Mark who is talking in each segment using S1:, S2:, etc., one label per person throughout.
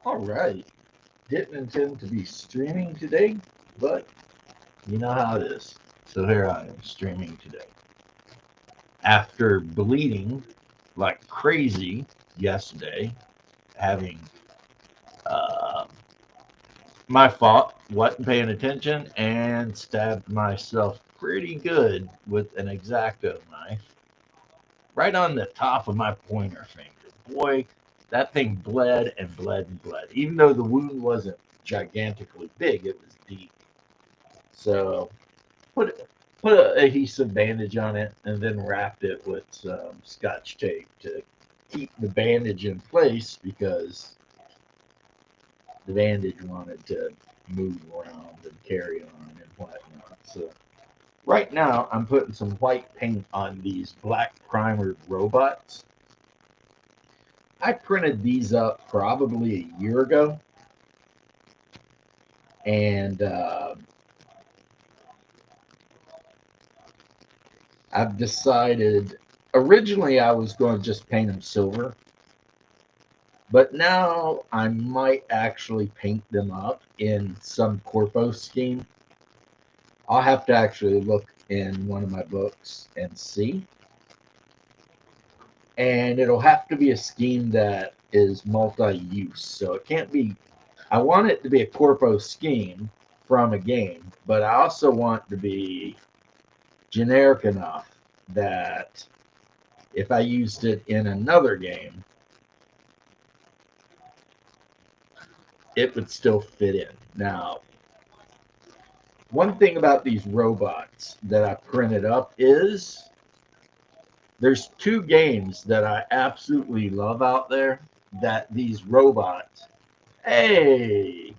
S1: All right. Didn't intend to be streaming today, but you know how it is. So here I am streaming today. After bleeding like crazy yesterday, having uh, my fault, wasn't paying attention, and stabbed myself pretty good with an X-Acto knife right on the top of my pointer finger. Boy, that thing bled and bled and bled. Even though the wound wasn't gigantically big, it was deep. So put a adhesive bandage on it and then wrapped it with some scotch tape to keep the bandage in place because the bandage wanted to move around and carry on and whatnot. So right now I'm putting some white paint on these black primered robots. I printed these up probably a year ago, and I've decided. Originally, I was going to just paint them silver, but now I might actually paint them up in some corpo scheme. I'll have to actually look in one of my books and see. And it'll have to be a scheme that is multi-use. So it can't be, I want it to be a corpo scheme from a game, but I also want to be generic enough that if I used it in another game, it would still fit in. Now, one thing about these robots that I printed up is there's two games that I absolutely love out there that these robots, hey,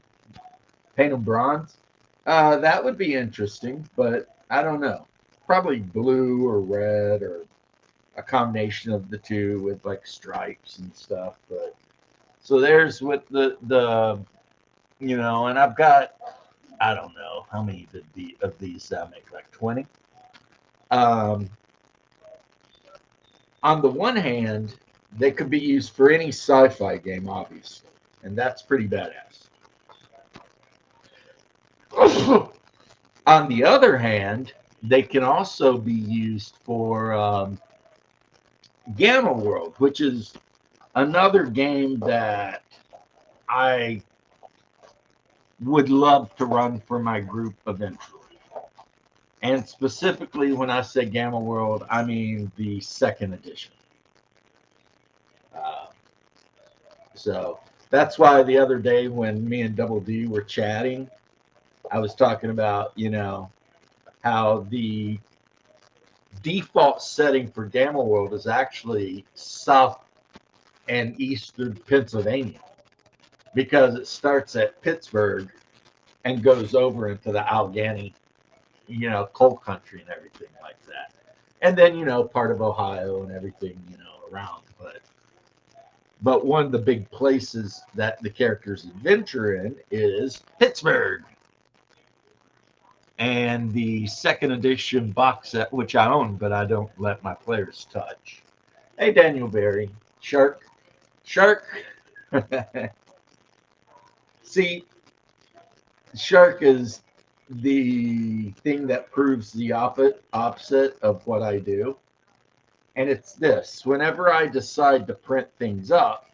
S1: paint them bronze. That would be interesting, but I don't know. Probably blue or red or a combination of the two with like stripes and stuff. But so there's what the and I've got I don't know how many of these I make, like 20. Um, on the one hand, they could be used for any sci-fi game, obviously, and that's pretty badass. On the other hand, they can also be used for Gamma World, which is another game that I would love to run for my group eventually. And specifically, when I say Gamma World, I mean the second edition. Uh, so that's why the other day when me and Double D were chatting, I was talking about, how the default setting for Gamma World is actually South and Eastern Pennsylvania because it starts at Pittsburgh and goes over into the Allegheny, coal country and everything like that. And then, part of Ohio and everything, around. But one of the big places that the characters adventure in is Pittsburgh. And the second edition box set, which I own, but I don't let my players touch. Hey, Daniel Berry. Shark. See, Shark is the thing that proves the opposite of what I do. And it's this: whenever I decide to print things up,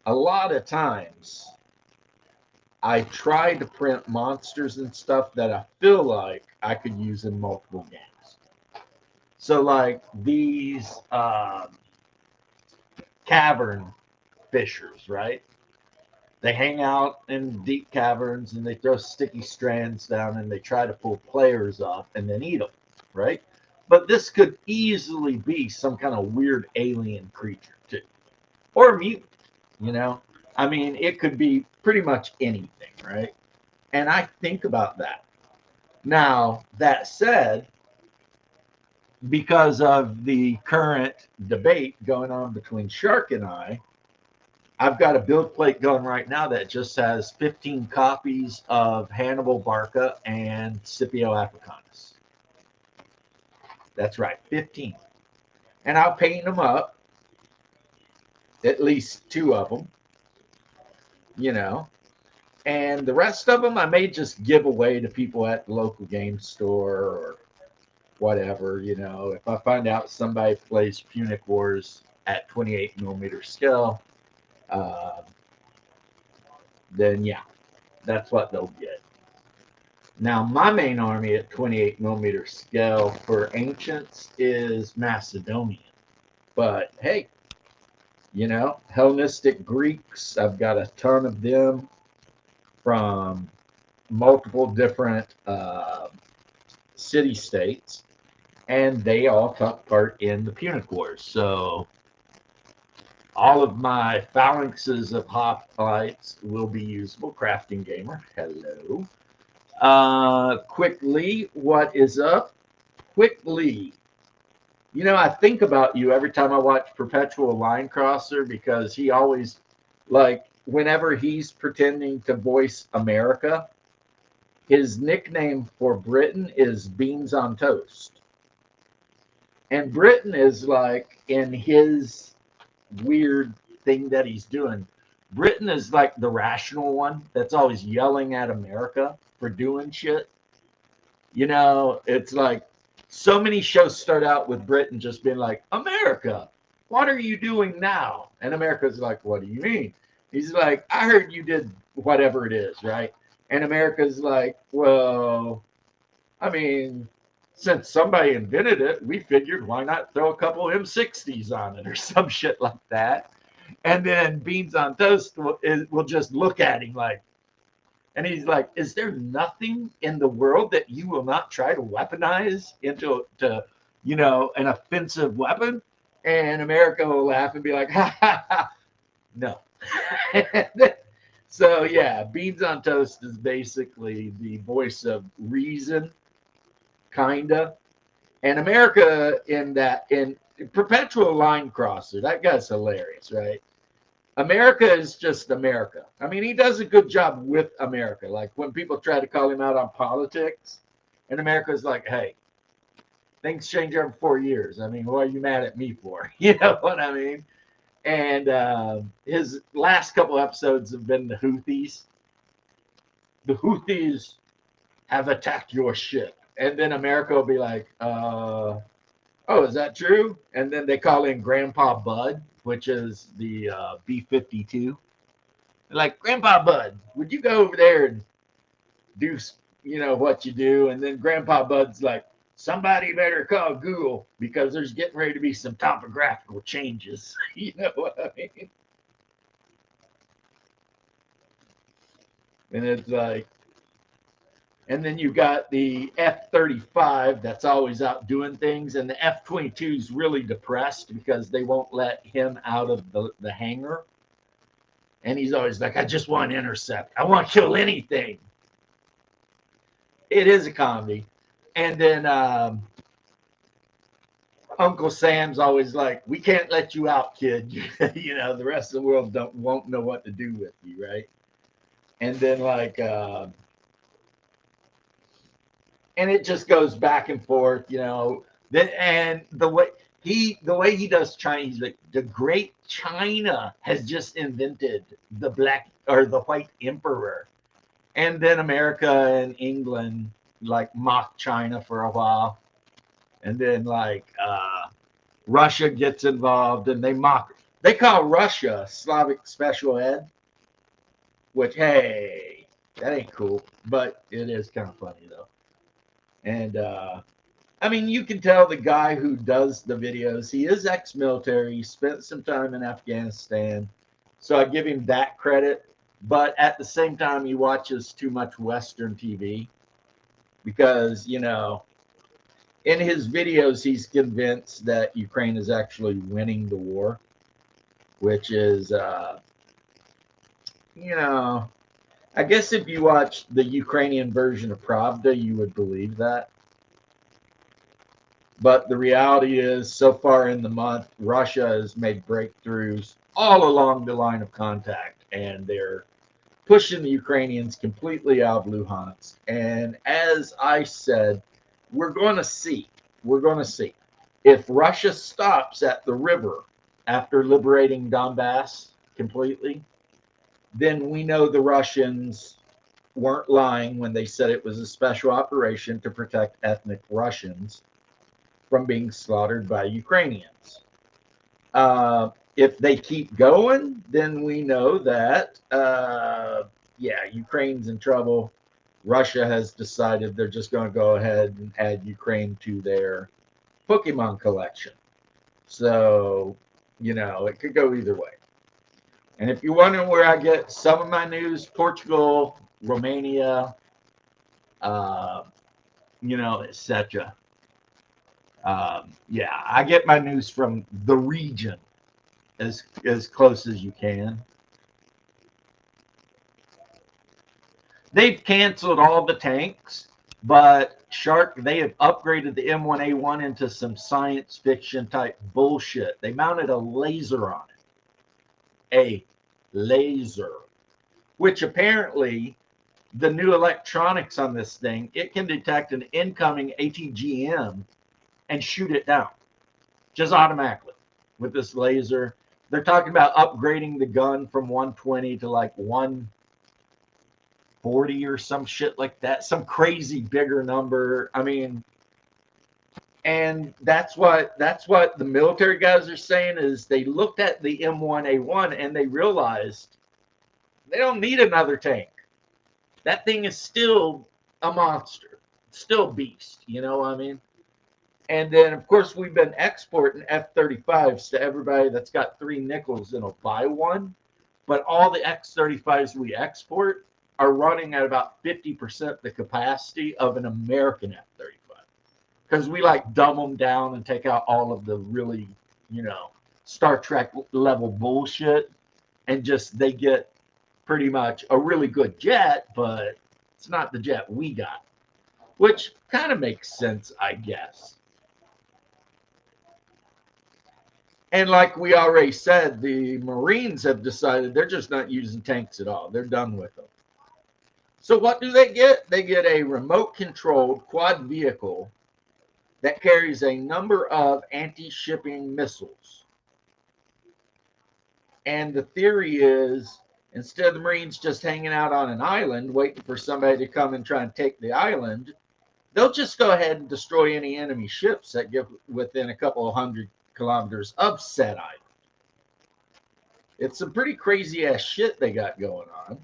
S1: a lot of times I try to print monsters and stuff that I feel like I could use in multiple games. So, like these cavern fishers, right? They hang out in deep caverns and they throw sticky strands down and they try to pull players up and then eat them, right? But this could easily be some kind of weird alien creature, too, or mutant, you know? I mean, it could be pretty much anything, right? And I think about that. Now, that said, because of the current debate going on between Shark and I've got a build plate going right now that just has 15 copies of Hannibal Barca and Scipio Africanus. That's right, 15. And I'll paint them up, at least two of them. you know. And the rest of them I may just give away to people at the local game store or whatever, you know. If I find out somebody plays Punic Wars at 28 millimeter scale, uh, then yeah, that's what they'll get. Now, my main army at 28 millimeter scale for Ancients is Macedonian. But hey, you know, Hellenistic Greeks, I've got a ton of them from multiple different city states, and they all took part in the Punic Wars. So all of my phalanxes of hoplites will be usable. Crafting Gamer, hello. Quickly, what is up? Quickly. You know, I think about you every time I watch Perpetual Line Crosser because he always, like, whenever he's pretending to voice America, his nickname for Britain is Beans on Toast. And Britain is like in his weird thing that he's doing. Britain is like the rational one that's always yelling at America for doing shit. You know, it's like so many shows start out with Britain just being like, America, what are you doing now? And America's like, what do you mean? He's like, I heard you did whatever it is, right? And America's like, well, I mean, since somebody invented it, we figured why not throw a couple M60s on it or some shit like that. And then Beans on Toast will just look at him like, and he's like, is there nothing in the world that you will not try to weaponize into you know, an offensive weapon? And America will laugh and be like, ha ha ha, no. So yeah, Beans on Toast is basically the voice of reason, kinda. And America in Perpetual Line Crosser, that guy's hilarious, right? America is just America. I mean, he does a good job with America. Like when people try to call him out on politics, and America's like, hey, things change every 4 years. I mean, what are you mad at me for? You know what I mean? And his last couple episodes have been the Houthis. The Houthis have attacked your ship. And then America will be like, oh, is that true? And then they call in Grandpa Bud, which is the B-52. They're like, Grandpa Bud, would you go over there and do, you know, what you do? And then Grandpa Bud's like, somebody better call Google because there's getting ready to be some topographical changes. You know what I mean? And it's like, and then you got the F-35 that's always out doing things, and the F-22 is really depressed because they won't let him out of the hangar. And he's always like, I just want to intercept. I want to kill anything. It is a comedy. And then Uncle Sam's always like, we can't let you out, kid. You know, the rest of the world won't know what to do with you, right? And then like and it just goes back and forth, you know. Then and the way he does China, he's like, the great China has just invented the black or the white emperor. And then America and England like mock China for a while. And then like Russia gets involved and they call Russia Slavic Special Ed, which hey, that ain't cool, but it is kind of funny though. And I mean, you can tell the guy who does the videos, he is ex-military. He spent some time in Afghanistan. So I give him that credit. But at the same time, he watches too much Western TV because, you know, in his videos, he's convinced that Ukraine is actually winning the war, which is, you know, I guess if you watch the Ukrainian version of Pravda, you would believe that. But the reality is, so far in the month, Russia has made breakthroughs all along the line of contact, and they're pushing the Ukrainians completely out of Luhansk. And as I said, we're going to see. We're going to see. If Russia stops at the river after liberating Donbass completely, then we know the Russians weren't lying when they said it was a special operation to protect ethnic Russians from being slaughtered by Ukrainians. If they keep going, then we know that, yeah, Ukraine's in trouble. Russia has decided they're just going to go ahead and add Ukraine to their Pokemon collection. So, it could go either way. And if you're wondering where I get some of my news, Portugal, Romania, uh, etc. Yeah, I get my news from the region as close as you can. They've canceled all the tanks, but they have upgraded the M1A1 into some science fiction type bullshit. They mounted a laser on it. A laser. Which apparently the new electronics on this thing, it can detect an incoming ATGM and shoot it down just automatically with this laser. They're talking about upgrading the gun from 120 to like 140 or some shit like that, some crazy bigger number. I mean, and that's what the military guys are saying is they looked at the M1A1 and they realized they don't need another tank. That thing is still a monster, still beast. You know what I mean? And then, of course, we've been exporting F-35s to everybody that's got 3 nickels and will buy one. But all the X-35s we export are running at about 50% the capacity of an American F-35. Because we like dumb them down and take out all of the really, Star Trek level bullshit. And just they get pretty much a really good jet, but it's not the jet we got. Which kind of makes sense, I guess. And like we already said, the Marines have decided they're just not using tanks at all. They're done with them. So what do they get? They get a remote-controlled quad vehicle that carries a number of anti-shipping missiles. And the theory is, instead of the Marines just hanging out on an island waiting for somebody to come and try and take the island, they'll just go ahead and destroy any enemy ships that get within a couple of 100 kilometers of said island. It's some pretty crazy ass shit they got going on.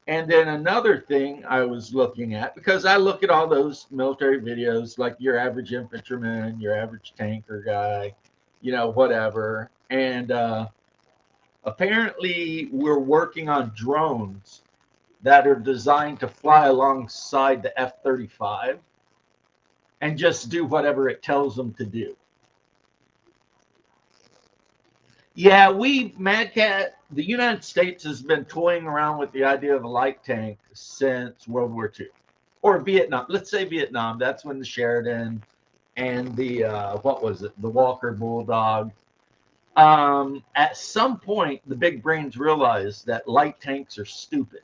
S1: And then another thing I was looking at, because I look at all those military videos, like your average infantryman, your average tanker guy, whatever. And apparently we're working on drones that are designed to fly alongside the F-35 and just do whatever it tells them to do. Yeah, Mad Cat, the United States has been toying around with the idea of a light tank since World War II. Or Vietnam. Let's say Vietnam. That's when the Sheridan and the, the Walker Bulldog. At some point, the big brains realized that light tanks are stupid.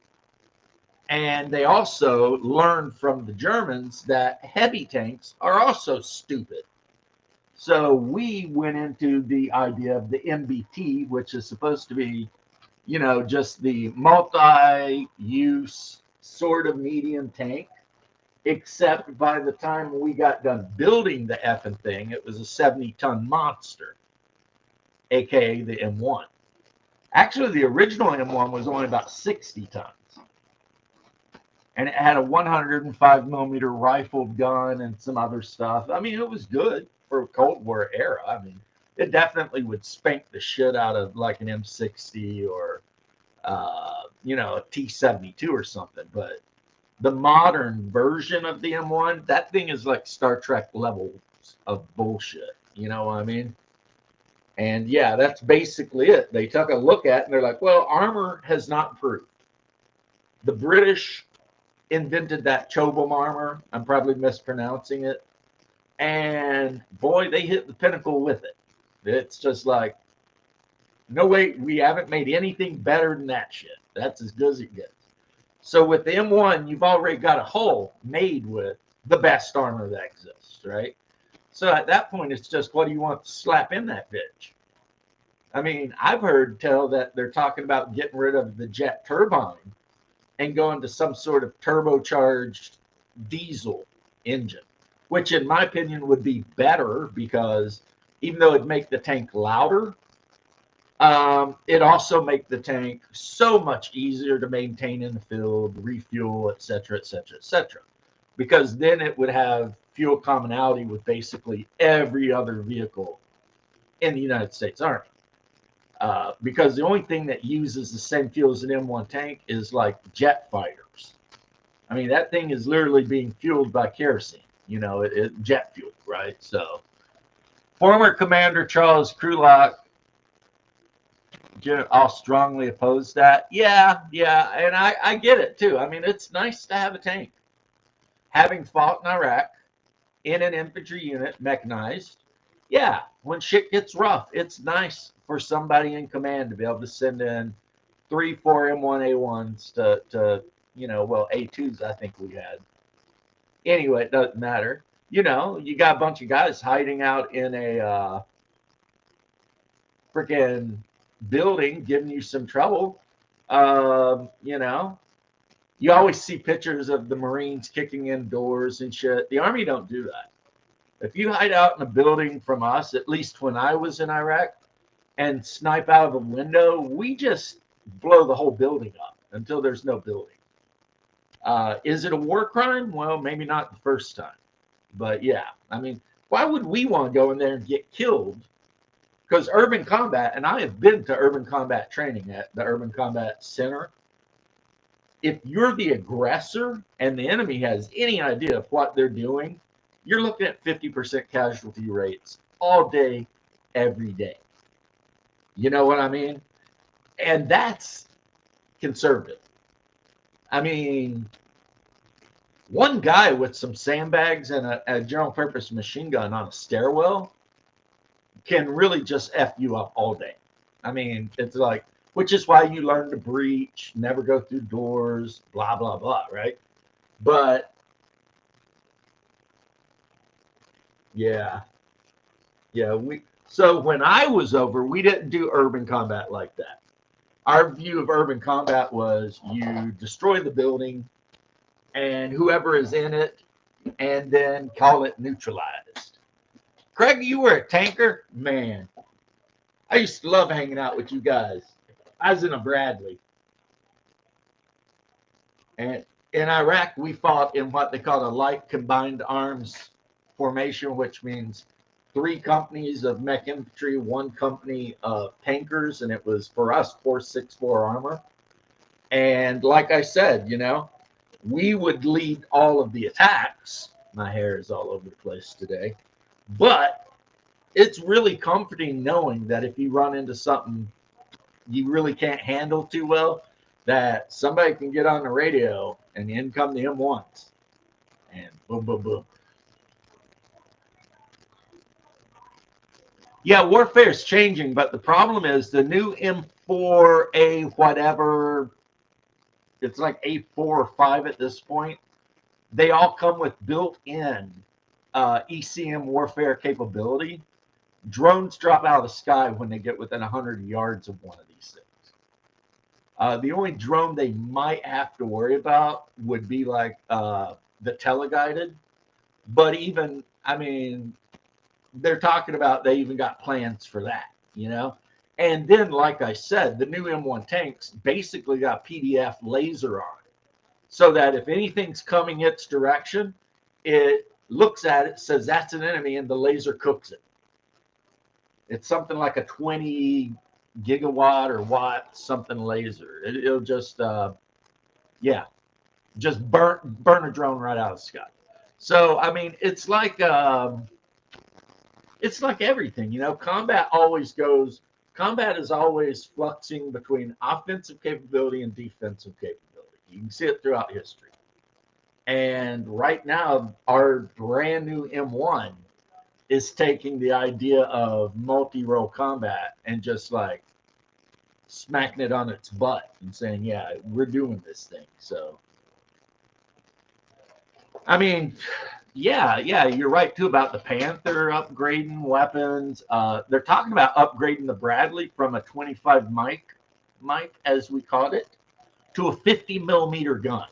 S1: And they also learned from the Germans that heavy tanks are also stupid. So we went into the idea of the MBT, which is supposed to be, just the multi-use sort of medium tank. Except by the time we got done building the effing thing, it was a 70-ton monster, aka the M1. Actually, the original M1 was only about 60 tons. And it had a 105 millimeter rifled gun and some other stuff. I mean, it was good for Cold War era. I mean, it definitely would spank the shit out of like an M60 or, a T-72 or something. But the modern version of the M1, that thing is like Star Trek levels of bullshit. You know what I mean? And yeah, that's basically it. They took a look at it and they're like, well, armor has not improved. The British invented that Chobham armor. I'm probably mispronouncing it. And boy, they hit the pinnacle with it. It's just like, no way, we haven't made anything better than that shit. That's as good as it gets. So with the M1, you've already got a hull made with the best armor that exists, right? So at that point, it's just, what do you want to slap in that bitch? I mean, I've heard tell that they're talking about getting rid of the jet turbine and going to some sort of turbocharged diesel engine, which in my opinion would be better because even though it'd make the tank louder, it also make the tank so much easier to maintain in the field, refuel, et cetera, et cetera, et cetera. Because then it would have fuel commonality with basically every other vehicle in the United States Army. Because the only thing that uses the same fuel as an M1 tank is like jet fighters. I mean, that thing is literally being fueled by kerosene, jet fuel, right? So, former Commander Charles Krulak, I'll strongly oppose that. Yeah, yeah, and I get it too. I mean, it's nice to have a tank. Having fought in Iraq in an infantry unit, mechanized, yeah, when shit gets rough, it's nice for somebody in command to be able to send in 3, 4 M1A1s to well, A2s I think we had. Anyway, it doesn't matter. You got a bunch of guys hiding out in a freaking building, giving you some trouble. You always see pictures of the Marines kicking in doors and shit. The Army don't do that. If you hide out in a building from us, at least when I was in Iraq, and snipe out of a window, we just blow the whole building up until there's no building. Is it a war crime? Well, maybe not the first time. But yeah, I mean, why would we want to go in there and get killed? Because urban combat, and I have been to urban combat training at the Urban Combat Center. If you're the aggressor and the enemy has any idea of what they're doing, you're looking at 50% casualty rates all day, every day. You know what I mean? And that's conservative. I mean, one guy with some sandbags and a general purpose machine gun on a stairwell can really just F you up all day. I mean, it's like, which is why you learn to breach, never go through doors, blah, blah, blah, right? But yeah, yeah, so when I was over, we didn't do urban combat like that. Our view of urban combat was you destroy the building and whoever is in it, and then call it neutralized. Craig, you were a tanker? Man, I used to love hanging out with you guys. I was in a Bradley. And in Iraq, we fought in what they call a light combined arms formation, which means 3 companies of mech infantry, 1 company of tankers, and it was for us 464 armor. And like I said, we would lead all of the attacks. My hair is all over the place today. But it's really comforting knowing that if you run into something you really can't handle too well, that somebody can get on the radio and in come the M1s. And boom, boom, boom. Yeah, warfare is changing, but the problem is the new M4A whatever, it's like A4 or 5 at this point. They all come with built-in ECM warfare capability. Drones drop out of the sky when they get within 100 yards of one of these things. The only drone they might have to worry about would be like the teleguided. But even, I mean, they're talking about they even got plans for that, And then, like I said, the new M1 tanks basically got PDF laser on it. So that if anything's coming its direction, it looks at it, says that's an enemy, and the laser cooks it. It's something like a 20 gigawatt or watt something laser. It'll just, just burn a drone right out of the sky. So, I mean, it's like everything, combat is always fluxing between offensive capability and defensive capability. You can see it throughout history. And right now, our brand new M1 is taking the idea of multi-role combat and just like smacking it on its butt and saying, yeah, we're doing this thing. So, I mean, Yeah, you're right too about the Panther upgrading weapons. They're talking about upgrading the Bradley from a 25 mic as we called it, to a 50 millimeter gun,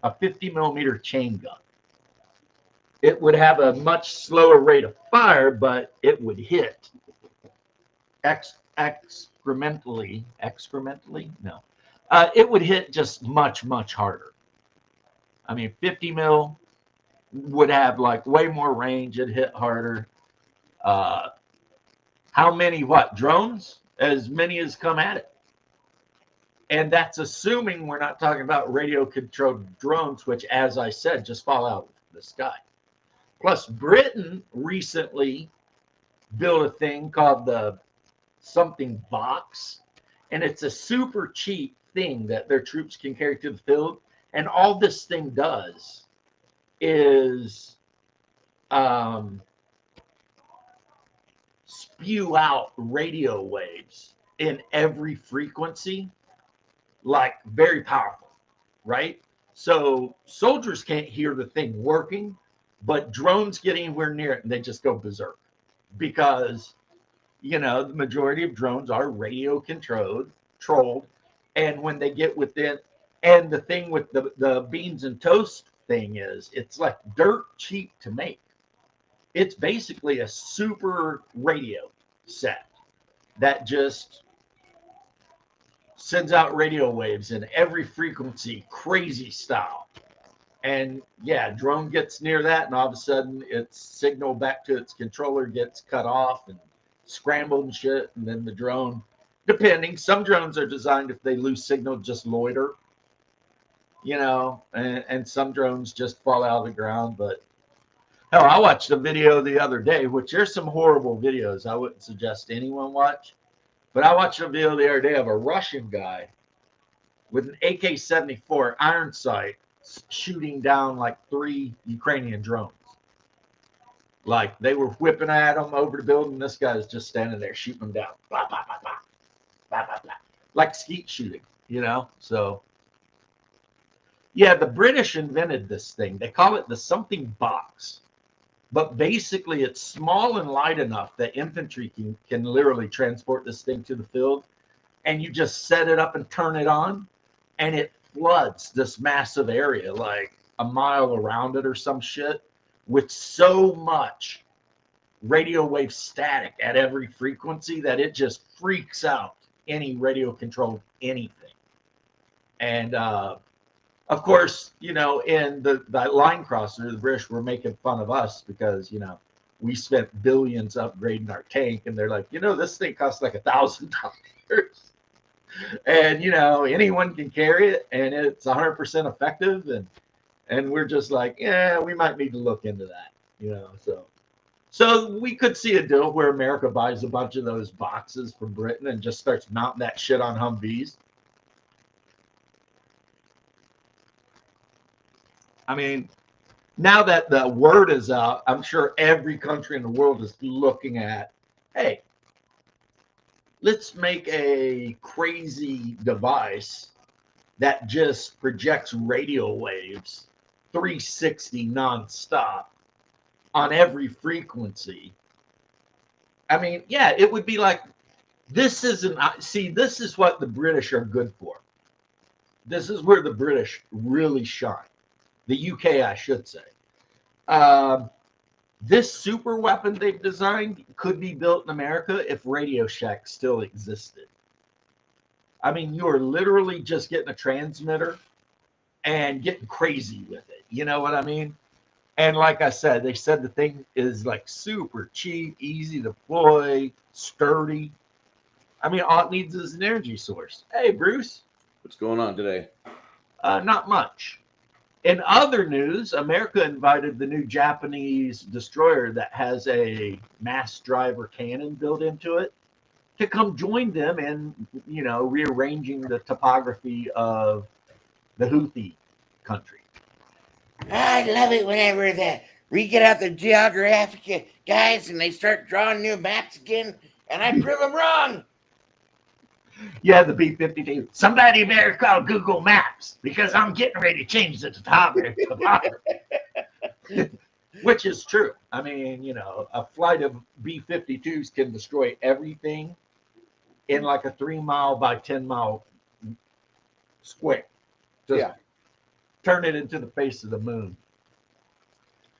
S1: a 50 millimeter chain gun. It would have a much slower rate of fire, but it would hit excrementally. No, it would hit just much harder. I mean, 50 mil would have like way more range. It'd hit harder. Uh, how many drones? As many as come at it. And that's assuming we're not talking about radio controlled drones, which, as I said, just fall out of the sky. Plus, Britain recently built a thing called the something box, and it's a super cheap thing that their troops can carry to the field. And all this thing does is spew out radio waves in every frequency, like very powerful, right? So soldiers can't hear the thing working, but drones get anywhere near it and they just go berserk, because the majority of drones are radio controlled, and when they get within, and the thing with the beans and toast thing is, it's like dirt cheap to make. It's basically a super radio set that just sends out radio waves in every frequency, crazy style. And yeah, drone gets near that, and all of a sudden its signal back to its controller gets cut off and scrambled and shit. And then the drone, depending, some drones are designed, if they lose signal, just loiter, and some drones just fall out of the ground. But hell, I watched a video the other day, which there's some horrible videos I wouldn't suggest anyone watch. But I watched a video the other day of a Russian guy with an AK-74 iron sight shooting down like 3 Ukrainian drones. Like they were whipping at him over the building. This guy is just standing there shooting them down. Blah, blah, blah, blah, blah, blah, blah. Like skeet shooting, So, yeah, the British invented this thing. They call it the something box. But basically, it's small and light enough that infantry can literally transport this thing to the field. And you just set it up and turn it on, and it floods this massive area, like a mile around it or some shit, with so much radio wave static at every frequency that it just freaks out any radio controlled anything. And of course, in the line crosser, the British were making fun of us because, we spent billions upgrading our tank, and they're like, this thing costs like $1,000. And, anyone can carry it, and it's 100% effective. And we're just like, yeah, we might need to look into that, So we could see a deal where America buys a bunch of those boxes from Britain and just starts mounting that shit on Humvees. I mean, now that the word is out, I'm sure every country in the world is looking at, hey, let's make a crazy device that just projects radio waves 360 nonstop on every frequency. I mean, yeah, it would be like, this is what the British are good for. This is where the British really shine. The UK, I should say. This super weapon they've designed could be built in America if Radio Shack still existed. I mean, you're literally just getting a transmitter and getting crazy with it. You know what I mean? And like I said, they said the thing is like super cheap, easy to deploy, sturdy. I mean, all it needs is an energy source. Hey, Bruce.
S2: What's going on today?
S1: Not much. In other news, America invited the new Japanese destroyer that has a mass driver cannon built into it to come join them in, rearranging the topography of the Houthi country.
S3: I love it whenever we get out the geographic guys and they start drawing new maps again, and I prove them wrong.
S1: Yeah, the B-52. Somebody better call Google Maps because I'm getting ready to change the topography. which is true. I mean, a flight of B-52s can destroy everything in like a 3 mile by 10 mile square. Just
S2: Yeah.
S1: turn it into the face of the moon.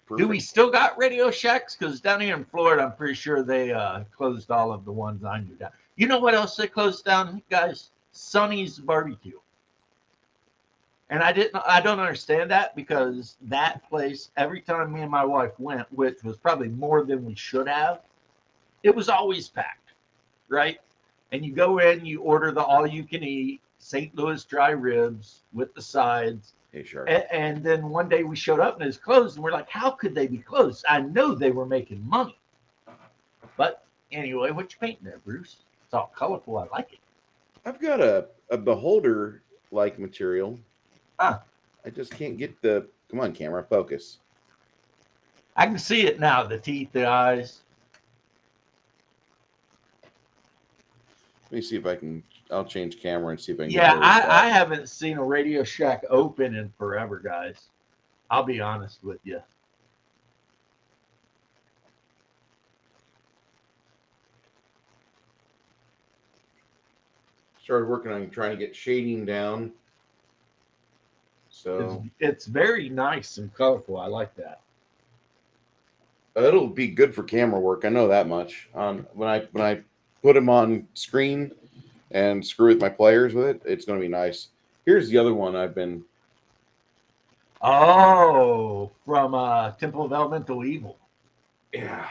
S1: Do we
S2: Perfect.
S1: still got Radio Shacks? Because down here in Florida, I'm pretty sure they closed all of the ones I knew down. You know what else they closed down, guys? Sonny's Barbecue. And I don't understand that, because that place, every time me and my wife went, which was probably more than we should have, it was always packed, right? And you go in, you order the all you can eat St. Louis dry ribs with the sides.
S2: Hey, sure.
S1: And then one day we showed up and it was closed, and we're like, how could they be closed? I know they were making money. But anyway, what you painting there, Bruce? It's all colorful. I like it.
S2: I've got a beholder like material.
S1: Huh.
S2: I just can't get the. Come on, camera, focus.
S1: I can see it now, the teeth, the eyes.
S2: Let me see if I can. I'll change camera and see if I can.
S1: Yeah,
S2: get better
S1: I haven't seen a Radio Shack open in forever, guys. I'll be honest with you.
S2: Started working on trying to get shading down. So
S1: It's very nice and colorful. I like that.
S2: it'll be good for camera work. I know that much. When I put them on screen and screw with my players with it, it's going to be nice. Here's the other one I've been.
S1: Oh, from Temple of Elemental Evil.
S2: Yeah.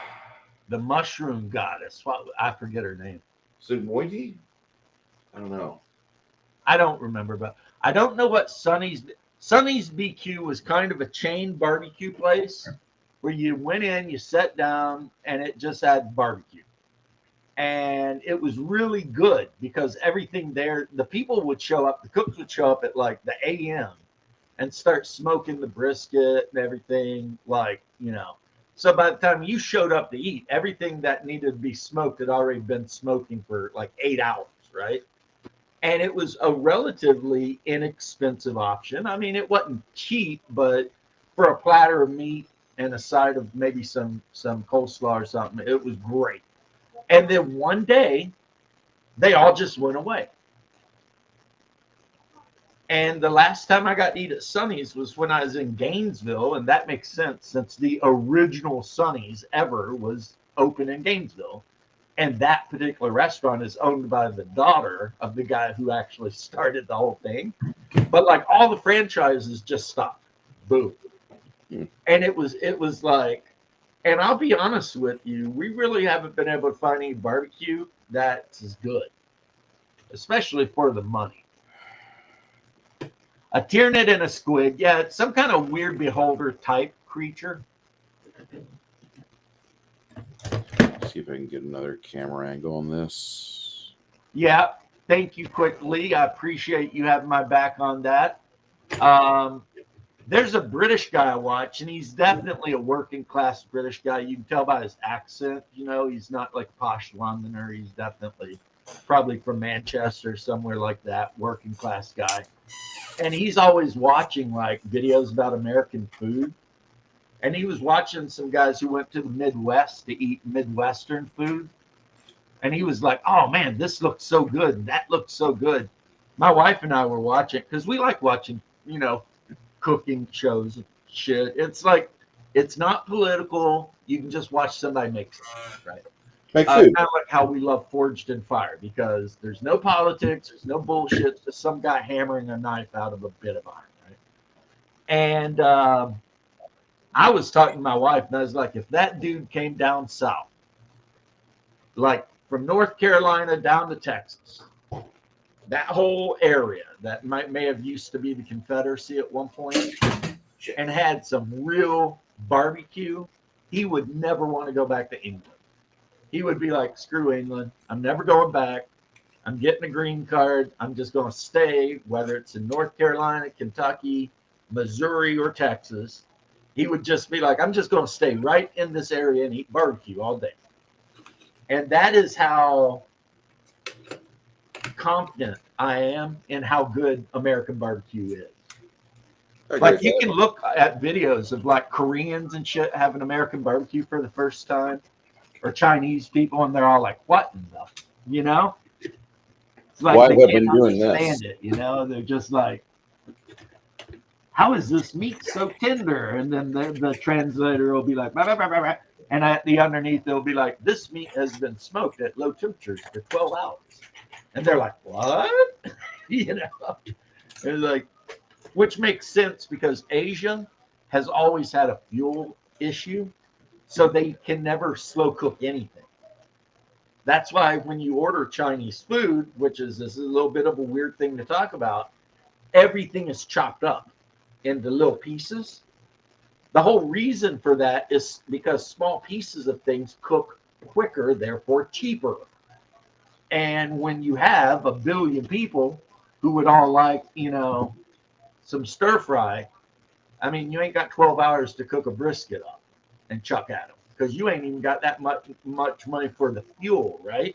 S1: The mushroom goddess. I forget her name.
S2: Zimoidi? I don't know.
S1: I don't remember, but I don't know what Sonny's BQ was. Kind of a chain barbecue place where you went in, you sat down, and it just had barbecue. And it was really good because everything there, the people would show up, the cooks would show up at like the AM and start smoking the brisket and everything, So by the time you showed up to eat, everything that needed to be smoked had already been smoking for like 8 hours, right? And it was a relatively inexpensive option. I mean, it wasn't cheap, but for a platter of meat and a side of maybe some coleslaw or something, it was great. And then one day, they all just went away. And the last time I got to eat at Sonny's was when I was in Gainesville, and that makes sense since the original Sonny's ever was open in Gainesville. And that particular restaurant is owned by the daughter of the guy who actually started the whole thing. But like all the franchises just stopped. Boom. And it was like, and I'll be honest with you, we really haven't been able to find any barbecue that's as good, especially for the money. A tyrannid and a squid. Yeah, it's some kind of weird beholder type creature.
S2: Let's see if I can get another camera angle on this.
S1: Yeah, thank you, Quickly. I appreciate you having my back on that. There's a British guy I watch, and he's definitely a working class British guy. You can tell by his accent. He's not like a posh Londoner. He's definitely probably from Manchester, somewhere like that, working class guy. And he's always watching like videos about American food. And he was watching some guys who went to the Midwest to eat Midwestern food. And he was like, oh man, this looks so good. And that looks so good. My wife and I were watching because we like watching, cooking shows and shit. It's like, it's not political. You can just watch somebody make something, right?
S2: Make food.
S1: Kind of like how we love Forged in Fire, because there's no politics, there's no bullshit, it's just some guy hammering a knife out of a bit of iron, right? And I was talking to my wife, and I was like, if that dude came down south, like from North Carolina down to Texas, that whole area that may have used to be the Confederacy at one point, and had some real barbecue, he would never want to go back to England. He would be like, screw England. I'm never going back. I'm getting a green card. I'm just going to stay, whether it's in North Carolina, Kentucky, Missouri, or Texas. He would just be like, I'm just going to stay right in this area and eat barbecue all day. And that is how confident I am in how good American barbecue is.
S2: I agree
S1: Like
S2: with
S1: you
S2: that.
S1: can look at videos of like Koreans and shit having American barbecue for the first time, or Chinese people, and they're all like, "What in the?" You know, it's like
S2: Why
S1: they
S2: have I
S1: can't
S2: been doing this?
S1: understand it. You know, they're just like, "How is this meat so tender?" And then the translator will be like, "Bah, bah, bah, bah, bah." And at the underneath, they'll be like, "This meat has been smoked at low temperatures for 12 hours," and they're like, "What?" You know, it's like, which makes sense because Asia has always had a fuel issue, so they can never slow cook anything. That's why when you order Chinese food, which is this is a little bit of a weird thing to talk about, everything is chopped up into little pieces. The whole reason for that is because small pieces of things cook quicker, therefore cheaper. And when you have a billion people who would all like, some stir fry, I mean, you ain't got 12 hours to cook a brisket up and chuck at them because you ain't even got that much money for the fuel, right?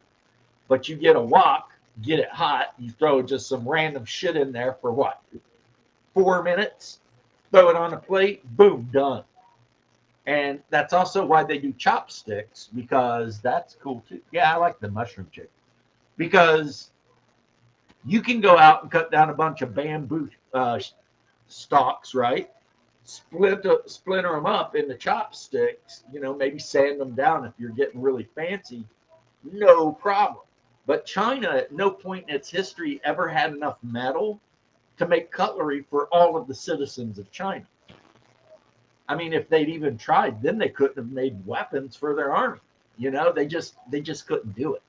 S1: But you get a wok, get it hot, you throw just some random shit in there for what? 4 minutes, throw it on a plate, boom, done. And that's also why they do chopsticks because that's cool too. Yeah, I like the mushroom chicken because you can go out and cut down a bunch of bamboo stalks, right? Splinter them up into chopsticks, maybe sand them down if you're getting really fancy, no problem. But China at no point in its history ever had enough metal to make cutlery for all of the citizens of China. I mean, if they'd even tried, then they couldn't have made weapons for their army. They just couldn't do it.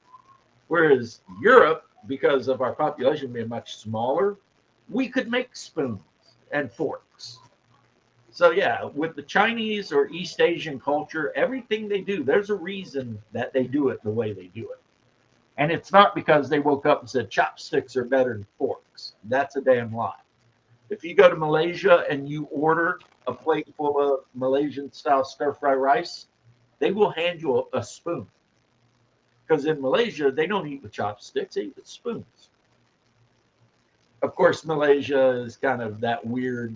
S1: Whereas Europe, because of our population being much smaller, we could make spoons and forks. So yeah, with the Chinese or East Asian culture, everything they do, there's a reason that they do it the way they do it. And it's not because they woke up and said chopsticks are better than forks. That's a damn lie. If you go to Malaysia and you order a plate full of Malaysian style stir fry rice, they will hand you a spoon. Because in Malaysia, they don't eat with chopsticks, they eat with spoons. Of course, Malaysia is kind of that weird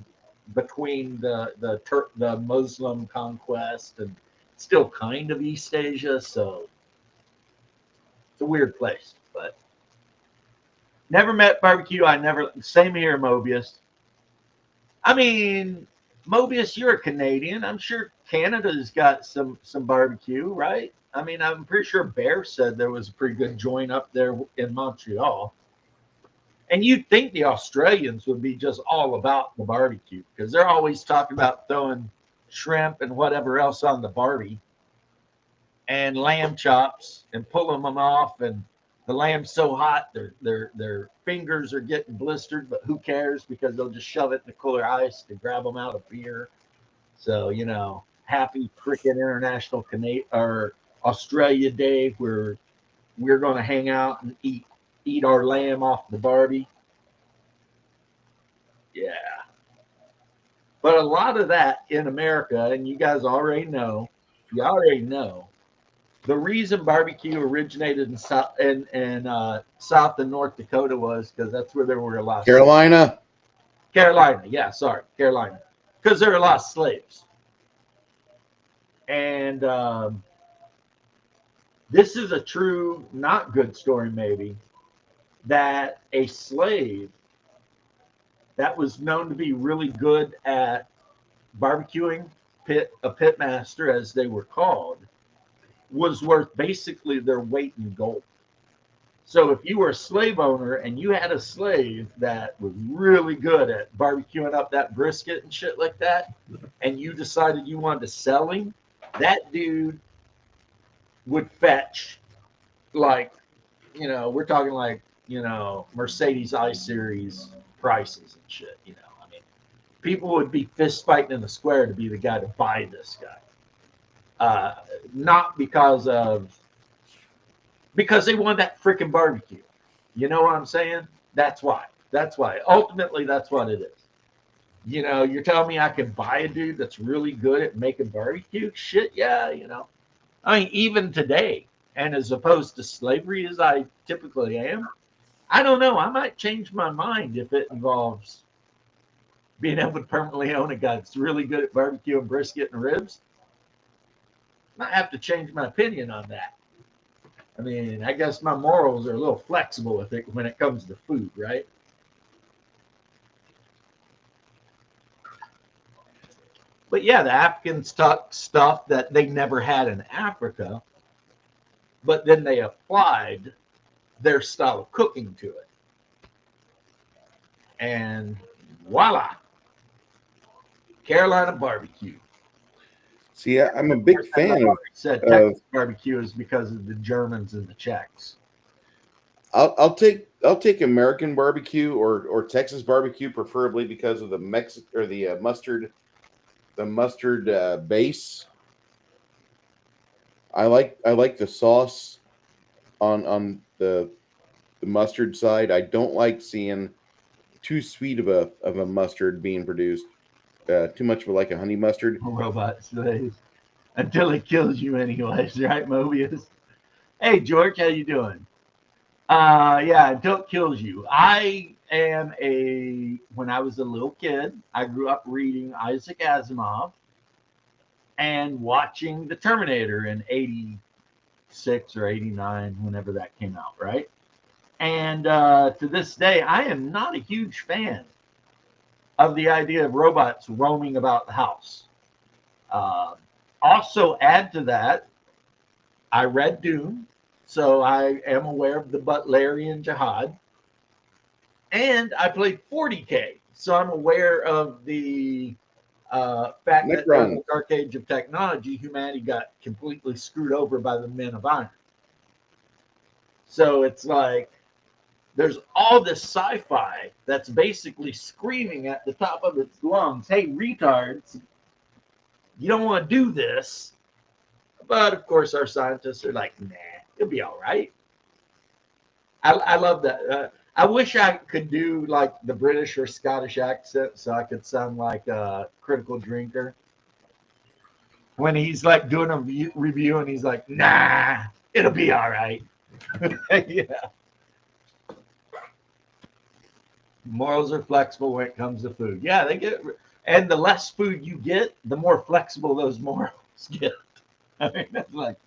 S1: between the Muslim conquest and still kind of East Asia, so it's a weird place. But never met barbecue. I never. Same here, Mobius. I mean, Mobius, you're a Canadian. I'm sure Canada's got some barbecue, right? I mean, I'm pretty sure Bear said there was a pretty good joint up there in Montreal. And you'd think the Australians would be just all about the barbecue because they're always talking about throwing shrimp and whatever else on the barbie and lamb chops and pulling them off. And the lamb's so hot, their fingers are getting blistered, but who cares because they'll just shove it in the cooler ice to grab them out of beer. So, happy freaking International Canadian or Australia Day where we're going to hang out and eat our lamb off the barbie. Yeah. But a lot of that in America, and you already know, the reason barbecue originated in South and North Dakota was because that's where there were a lot of
S2: Carolina.
S1: Carolina, yeah, sorry, Carolina, because there were a lot of slaves. And this is a true, not good story, maybe, that a slave that was known to be really good at barbecuing, a pit master, as they were called, was worth basically their weight in gold. So if you were a slave owner and you had a slave that was really good at barbecuing up that brisket and shit like that, and you decided you wanted to sell him, that dude would fetch like, we're talking like, Mercedes I Series prices and shit. I mean, people would be fist fighting in the square to be the guy to buy this guy. Not because they want that freaking barbecue. You know what I'm saying? That's why. That's why. Ultimately, that's what it is. You're telling me I can buy a dude that's really good at making barbecue? Shit, yeah, I mean, even today, and as opposed to slavery as I typically am, I don't know. I might change my mind if it involves being able to permanently own a guy that's really good at barbecue and brisket and ribs, I might have to change my opinion on that. I mean, I guess my morals are a little flexible when it comes to food, right? But yeah, the Africans took stuff that they never had in Africa, but then they applied their style of cooking to it. And voila, Carolina barbecue.
S2: See, I'm a big fan
S1: Said Texas barbecue is because of the Germans and the Czechs.
S2: I'll take American barbecue or Texas barbecue, preferably because of the mustard base. I like the sauce on the mustard side. I don't like seeing too sweet of a mustard being produced. Too much of like a honey mustard.
S1: Robot slaves. Until it kills you anyways, right, Mobius? Hey George, how you doing? Yeah, until it kills you. When I was a little kid, I grew up reading Isaac Asimov and watching The Terminator in 86 or 89, whenever that came out, right? And to this day, I am not a huge fan of the idea of robots roaming about the house. Also, add to that, I read Dune, so I am aware of the Butlerian Jihad. And I played 40K, so I'm aware of the fact that in the dark age of technology, humanity got completely screwed over by the men of iron. So it's like there's all this sci-fi that's basically screaming at the top of its lungs, hey, retards, you don't want to do this. But of course, our scientists are like, nah, it'll be all right. I love that. I wish I could do like the British or Scottish accent so I could sound like a Critical Drinker. When he's like doing a review and he's like, nah, it'll be all right. Yeah. Morals are flexible when it comes to food. Yeah, and the less food you get, the more flexible those morals get. I mean, that's like,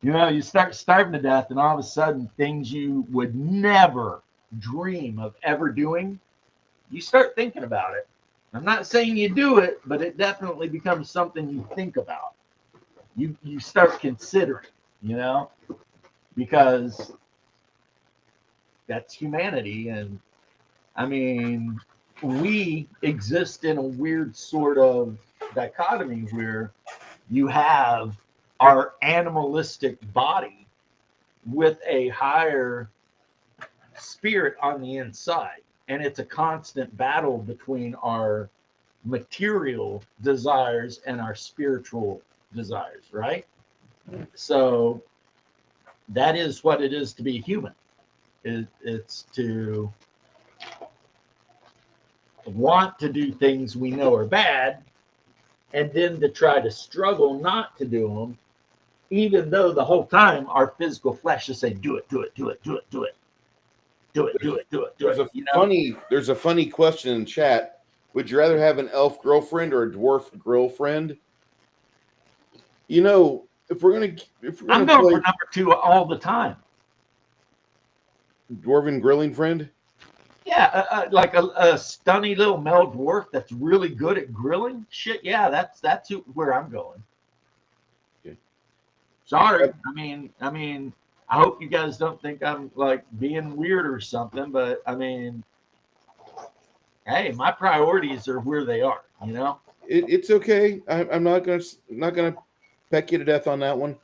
S1: you start starving to death, and all of a sudden, things you would never dream of ever doing, you start thinking about it. I'm not saying you do it, but it definitely becomes something you think about. You start considering, because that's humanity. And I mean, we exist in a weird sort of dichotomy where you have our animalistic body with a higher spirit on the inside. And it's a constant battle between our material desires and our spiritual desires, right? So that is what it is to be human. It's to want to do things we know are bad, and then to try to struggle not to do them, even though the whole time our physical flesh is saying, do it, do it, do it, do it, do it. Do it, do it, do it, do it.
S2: There's a funny question in chat. Would you rather have an elf girlfriend or a dwarf girlfriend? If we're gonna
S1: I'm going for number 2 all the time.
S2: Dwarven grilling friend?
S1: Yeah, like a stunny little male dwarf that's really good at grilling. Shit, yeah, that's where I'm going.
S2: Okay.
S1: Sorry, I mean, I hope you guys don't think I'm like being weird or something, but I mean, hey, my priorities are where they are.
S2: It's okay. I'm not gonna peck you to death on that one.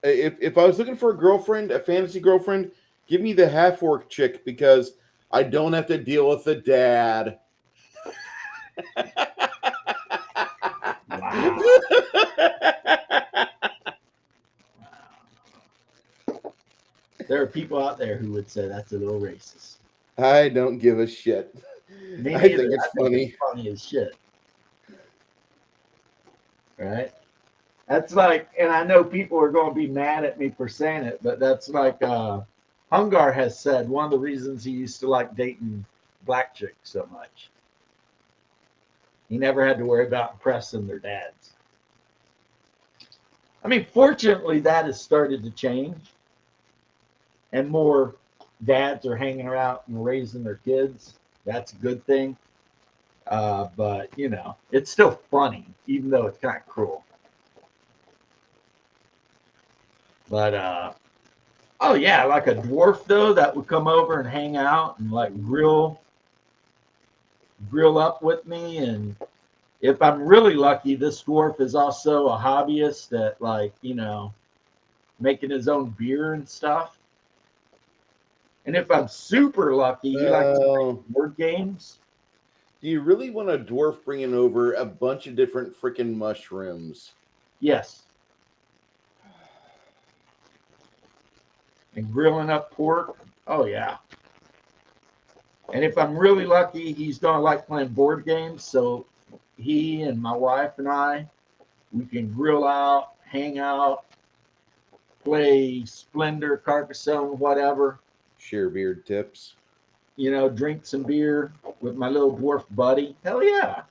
S2: If I was looking for a girlfriend, a fantasy girlfriend, give me the half orc chick because I don't have to deal with the dad.
S1: Wow. There are people out there who would say that's a little racist.
S2: I don't give a shit.
S1: I
S2: think it's funny.
S1: It's funny as shit. Right? That's like, and I know people are going to be mad at me for saying it, but that's like Hungar has said one of the reasons he used to like dating black chicks so much. He never had to worry about impressing their dads. I mean, fortunately, that has started to change, and more dads are hanging around and raising their kids. That's a good thing. But you know, it's still funny, even though it's kind of cruel. But oh yeah, like a dwarf though that would come over and hang out and like grill up with me. And if I'm really lucky, this dwarf is also a hobbyist at like, you know, making his own beer and stuff. And if I'm super lucky, he likes to play board games.
S2: Do you really want a dwarf bringing over a bunch of different freaking mushrooms?
S1: Yes. And grilling up pork. Oh yeah. And if I'm really lucky, he's gonna like playing board games. So he and my wife and I, we can grill out, hang out, play Splendor, Carcassonne, whatever.
S2: Share beard tips.
S1: You know, drink some beer with my little dwarf buddy. Hell yeah.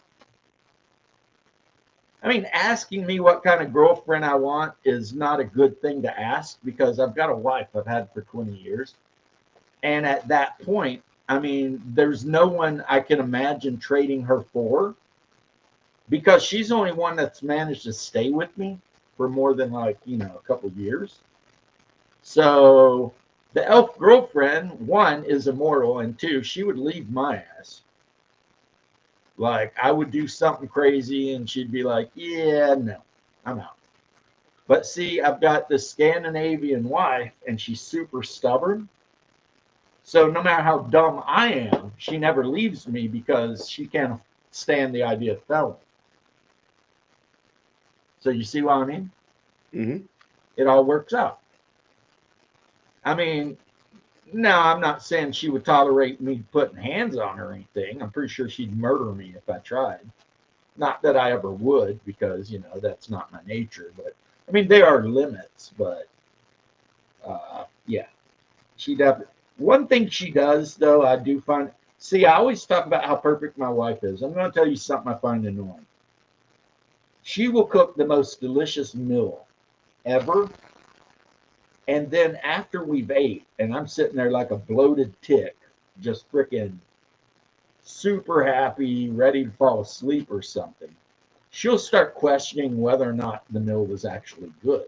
S1: I mean, asking me what kind of girlfriend I want is not a good thing to ask because I've got a wife I've had for 20 years. And at that point, I mean, there's no one I can imagine trading her for because she's the only one that's managed to stay with me for more than like, you know, a couple years. So the elf girlfriend, one, is immortal, and two, she would leave my ass. Like, I would do something crazy, and she'd be like, yeah, no, I'm out. But see, I've got this Scandinavian wife, and she's super stubborn. So no matter how dumb I am, she never leaves me because she can't stand the idea of felony. So you see what I mean?
S2: Mm-hmm.
S1: It all works out. I mean, no, I'm not saying she would tolerate me putting hands on her or anything. I'm pretty sure she'd murder me if I tried. Not that I ever would, because, you know, that's not my nature. But, I mean, there are limits. But, yeah, she definitely. One thing she does, though, I do find. See, I always talk about how perfect my wife is. I'm going to tell you something I find annoying. She will cook the most delicious meal ever. And then after we've ate, and I'm sitting there like a bloated tick, just freaking super happy, ready to fall asleep or something, she'll start questioning whether or not the meal was actually good.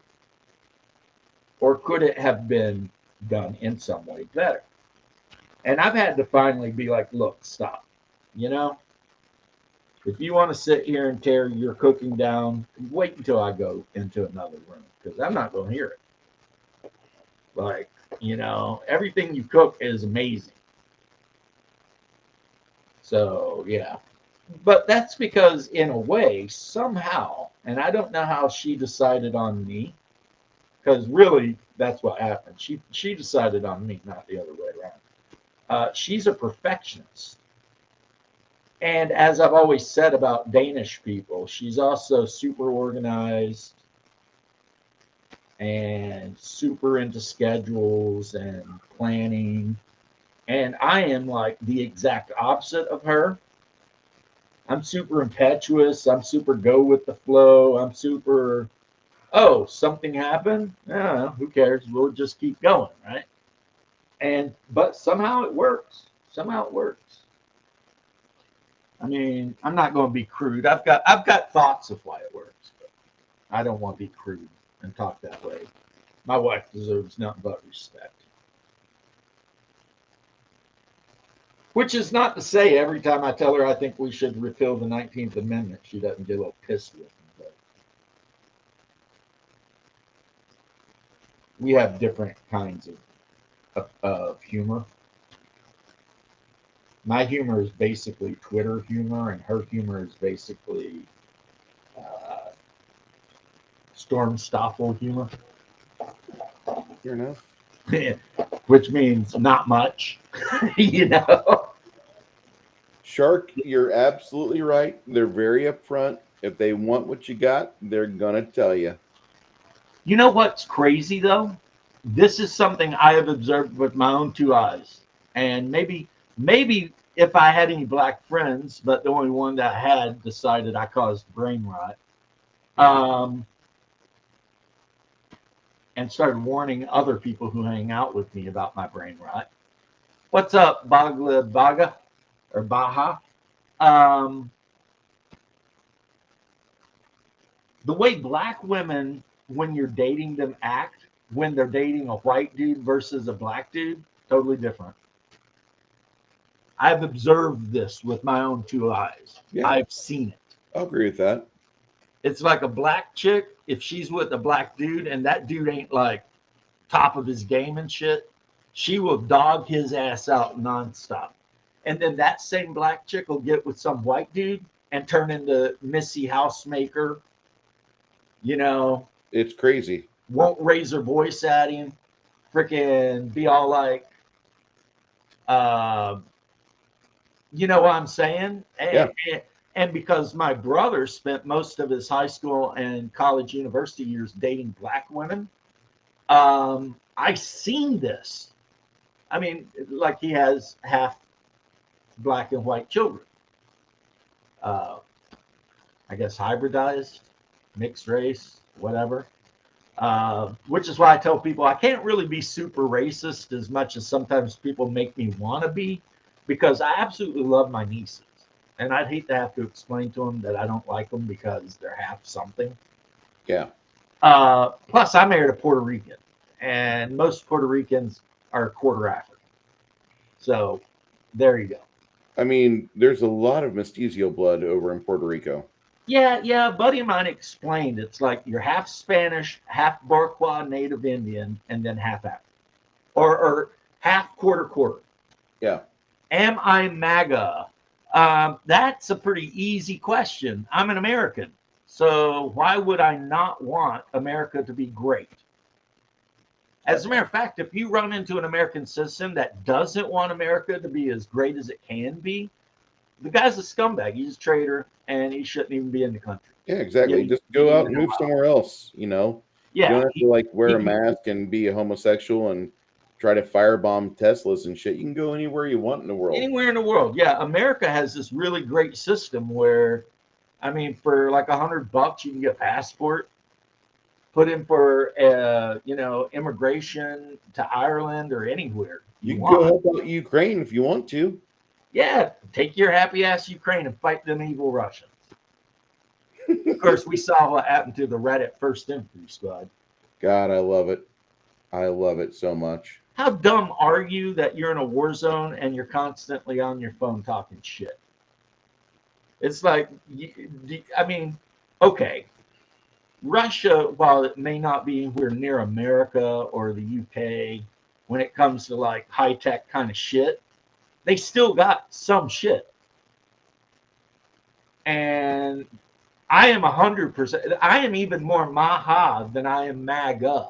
S1: Or could it have been done in some way better? And I've had to finally be like, look, stop. You know, if you want to sit here and tear your cooking down, wait until I go into another room because I'm not going to hear it. Like, you know, everything you cook is amazing. So, yeah. But that's because, in a way, somehow, and I don't know how she decided on me, because really, that's what happened. She decided on me, not the other way around. She's a perfectionist. And as I've always said about Danish people, she's also super organized and super into schedules and planning. And I am like the exact opposite of her. I'm super impetuous. I'm super go with the flow. I'm super, oh, something happened? Yeah, who cares? We'll just keep going, right? But somehow it works. Somehow it works. I mean, I'm not going to be crude. I've got thoughts of why it works, but I don't want to be crude and talk that way. My wife deserves nothing but respect. Which is not to say every time I tell her I think we should repeal the 19th Amendment, she doesn't get a little pissed with me. But we have different kinds of humor. My humor is basically Twitter humor, and her humor is basically Storm Stoffel humor.
S2: Fair enough.
S1: Which means not much, you know.
S2: Shark, you're absolutely right. They're very upfront. If they want what you got, they're gonna tell you.
S1: You know what's crazy though? This is something I have observed with my own two eyes, and maybe if I had any black friends, but the only one that I had decided I caused brain rot. And started warning other people who hang out with me about my brain rot. What's up, Bagla Baga or Baja? The way black women, when you're dating them, act when they're dating a white dude versus a black dude, totally different. I've observed this with my own two eyes.
S2: Yeah.
S1: I've seen it.
S2: I'll agree with that.
S1: It's like a black chick, if she's with a black dude and that dude ain't like top of his game and shit, she will dog his ass out nonstop. And then that same black chick will get with some white dude and turn into Missy Housemaker. You know,
S2: It's crazy.
S1: won't raise her voice at him, freaking be all like, you know what I'm saying? And because my brother spent most of his high school and college university years dating black women, I've seen this. I mean, like he has half black and white children. I guess hybridized, mixed race, whatever. Which is why I tell people I can't really be super racist as much as sometimes people make me want to be, because I absolutely love my nieces. And I'd hate to have to explain to them that I don't like them because they're half something.
S2: Yeah.
S1: Plus, I married a Puerto Rican, and most Puerto Ricans are quarter African. So there you go.
S2: I mean, there's a lot of mestizo blood over in Puerto Rico.
S1: Yeah, a buddy of mine explained it's like you're half Spanish, half Boricua Native Indian, and then half African. Or half quarter.
S2: Yeah.
S1: Am I MAGA? That's a pretty easy question. I'm an American. So why would I not want America to be great? As a matter of fact, if you run into an American citizen that doesn't want America to be as great as it can be, the guy's a scumbag. He's a traitor, and he shouldn't even be in the country.
S2: Yeah, exactly.
S1: Yeah,
S2: just go out and move somewhere else, you know?
S1: Yeah.
S2: You don't have to like wear a mask and be a homosexual and try to firebomb Teslas and shit. You can go anywhere you want in the world.
S1: Anywhere in the world. Yeah. America has this really great system where, I mean, for like $100, you can get a passport, put in for, immigration to Ireland or anywhere.
S2: You can go help out Ukraine if you want to.
S1: Yeah. Take your happy ass Ukraine and fight them evil Russians. Of course, we saw what happened to the Reddit First Infantry Squad.
S2: God, I love it. I love it so much.
S1: How dumb are you that you're in a war zone and you're constantly on your phone talking shit? It's like, I mean, okay, Russia, while it may not be anywhere near America or the UK when it comes to like high-tech kind of shit, they still got some shit. And I am 100%, I am even more Maha than I am MAGA.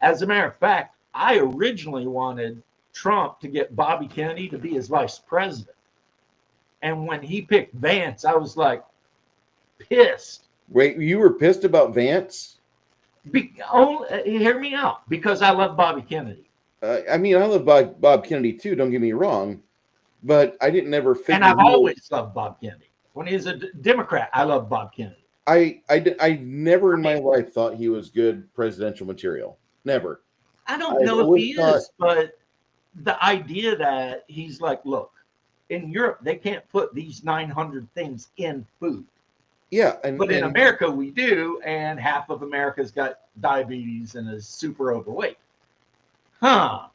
S1: As a matter of fact, I originally wanted Trump to get Bobby Kennedy to be his vice president. And when he picked Vance, I was like pissed.
S2: Wait, you were pissed about Vance?
S1: Hear me out, because I love Bobby Kennedy.
S2: I mean, I love Bob Kennedy too, don't get me wrong. But I didn't ever figure.
S1: And I've always loved Bob Kennedy. When he was a Democrat, I loved Bob Kennedy.
S2: I never in my life thought he was good presidential material. Never.
S1: I don't know if he is, but the idea that he's like, look, in Europe, they can't put these 900 things in food.
S2: Yeah.
S1: But in America, we do, and half of America's got diabetes and is super overweight. Huh.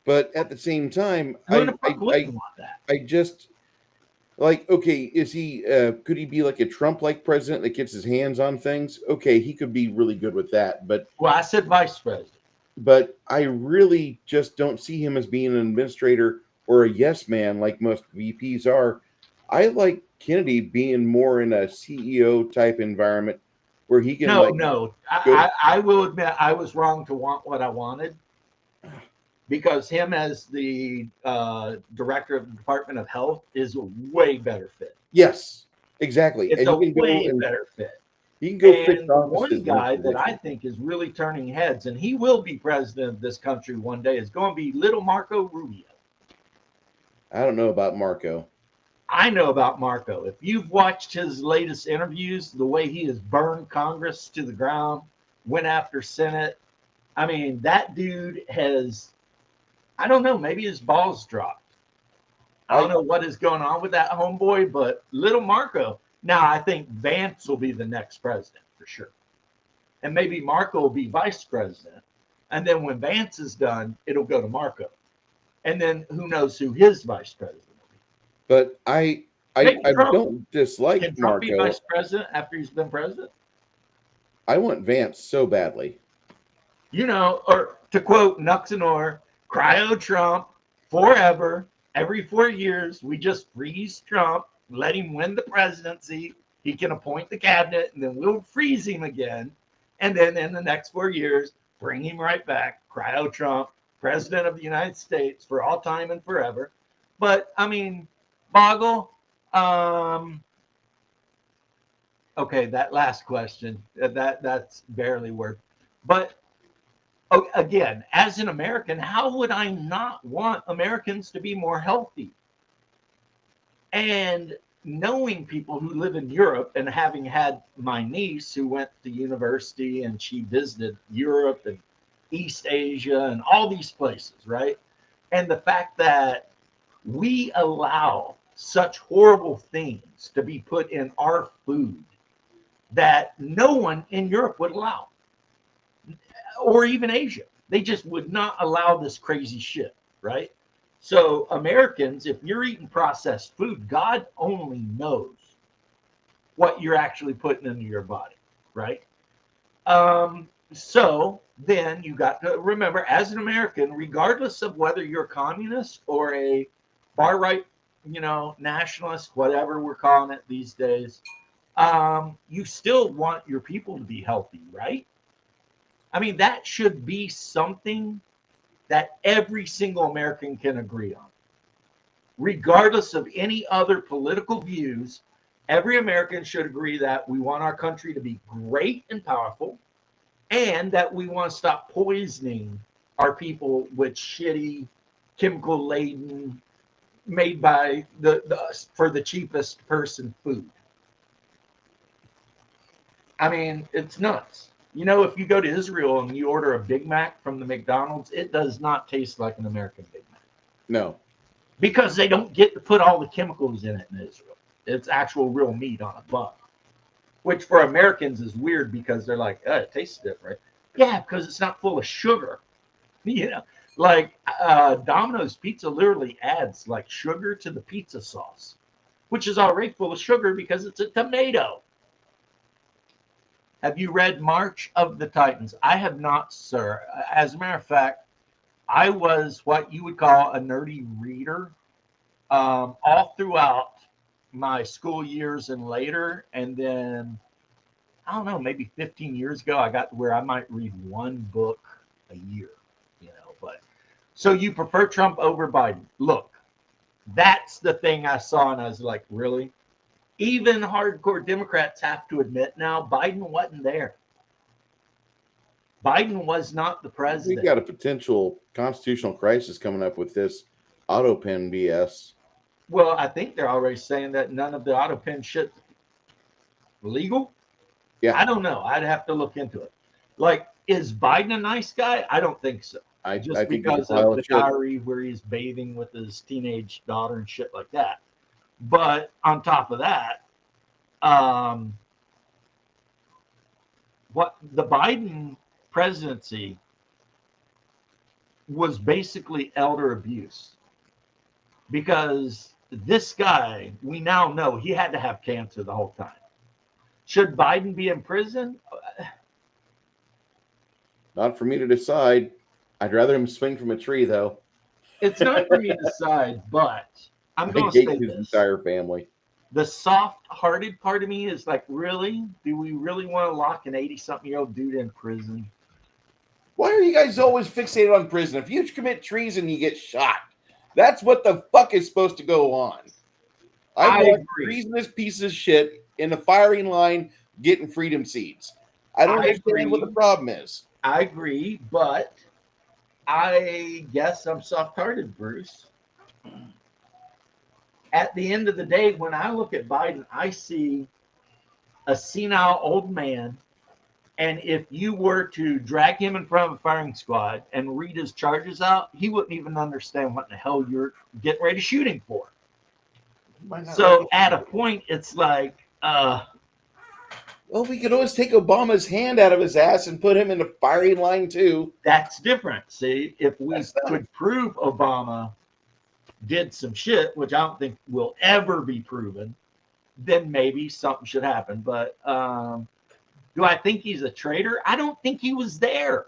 S2: But at the same time,
S1: I
S2: just like, okay, is he could he be like a Trump-like president that gets his hands on things? Okay, he could be really good with that. But
S1: I said vice president.
S2: But I really just don't see him as being an administrator or a yes man like most VPs are. I like Kennedy being more in a CEO type environment where he can.
S1: I will admit I was wrong to want what I wanted, because him as the director of the Department of Health is a way better fit.
S2: Yes, exactly.
S1: It's a way better fit.
S2: He can go fix
S1: one guy that I think is really turning heads, and he will be president of this country one day, is going to be little Marco Rubio.
S2: I don't know about Marco.
S1: I know about Marco. If you've watched his latest interviews, the way he has burned Congress to the ground, went after Senate, I mean, that dude has, I don't know, maybe his balls dropped. I don't know what is going on with that homeboy, but little Marco. Now, I think Vance will be the next president for sure. And maybe Marco will be vice president. And then when Vance is done, it'll go to Marco. And then who knows who his vice president will be.
S2: But I
S1: Maybe Trump.
S2: don't dislike
S1: Can Trump be
S2: Marco.
S1: vice president after he's been president?
S2: I want Vance so badly.
S1: You know, or to quote Nuxenor, cryo Trump forever. Every 4 years, we just freeze Trump, let him win the presidency. He can appoint the cabinet, and then we'll freeze him again. And then in the next 4 years, bring him right back, cryo Trump, president of the United States for all time and forever. But I mean, Boggle, okay, that last question, that's barely worth. But again, as an American, how would I not want Americans to be more healthy? And knowing people who live in Europe and having had my niece who went to university and she visited Europe and East Asia and all these places, right? And the fact that we allow such horrible things to be put in our food that no one in Europe would allow, or even Asia. They just would not allow this crazy shit, right? So Americans, if you're eating processed food, God only knows what you're actually putting into your body, right? So then you got to remember, as an American, regardless of whether you're a communist or a far right, nationalist, whatever we're calling it these days, you still want your people to be healthy, right? I mean, that should be something that every single American can agree on. Regardless of any other political views, every American should agree that we want our country to be great and powerful, and that we want to stop poisoning our people with shitty, chemical-laden, made by for the cheapest person food. I mean, it's nuts. If you go to Israel and you order a Big Mac from the McDonald's, it does not taste like an American Big Mac.
S2: No.
S1: Because they don't get to put all the chemicals in it in Israel. It's actual real meat on a bun. Which for Americans is weird because they're like, it tastes different. Yeah, because it's not full of sugar. Like Domino's Pizza literally adds like sugar to the pizza sauce, which is already full of sugar because it's a tomato. Have you read March of the Titans? I have not, sir. As a matter of fact, I was what you would call a nerdy reader all throughout my school years and later. And then, I don't know, maybe 15 years ago, I got to where I might read one book a year, But so you prefer Trump over Biden? Look, that's the thing I saw, and I was like, really? Even hardcore Democrats have to admit now Biden wasn't there. Biden was not the president.
S2: We got a potential constitutional crisis coming up with this auto pen BS.
S1: Well, I think they're already saying that none of the auto pen shit's legal.
S2: Yeah.
S1: I don't know. I'd have to look into it. Like, is Biden a nice guy? I don't think so. I think because of the diary where he's bathing with his teenage daughter and shit like that. But on top of that, what the Biden presidency was basically elder abuse, because this guy, we now know he had to have cancer the whole time. Should Biden be in prison?
S2: Not for me to decide. I'd rather him swing from a tree, though.
S1: It's not for me to decide, but I'm going to say
S2: his entire family.
S1: The soft-hearted part of me is like, really? Do we really want to lock an 80-something-year-old dude in prison?
S3: Why are you guys always fixated on prison? If you commit treason, you get shot. That's what the fuck is supposed to go on. I want treasonous pieces of shit in the firing line getting freedom seeds. I don't understand what the problem is.
S1: I agree, but I guess I'm soft-hearted, Bruce. at the end of the day, when I look at Biden, I see a senile old man. And if you were to drag him in front of a firing squad and read his charges out, he wouldn't even understand what the hell you're getting ready to shoot him for. So at a point, it's like,
S3: well, we could always take Obama's hand out of his ass and put him in the firing line too.
S1: That's different. See, if we could prove Obama did some shit, which I don't think will ever be proven, then maybe something should happen. But do I think he's a traitor? I don't think he was there.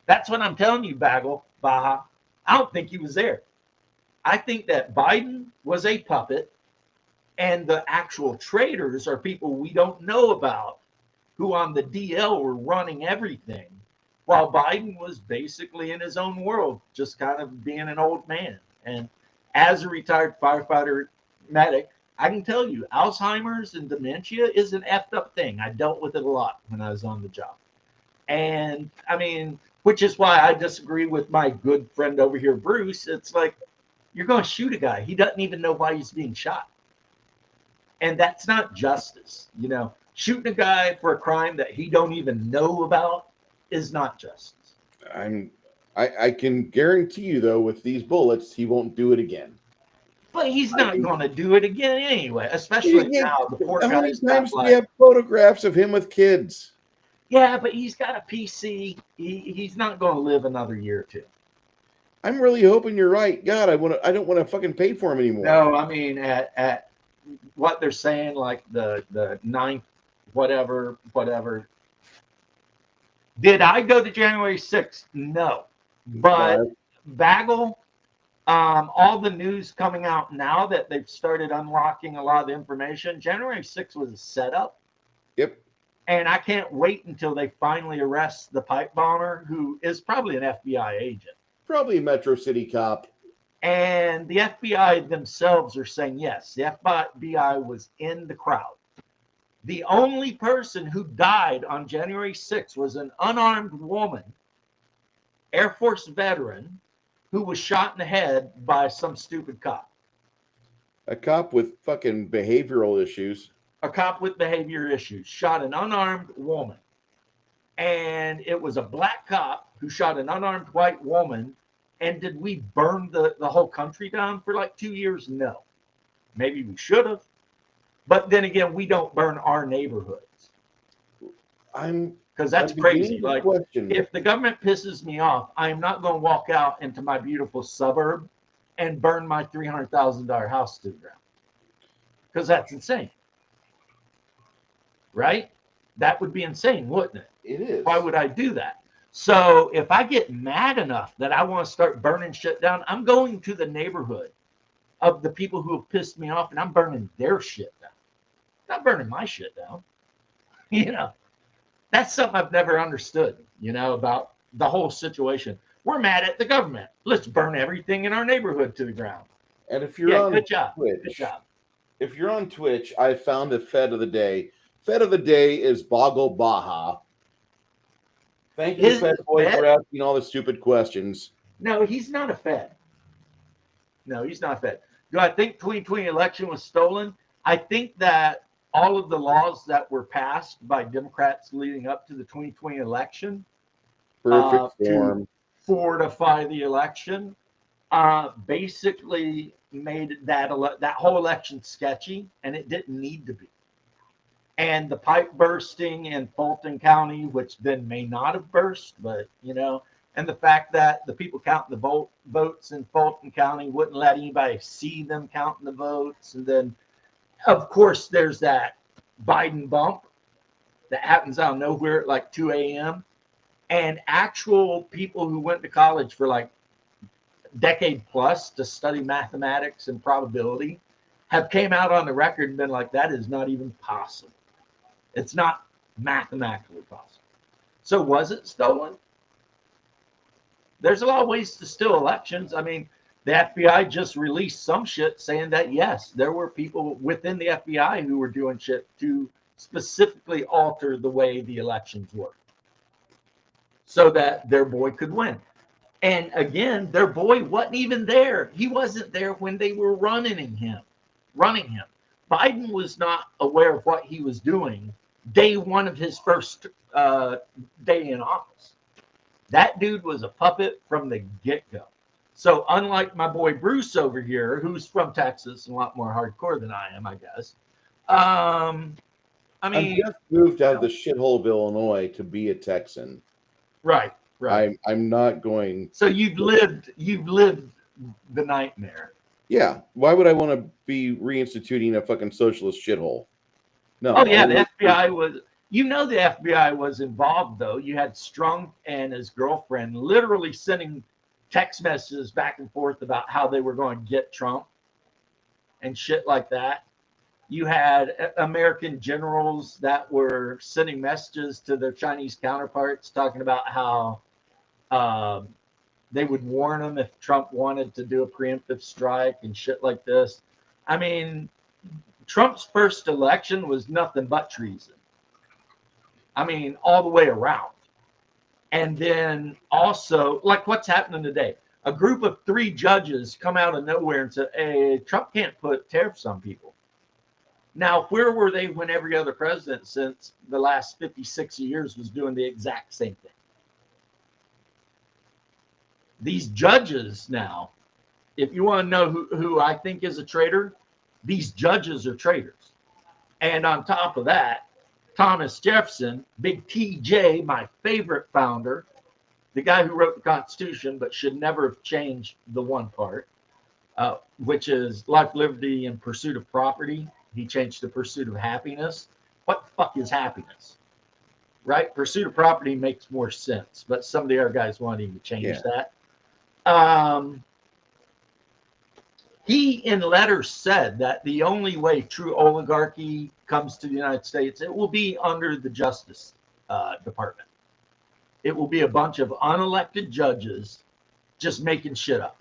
S1: That's what I'm telling you, Baja. I don't think he was there. I think that Biden was a puppet, and the actual traitors are people we don't know about, who on the DL were running everything, while Biden was basically in his own world, just kind of being an old man. And as a retired firefighter medic, I can tell you, Alzheimer's and dementia is an effed up thing. I dealt with it a lot when I was on the job. And I mean, which is why I disagree with my good friend over here, Bruce. It's like, you're going to shoot a guy. He doesn't even know why he's being shot. And that's not justice. You know, shooting a guy for a crime that he don't even know about is not justice.
S2: I can guarantee you, though, with these bullets, he won't do it again.
S1: But he's not going to do it again anyway, especially now. The poor
S2: How many
S1: guy's
S2: times do
S1: like,
S2: you have photographs of him with kids?
S1: yeah, but he's got a PC. He's not going to live another year or two.
S2: I'm really hoping you're right. God, I don't want to fucking pay for him anymore.
S1: No, I mean at what they're saying, like the 9th, whatever. Did I go to January 6th? No, but Bagel. All the news coming out now that they've started unlocking a lot of the information. January 6th was a setup.
S2: Yep.
S1: And I can't wait until they finally arrest the pipe bomber, who is probably an FBI agent.
S2: Probably a Metro City cop.
S1: And the FBI themselves are saying, yes, the FBI was in the crowd. The only person who died on January 6th was an unarmed woman, Air Force veteran, who was shot in the head by some stupid cop.
S2: A cop with fucking behavioral issues.
S1: A cop with behavior issues shot an unarmed woman. And it was a black cop who shot an unarmed white woman. And did we burn the whole country down for like 2 years? No. Maybe we should have. But then again, we don't burn our neighborhoods. Because that's crazy. Like, if the government pisses me off, I'm not going to walk out into my beautiful suburb and burn my $300,000 house to the ground. Because that's insane. Right? That would be insane, wouldn't it?
S3: It is.
S1: Why would I do that? So if I get mad enough that I want to start burning shit down, I'm going to the neighborhood of the people who have pissed me off, and I'm burning their shit down. I'm not burning my shit down. You know, that's something I've never understood, you know, about the whole situation. We're mad at the government. Let's burn everything in our neighborhood to the ground.
S2: And if you're on
S1: good job.
S2: Twitch,
S1: good job.
S2: If you're on Twitch, I found a Fed of the day. Fed of the day is Boggle Baja. Thank you, Fed boy, for asking all the stupid questions.
S1: No, he's not a Fed. No, he's not a Fed. Do I think 2020 election was stolen? I think that all of the laws that were passed by Democrats leading up to the 2020 election to fortify the election basically made that whole election sketchy, and it didn't need to be. And the pipe bursting in Fulton County, which then may not have burst, but, you know, and the fact that the people counting the votes in Fulton County wouldn't let anybody see them counting the votes. And then, of course, there's that Biden bump that happens out of nowhere at like 2 a.m. And actual people who went to college for like a decade plus to study mathematics and probability have came out on the record and been like, that is not even possible. It's not mathematically possible. So was it stolen? There's a lot of ways to steal elections. I mean, the FBI just released some shit saying that, yes, there were people within the FBI who were doing shit to specifically alter the way the elections work so that their boy could win. And again, their boy wasn't even there. He wasn't there when they were running him. Biden was not aware of what he was doing day one of his first day in office. That dude was a puppet from the get-go. So unlike my boy Bruce over here, who's from Texas and a lot more hardcore than I am, I guess. I mean,
S2: I'm just moved out of the shithole of Illinois to be a Texan.
S1: right.
S2: I'm not going.
S1: So you've lived the nightmare.
S2: Yeah. Why would I want to be reinstituting a fucking socialist shithole? No.
S1: Oh yeah, the FBI was. You know the FBI was involved though. You had Strunk and his girlfriend literally sending text messages back and forth about how they were going to get Trump and shit like that. You had American generals that were sending messages to their Chinese counterparts talking about how they would warn them if Trump wanted to do a preemptive strike and shit like this. I mean, Trump's first election was nothing but treason. I mean, all the way around. And then also, like what's happening today, a group of 3 judges come out of nowhere and say, hey, Trump can't put tariffs on people. Now, where were they when every other president since the last 56 years was doing the exact same thing? These judges now, if you want to know who I think is a traitor, these judges are traitors. And on top of that, Thomas Jefferson, Big TJ, my favorite founder, the guy who wrote the Constitution, but should never have changed the one part, which is life, liberty, and pursuit of property. He changed the pursuit of happiness. What the fuck is happiness? Right? Pursuit of property makes more sense, but some of the other guys wanted him to change that. He, in letters, said that the only way true oligarchy comes to the United States, it will be under the Justice Department. It will be a bunch of unelected judges just making shit up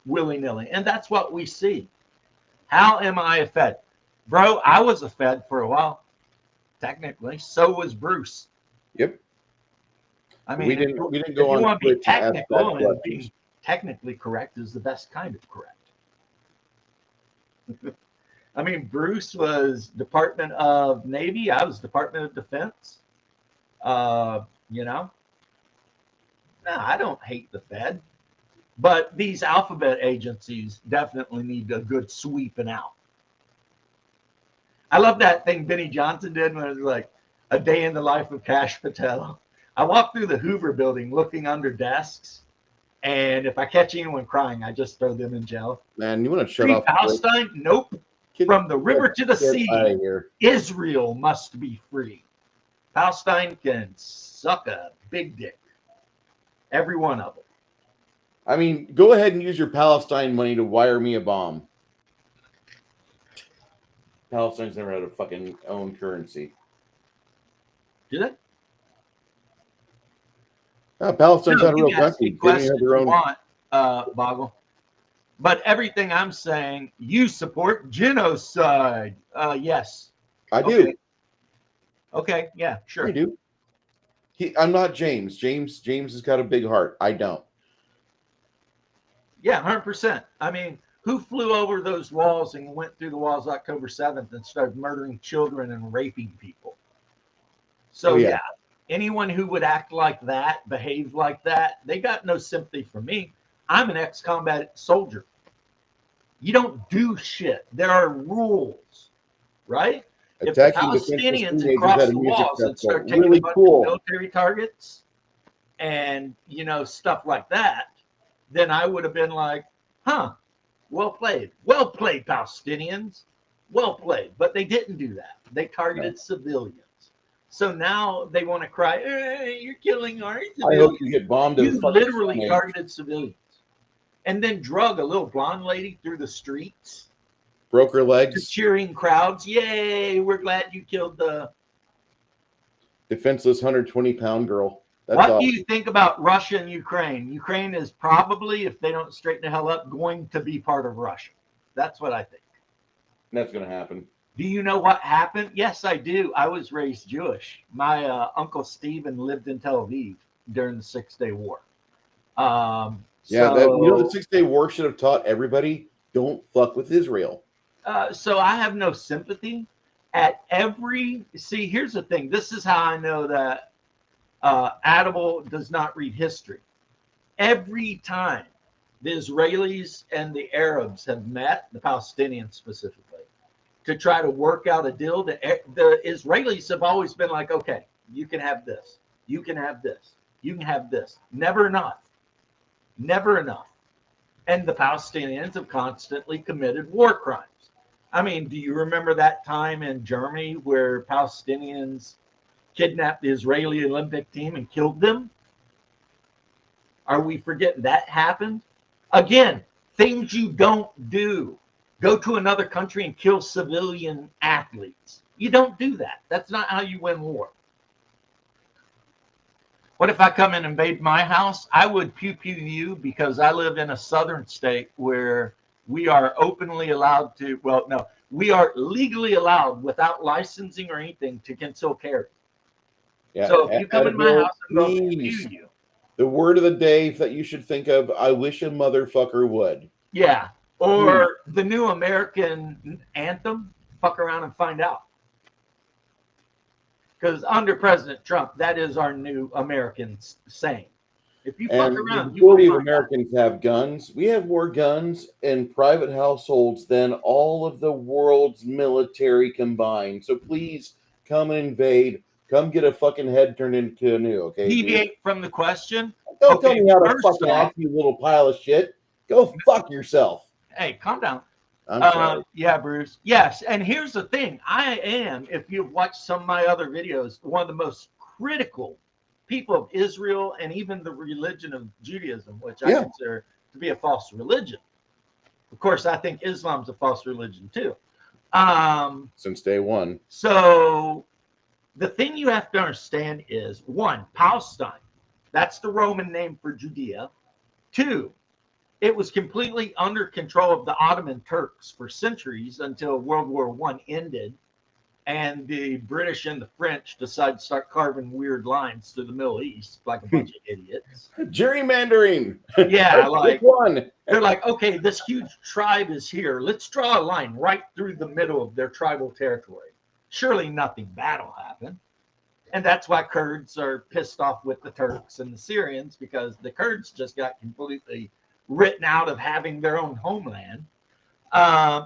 S1: willy-nilly. And that's what we see. How am I a Fed? Bro, I was a Fed for a while, technically. So was Bruce.
S2: Yep.
S1: I mean,
S2: we didn't go
S1: if
S2: on.
S1: You want to be
S2: Twitch and ask
S1: technical,
S2: that
S1: and being technically correct is the best kind of correct. I mean, Bruce was Department of Navy. I was Department of Defense. You know, no, I don't hate the Fed, but these alphabet agencies definitely need a good sweeping out. I love that thing Benny Johnson did when it was like a day in the life of Kash Patel. I walk through the Hoover building looking under desks, and if I catch anyone crying, I just throw them in jail.
S2: Man, you want to shut
S1: Free
S2: off
S1: Palestine? Nope. From the river to the sea, Israel must be free. Palestine can suck a big dick. Every one of them.
S2: I mean, go ahead and use your Palestine money to wire me a bomb. Palestine's never had a fucking own currency.
S1: Do they?
S2: Palestine's not a real country. They don't have their own.
S1: Boggle. But everything I'm saying, you support genocide. Yes.
S2: I do.
S1: Okay. Yeah, sure.
S2: I do. I'm not James. James has got a big heart. I don't.
S1: Yeah, 100%. I mean, who flew over those walls and went through the walls October 7th and started murdering children and raping people? So, yeah, anyone who would act like that, behave like that, they got no sympathy for me. I'm an ex-combat soldier. You don't do shit. There are rules, right? If the Palestinians had crossed the walls and start taking a bunch of military targets and, you know, stuff like that, then I would have been like, huh, well played. Well played, Palestinians. Well played. But they didn't do that. They targeted civilians. So now they want to cry, hey, you're killing our civilians.
S2: I hope you get bombed.
S1: You literally targeted civilians. And then drug a little blonde lady through the streets.
S2: Broke her legs.
S1: To cheering crowds. Yay, we're glad you killed the
S2: defenseless 120-pound girl. That's
S1: what
S2: awesome.
S1: Do you think about Russia and Ukraine? Ukraine is probably, if they don't straighten the hell up, going to be part of Russia. That's what I think.
S2: That's going to happen.
S1: Do you know what happened? Yes, I do. I was raised Jewish. My uncle Stephen lived in Tel Aviv during the 6-Day War.
S2: Yeah, the
S1: So
S2: 6-Day War should have taught everybody don't fuck with Israel.
S1: so I have no sympathy at every. See, here's the thing. This is how I know that Adable does not read history. Every time the Israelis and the Arabs have met, the Palestinians specifically, to try to work out a deal, the Israelis have always been like, okay, you can have this, you can have this, you can have this. Never enough. Never enough. And the Palestinians have constantly committed war crimes. I mean, do you remember that time in Germany where Palestinians kidnapped the Israeli Olympic team and killed them? Are we forgetting that happened? Again, things you don't do. Go to another country and kill civilian athletes. You don't do that. That's not how you win war. What if I come and invade my house? I would pew pew you because I live in a southern state where we are openly allowed to, well, no, we are legally allowed without licensing or anything to conceal carry.
S2: Yeah,
S1: So if you come in my house, I'm going to pew
S2: please.
S1: you.
S2: The word of the day that you should think of, I wish a motherfucker would.
S1: Yeah. Or the new American anthem, fuck around and find out. Because under President Trump, that is our new American saying. If you fuck
S2: And the
S1: around, you will
S2: majority of
S1: find out.
S2: Americans have guns. We have more guns in private households than all of the world's military combined. So please come and invade. Come get a fucking head turned into a canoe, okay, dude?
S1: Deviate from the question.
S2: Don't tell me how to
S1: first
S2: fucking
S1: off,
S2: act, you little pile of shit. Go fuck yourself.
S1: hey, calm down.
S2: I'm sorry.
S1: Yeah, Bruce. Yes, and here's the thing. I am, if you've watched some of my other videos, one of the most critical people of Israel and even the religion of Judaism, which I consider to be a false religion. Of course, I think Islam's a false religion too.
S2: Since day one.
S1: So the thing you have to understand is, one, Palestine. That's the Roman name for Judea. Two, it was completely under control of the Ottoman Turks for centuries until World War I ended and the British and the French decided to start carving weird lines through the Middle East like a bunch of idiots.
S2: Gerrymandering.
S1: Yeah, like
S2: one.
S1: They're like, okay, this huge tribe is here. Let's draw a line right through the middle of their tribal territory. Surely nothing bad will happen. And that's why Kurds are pissed off with the Turks and the Syrians, because the Kurds just got completely written out of having their own homeland.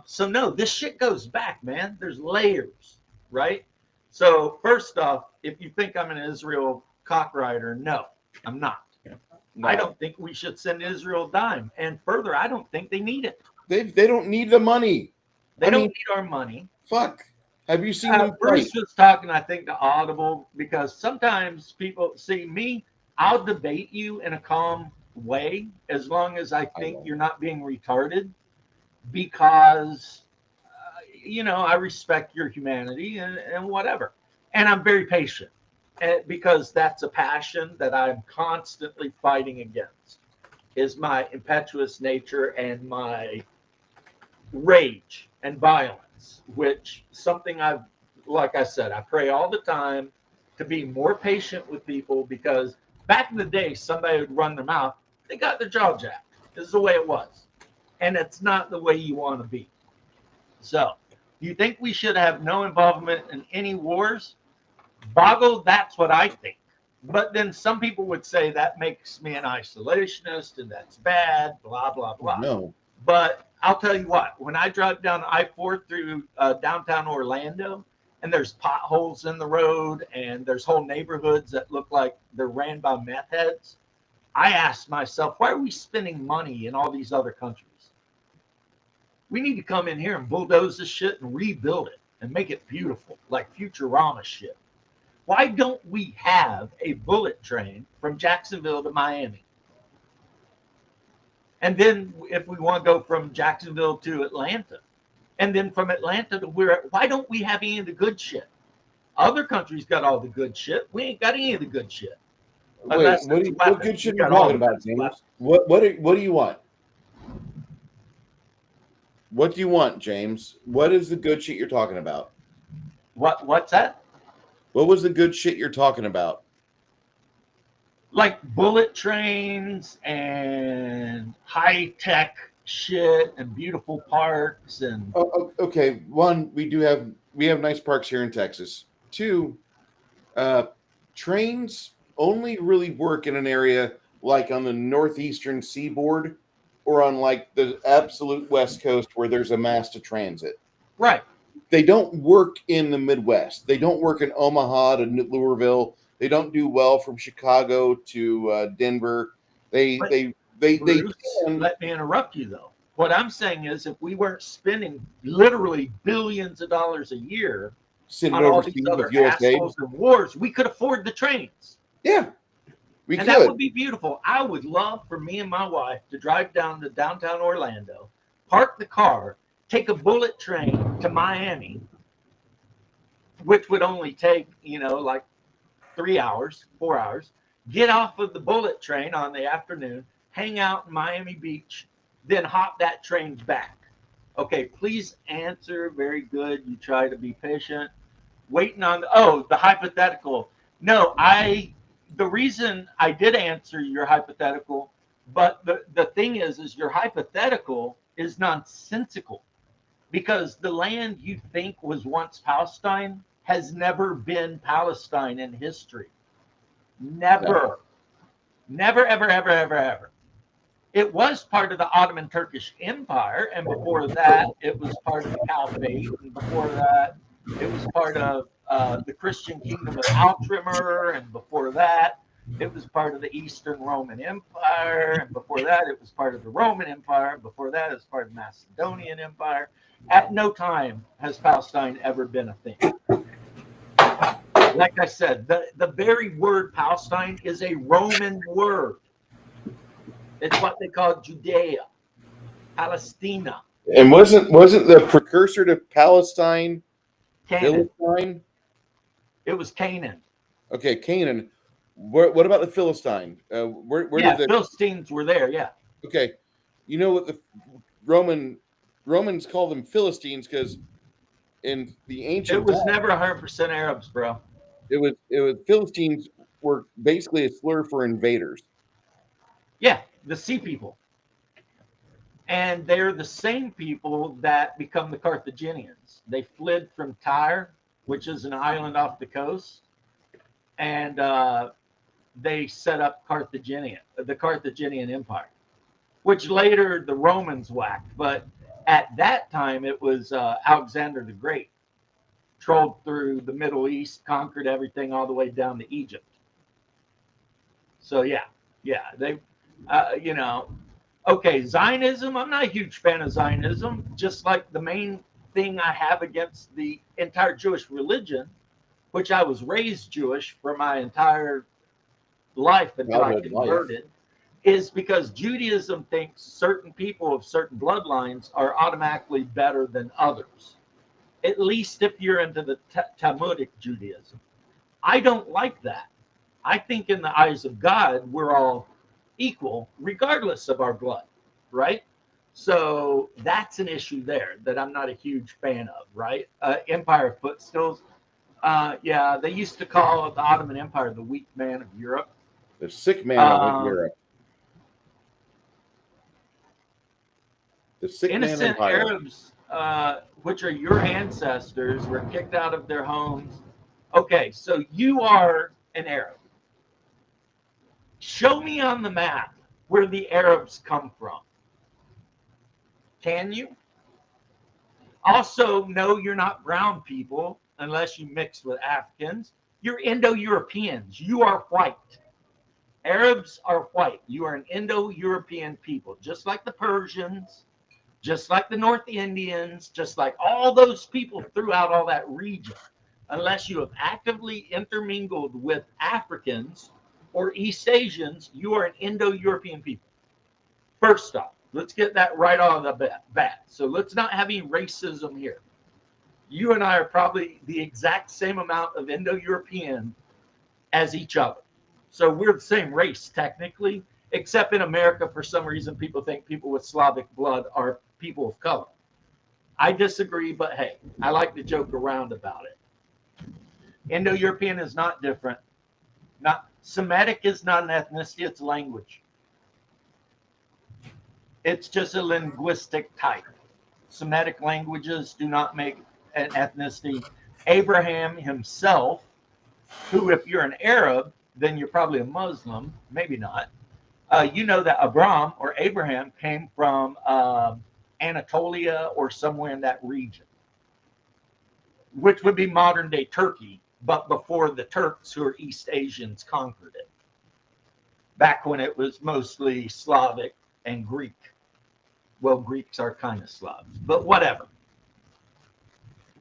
S1: So no, this shit goes back, man. There's layers, right? So first off, if you think I'm an Israel cockrider, no, I'm not. No. I don't think we should send Israel a dime. And further, I don't think they need it.
S2: They don't need the money.
S1: They don't need our money.
S2: Fuck. Have you seen them
S1: Bruce was talking, I think, to Audible, because sometimes people see me, I'll debate you in a calm way as long as I think you're not being retarded, because I respect your humanity and whatever, and I'm very patient, because that's a passion that I'm constantly fighting against, is my impetuous nature and my rage and violence, which something like I said, I pray all the time to be more patient with people, because back in the day, somebody would run their mouth, they got their jaw jacked. This is the way it was. And it's not the way you want to be. So, you think we should have no involvement in any wars? Boggle, that's what I think. But then some people would say that makes me an isolationist and that's bad, blah, blah, blah.
S2: No.
S1: But I'll tell you what, when I drive down I-4 through downtown Orlando, and there's potholes in the road and there's whole neighborhoods that look like they're ran by meth heads, I ask myself, why are we spending money in all these other countries? We need to come in here and bulldoze this shit and rebuild it and make it beautiful, like Futurama shit. Why don't we have a bullet train from Jacksonville to Miami? And then if we want to go from Jacksonville to Atlanta, and then from Atlanta to why don't we have any of the good shit? Other countries got all the good shit. We ain't got any of the good shit.
S2: Wait, what good shit are you talking about, James? What do you want? What do you want, James? What is the good shit you're talking about?
S1: What's that?
S2: What was the good shit you're talking about?
S1: like bullet trains and high tech shit and beautiful parks and
S3: Okay. One, we have nice parks here in Texas. Two, uh, trains only really work in an area like on the northeastern seaboard or on like the absolute west coast where there's a mass to transit.
S1: right.
S3: They don't work in the Midwest. They don't work in Omaha to Louisville. They don't do well from Chicago to Denver. They
S1: But
S3: they they
S1: Bruce,
S3: can
S1: let me interrupt you though. What I'm saying is, if we weren't spending literally billions of dollars a year
S3: send it
S1: on all these
S3: overseas with
S1: other
S3: U.S. aid.
S1: assholes and wars, we could afford the trains.
S3: Yeah, we
S1: And that
S3: could.
S1: would be beautiful. I would love for me and my wife to drive down to downtown Orlando, park the car, take a bullet train to Miami, which would only take, like 3 hours, 4 hours, get off of the bullet train on the afternoon, hang out in Miami Beach, then hop that train back. Okay, please answer. Very good. You try to be patient. Waiting on the hypothetical. No, the reason I did answer your hypothetical, but the thing is your hypothetical is nonsensical because the land you think was once Palestine has never been Palestine in history.
S3: No.
S1: Never. Never, ever, ever, ever, ever. It was part of the Ottoman Turkish Empire, and before that, it was part of the Caliphate, and before that, it was part of the Christian kingdom of Altrimmer, and before that, it was part of the Eastern Roman Empire, and before that, it was part of the Roman Empire, and before that, it was part of the Macedonian Empire. At no time has Palestine ever been a thing. Like I said, the very word Palestine is a Roman word. It's what they call Judea, Palestina,
S3: And wasn't the precursor to Palestine
S1: Canaan.
S3: Philistine?
S1: It was Canaan.
S3: Okay, Canaan. What about the Philistine? Where
S1: Yeah,
S3: did the
S1: Philistines were there. Yeah,
S3: okay? You know what the Romans call them Philistines because in the
S1: it
S3: ancient
S1: was
S3: time
S1: never 100% Arabs, bro.
S3: it was Philistines were basically a slur for invaders.
S1: Yeah, the sea people, and they're the same people that become the Carthaginians. They fled from Tyre, which is an island off the coast, and they set up the Carthaginian Empire, which later the Romans whacked. But at that time, it was Alexander the Great trolled through the Middle East, conquered everything all the way down to Egypt. So yeah, they, you know, okay, Zionism. I'm not a huge fan of Zionism. Just like the main thing I have against the entire Jewish religion, which I was raised Jewish for my entire life until I
S3: Childhood life.
S1: converted, is because Judaism thinks certain people of certain bloodlines are automatically better than others. At least if you're into the Talmudic Judaism. I don't like that. I think in the eyes of God, we're all equal, regardless of our blood, right? So that's an issue there that I'm not a huge fan of, right? Empire of Footstills. Yeah, they used to call the Ottoman Empire the weak man of Europe.
S3: The sick man of
S1: Um,
S3: Europe. The sick man
S1: Innocent
S3: empire.
S1: Arabs, which are your ancestors, were kicked out of their homes. Okay, so you are an Arab. Show me on the map where the Arabs come from. Can you? Also, no, you're not brown people unless you mix with Africans. You're Indo Europeans. You are white. Arabs are white. You are an Indo European people, just like the Persians, just like the North Indians, just like all those people throughout all that region. Unless you have actively intermingled with Africans or East Asians, you are an Indo European people. First off, let's get that right on the bat. So let's not have any racism here. You and I are probably the exact same amount of Indo European as each other. So we're the same race, technically, except in America, for some reason, people think people with Slavic blood are people of color. I disagree, but hey, I like to joke around about it. Indo European is not different. Not Semitic is not an ethnicity, it's a language. It's just a linguistic type. Semitic languages do not make an ethnicity. Abraham himself, who, if you're an Arab, then you're probably a Muslim, maybe not. You know that Abram or Abraham came from Anatolia or somewhere in that region, which would be modern day Turkey, but before the Turks, who are East Asians, conquered it. Back when it was mostly Slavic and Greek. Well, Greeks are kind of Slavs, but whatever.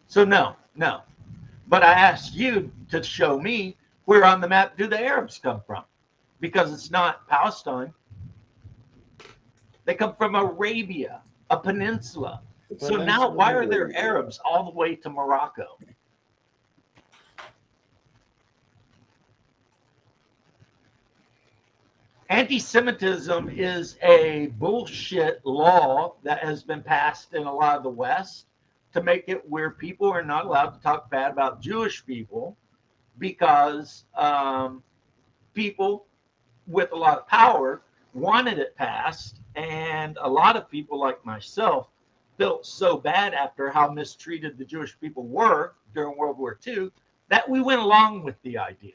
S1: So no. But I asked you to show me where on the map do the Arabs come from, because it's not Palestine. They come from Arabia, a peninsula. So now why are there Arabs all the way to Morocco? Anti-Semitism is a bullshit law that has been passed in a lot of the West to make it where people are not allowed to talk bad about Jewish people, because people with a lot of power wanted it passed, and a lot of people like myself felt so bad after how mistreated the Jewish people were during World War II that we went along with the idea.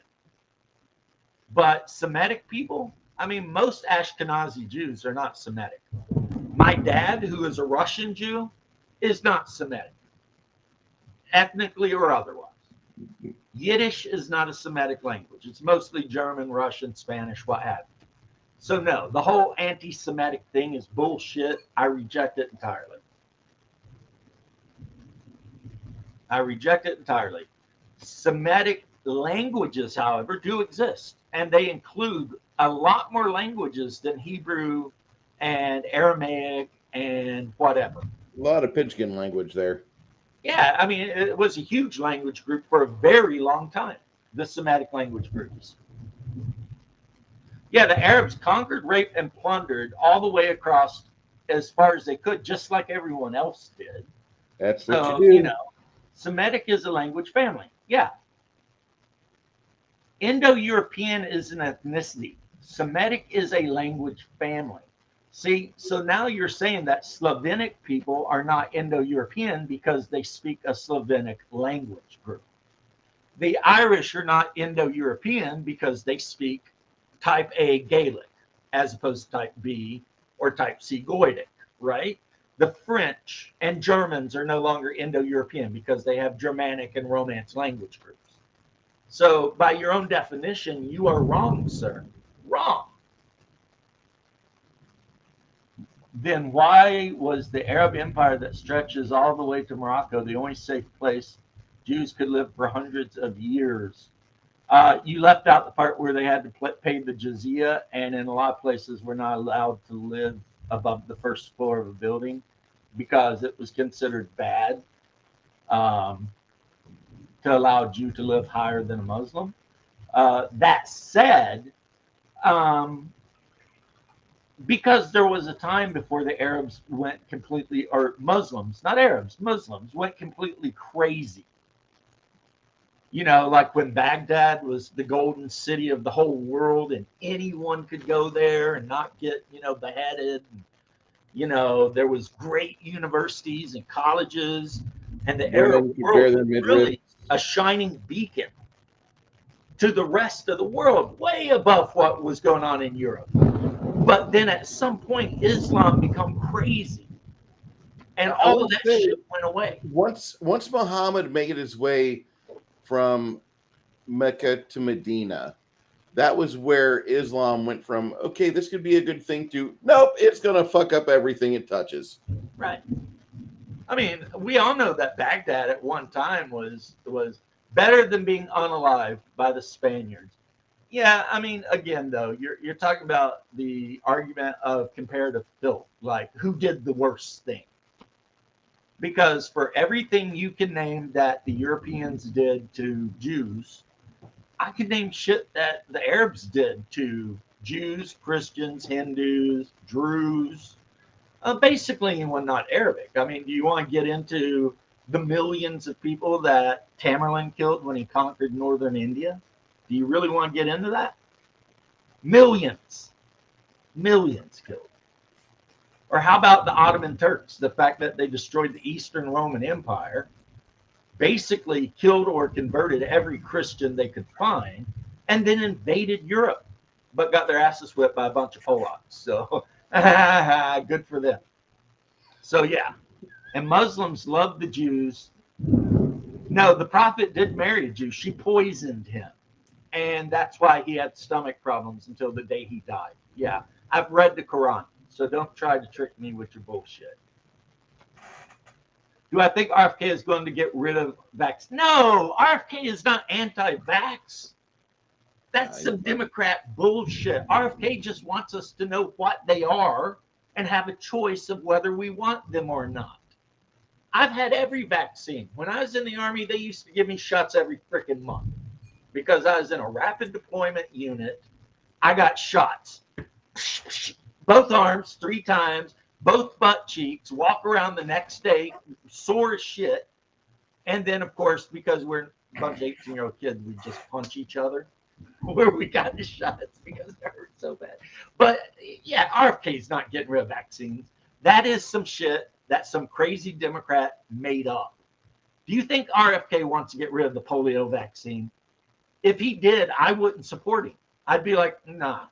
S1: But Semitic people, I mean, most Ashkenazi Jews are not Semitic. My dad, who is a Russian Jew, is not Semitic, ethnically or otherwise. Yiddish is not a Semitic language. It's mostly German, Russian, Spanish, what have you. So no, the whole anti-Semitic thing is bullshit. I reject it entirely. Semitic languages, however, do exist, and they include a lot more languages than Hebrew and Aramaic and whatever.
S2: A lot of Pidgin language there.
S1: Yeah, I mean, it was a huge language group for a very long time, the Semitic language groups. Yeah, the Arabs conquered, raped, and plundered all the way across as far as they could, just like everyone else did.
S2: That's
S1: so,
S2: what you do.
S1: Semitic is a language family. Yeah. Indo-European is an ethnicity. Semitic is a language family. See, so now you're saying that Slavonic people are not Indo-European because they speak a Slavonic language group. The Irish are not Indo-European because they speak type A Gaelic as opposed to type B or type C Goidic, right? The French and Germans are no longer Indo-European because they have Germanic and Romance language groups. So by your own definition, you are wrong, sir. Wrong. Then why was the Arab Empire that stretches all the way to Morocco the only safe place Jews could live for hundreds of years? You left out the part where they had to pay the jizya, and in a lot of places were not allowed to live above the first floor of a building because it was considered bad to allow a Jew to live higher than a Muslim. That said, because there was a time before the Arabs went completely, or Muslims, not Arabs, Muslims went completely crazy. Like when Baghdad was the golden city of the whole world and anyone could go there and not get, beheaded. There was great universities and colleges, and the Arab world was really a shining beacon to the rest of the world, way above what was going on in Europe. But then at some point, Islam became crazy, and all of that shit went away.
S2: Once Muhammad made his way from Mecca to Medina, that was where Islam went from, okay, this could be a good thing, to, nope, it's going to fuck up everything it touches.
S1: Right. I mean, we all know that Baghdad at one time was better than being unalived by the Spaniards. Yeah, I mean, again, though, you're talking about the argument of comparative filth, like who did the worst thing? Because for everything you can name that the Europeans did to Jews, I could name shit that the Arabs did to Jews, Christians, Hindus, Druze, basically anyone not Arabic. I mean, do you want to get into the millions of people that Tamerlane killed when he conquered northern India? Do you really want to get into that? Millions killed. Or how about the Ottoman Turks? The fact that they destroyed the Eastern Roman Empire, basically killed or converted every Christian they could find, and then invaded Europe, but got their asses whipped by a bunch of Polacks. So good for them. So yeah, and Muslims love the Jews. No, the prophet did marry a Jew. She poisoned him, and that's why he had stomach problems until the day he died. Yeah, I've read the Quran, so don't try to trick me with your bullshit. Do I think RFK is going to get rid of vax? No, RFK is not anti-vax. That's some Democrat bullshit. RFK just wants us to know what they are and have a choice of whether we want them or not. I've had every vaccine. When I was in the Army, they used to give me shots every freaking month because I was in a rapid deployment unit. I got shots. Both arms 3 times, both butt cheeks, walk around the next day, sore as shit. And then, of course, because we're a bunch of 18-year-old kids, we just punch each other where we got the shots because it hurt so bad. But yeah, RFK's not getting rid of vaccines. That is some shit that some crazy Democrat made up. Do you think RFK wants to get rid of the polio vaccine? If he did, I wouldn't support him. I'd be like, nah.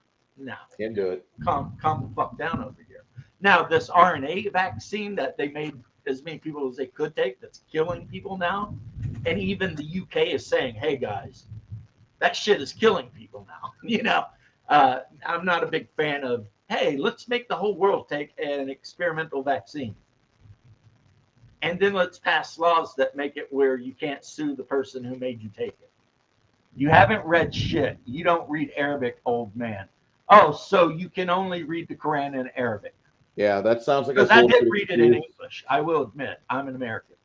S2: Can't do it.
S1: Calm the fuck down over here. Now, this RNA vaccine that they made as many people as they could take, that's killing people now. And even the UK is saying, hey, guys, that shit is killing people now. You know, I'm not a big fan of, hey, let's make the whole world take an experimental vaccine. And then let's pass laws that make it where you can't sue the person who made you take it. You haven't read shit. You don't read Arabic, old man. Oh, so you can only read the Quran in Arabic.
S2: Yeah, that sounds like
S1: because I did read it in English. I will admit, I'm an American.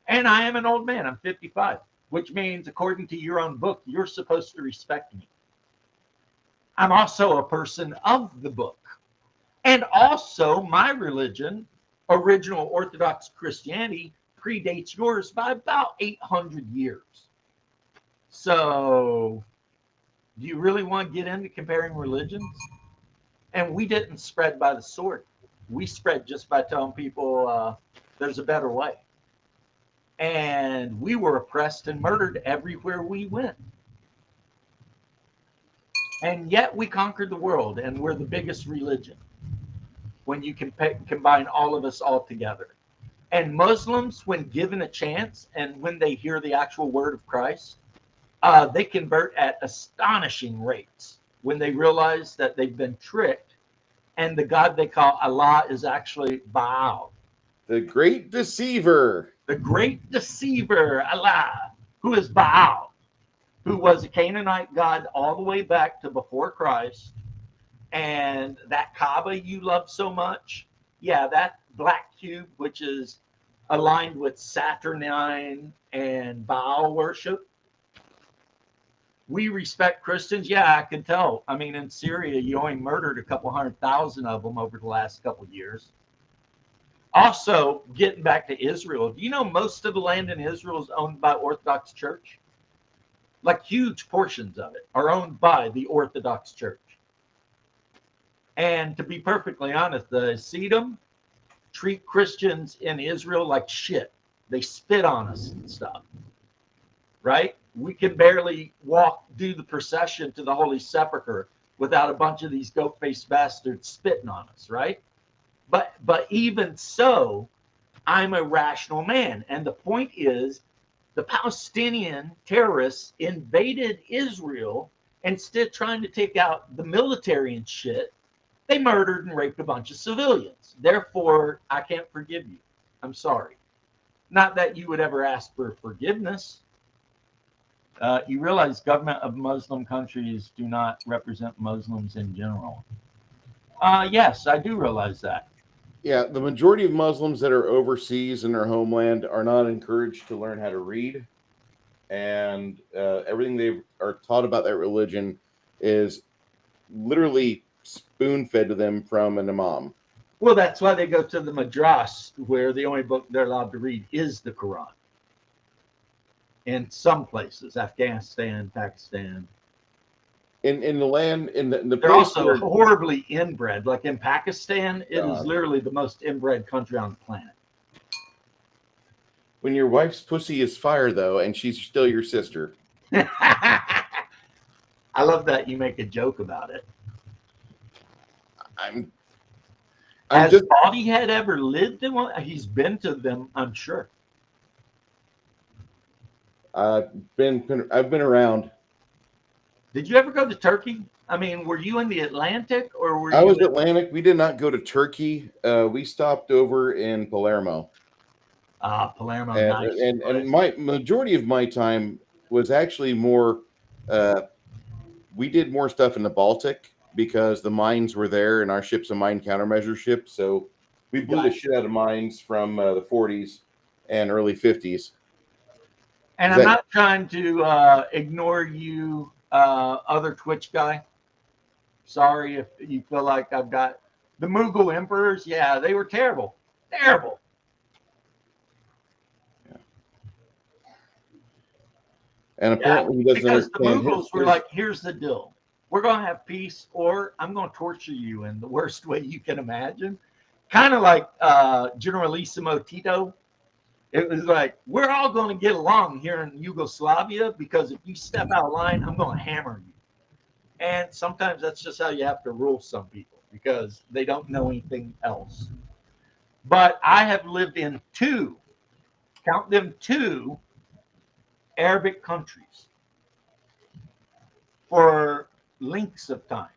S1: And I am an old man. I'm 55, which means, according to your own book, you're supposed to respect me. I'm also a person of the book. And also, my religion, original Orthodox Christianity, predates yours by about 800 years. So, do you really want to get into comparing religions? And we didn't spread by the sword. We spread just by telling people there's a better way. And we were oppressed and murdered everywhere we went. And yet we conquered the world, and we're the biggest religion when you can combine all of us all together. And Muslims, when given a chance and when they hear the actual word of Christ, they convert at astonishing rates when they realize that they've been tricked and the God they call Allah is actually Baal.
S2: The great deceiver.
S1: The great deceiver, Allah, who is Baal, who was a Canaanite god all the way back to before Christ. And that Kaaba you love so much, yeah, that black cube, which is aligned with Saturnine and Baal worship. We respect Christians. Yeah, I can tell. I mean, in Syria, you only murdered a couple 100,000 of them over the last couple of years. Also, getting back to Israel, do you know most of the land in Israel is owned by Orthodox Church? Like huge portions of it are owned by the Orthodox Church. And to be perfectly honest, the Hasidim treat Christians in Israel like shit. They spit on us and stuff, right? We can barely do the procession to the Holy Sepulchre without a bunch of these goat-faced bastards spitting on us, right? But even so, I'm a rational man. And the point is, the Palestinian terrorists invaded Israel. Instead of trying to take out the military and shit, they murdered and raped a bunch of civilians. Therefore, I can't forgive you. I'm sorry. Not that you would ever ask for forgiveness. You realize government of Muslim countries do not represent Muslims in general. Yes, I do realize that.
S2: Yeah, the majority of Muslims that are overseas in their homeland are not encouraged to learn how to read. And everything they are taught about that religion is literally spoon-fed to them from an imam.
S1: Well, that's why they go to the madrasa, where the only book they're allowed to read is the Quran. In some places, Afghanistan, Pakistan,
S2: in the land in the
S1: They're
S2: place
S1: also
S2: where
S1: horribly inbred. Like in Pakistan, it is
S2: God.
S1: literally the most inbred country on the planet.
S2: when your wife's pussy is fire though, and she's still your sister.
S1: I love that you make a joke about it.
S2: I'm
S1: Has
S2: just
S1: Bodyhead ever lived in one? He's been to them, I'm sure.
S2: I've been around.
S1: Did you ever go to Turkey? I mean, were you in the Atlantic or were
S2: I
S1: you
S2: was
S1: in
S2: Atlantic. We did not go to Turkey. We stopped over in Palermo.
S1: Palermo?
S2: and
S1: Nice
S2: and
S1: place.
S2: and my majority of my time was actually more we did more stuff in the Baltic because the mines were there and our ship's a mine countermeasure ship, so we blew the
S1: Gotcha.
S2: shit out of mines from the 40s and early 50s.
S1: And
S2: Is
S1: I'm
S2: that
S1: not trying to ignore you, other Twitch guy. Sorry if you feel like I've got the Mughal emperors. Yeah, they were terrible. Terrible.
S2: and
S1: Yeah,
S2: apparently he doesn't
S1: because the
S2: understand
S1: Mughals were
S2: his
S1: like, here's the deal. We're going to have peace, or I'm going to torture you in the worst way you can imagine. Kind of like Generalissimo Tito. It was like, we're all going to get along here in Yugoslavia because if you step out of line, I'm going to hammer you. And sometimes that's just how you have to rule some people because they don't know anything else. But I have lived in count them, two Arabic countries for lengths of time.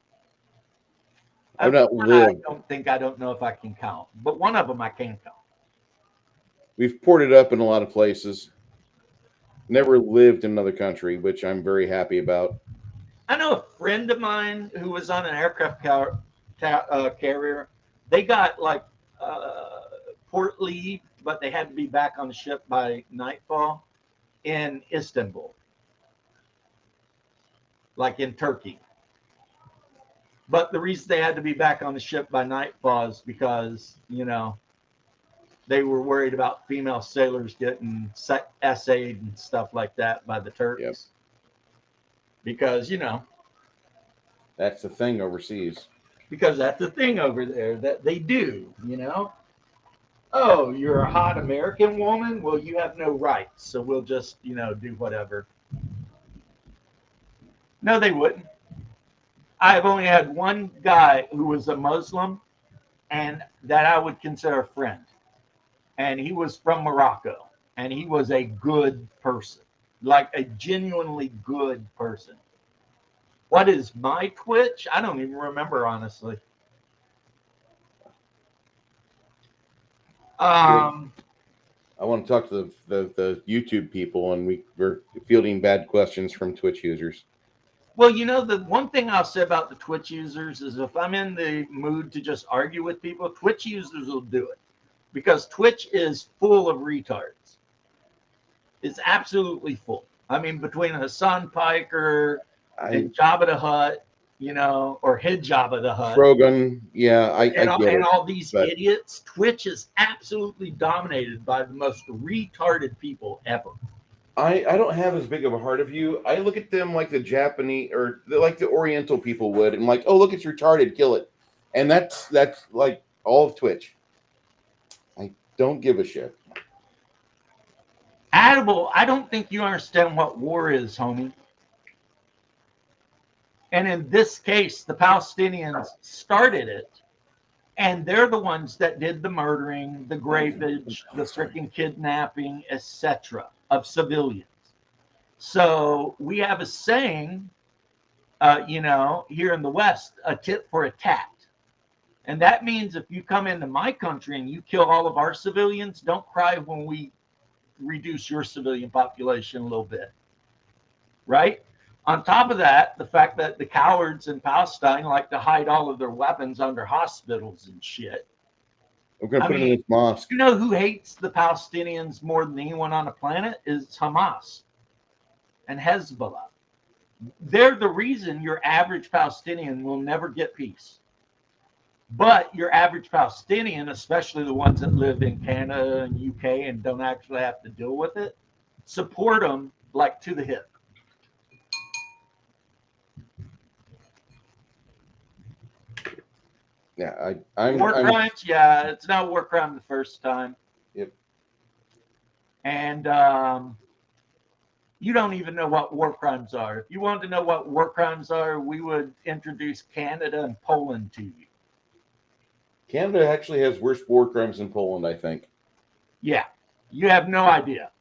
S2: I've not
S1: One I
S2: lived.
S1: I don't know if I can count, but one of them I can count.
S2: We've ported up in a lot of places. Never lived in another country, which I'm very happy about.
S1: I know a friend of mine who was on an aircraft carrier. They got like port leave, but they had to be back on the ship by nightfall in Istanbul, like in Turkey. But the reason they had to be back on the ship by nightfall is because, they were worried about female sailors getting essayed and stuff like that by the Turks.
S2: Yep.
S1: Because,
S2: That's the thing overseas.
S1: because that's the thing over there that they do, Oh, you're a hot American woman? Well, you have no rights. So we'll just, do whatever. No, they wouldn't. I've only had one guy who was a Muslim and that I would consider a friend. And he was from Morocco. And he was a good person, like a genuinely good person. What is my Twitch? I don't even remember, honestly.
S2: I want to talk to the YouTube people, and we're fielding bad questions from Twitch users.
S1: Well, the one thing I'll say about the Twitch users is if I'm in the mood to just argue with people, Twitch users will do it because Twitch is full of retards. It's absolutely full. I mean, between Hassan Piker and Jabba the Hutt, or Head Jabba the Hutt,
S2: Frogan, yeah, I get
S1: and
S2: it.
S1: all these idiots, Twitch is absolutely dominated by the most retarded people ever.
S2: I don't have as big of a heart of you. I look at them like the Japanese or like the Oriental people would, and like, oh, look, it's retarded, kill it. And that's like all of Twitch. I don't give a shit.
S1: Adable, I don't think you understand what war is, homie. And in this case, the Palestinians started it, and they're the ones that did the murdering, the grapage, the freaking kidnapping, etc. of civilians. So we have a saying, here in the West, a tit for a tat. And that means if you come into my country and you kill all of our civilians, don't cry when we reduce your civilian population a little bit. Right? On top of that, the fact that the cowards in Palestine like to hide all of their weapons under hospitals and shit.
S2: I'm going to put it in this mosque.
S1: You know who hates the Palestinians more than anyone on the planet is Hamas and Hezbollah. They're the reason your average Palestinian will never get peace. But your average Palestinian, especially the ones that live in Canada and UK and don't actually have to deal with it, support them like to the hip.
S2: Yeah,
S1: War crimes, yeah, it's not a war crime the first time.
S2: Yep.
S1: And you don't even know what war crimes are. If you wanted to know what war crimes are, we would introduce Canada and Poland to you.
S2: Canada actually has worse war crimes than Poland, I think.
S1: Yeah, you have no idea.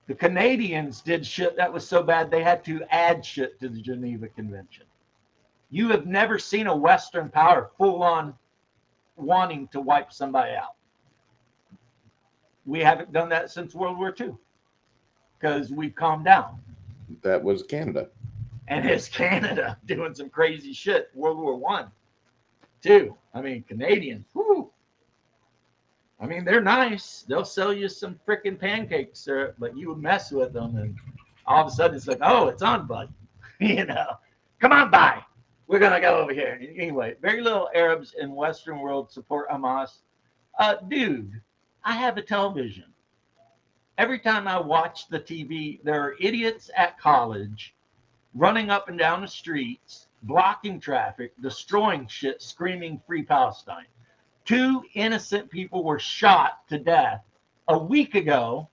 S1: The Canadians did shit that was so bad they had to add shit to the Geneva Convention. You have never seen a Western power full on wanting to wipe somebody out. We haven't done that since World War II because we've calmed down.
S2: That was Canada.
S1: And it's Canada doing some crazy shit. World War One, too. I mean, Canadians, whoo. I mean, they're nice. They'll sell you some freaking pancakes, sir, but you would mess with them, and all of a sudden it's like, oh, it's on, bud. You know, come on by. We're gonna go over here. Anyway, very little Arabs in Western world support Hamas. Dude, I have a television. Every time I watch the TV, there are idiots at college running up and down the streets, blocking traffic, destroying shit, screaming free Palestine. 2 innocent people were shot to death a week ago,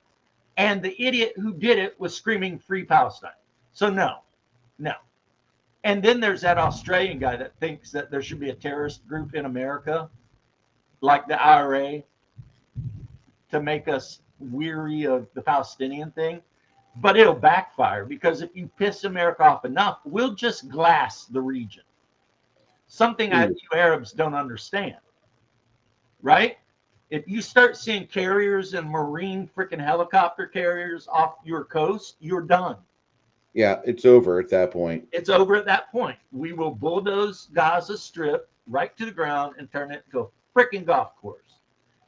S1: and the idiot who did it was screaming free Palestine. So no. And then there's that Australian guy that thinks that there should be a terrorist group in America, like the IRA, to make us weary of the Palestinian thing. But it'll backfire because if you piss America off enough, we'll just glass the region. Something you Arabs don't understand. Right? If you start seeing carriers and marine freaking helicopter carriers off your coast, you're done.
S2: Yeah, it's over at that point.
S1: It's over at that point. We will bulldoze Gaza Strip right to the ground and turn it into a freaking golf course.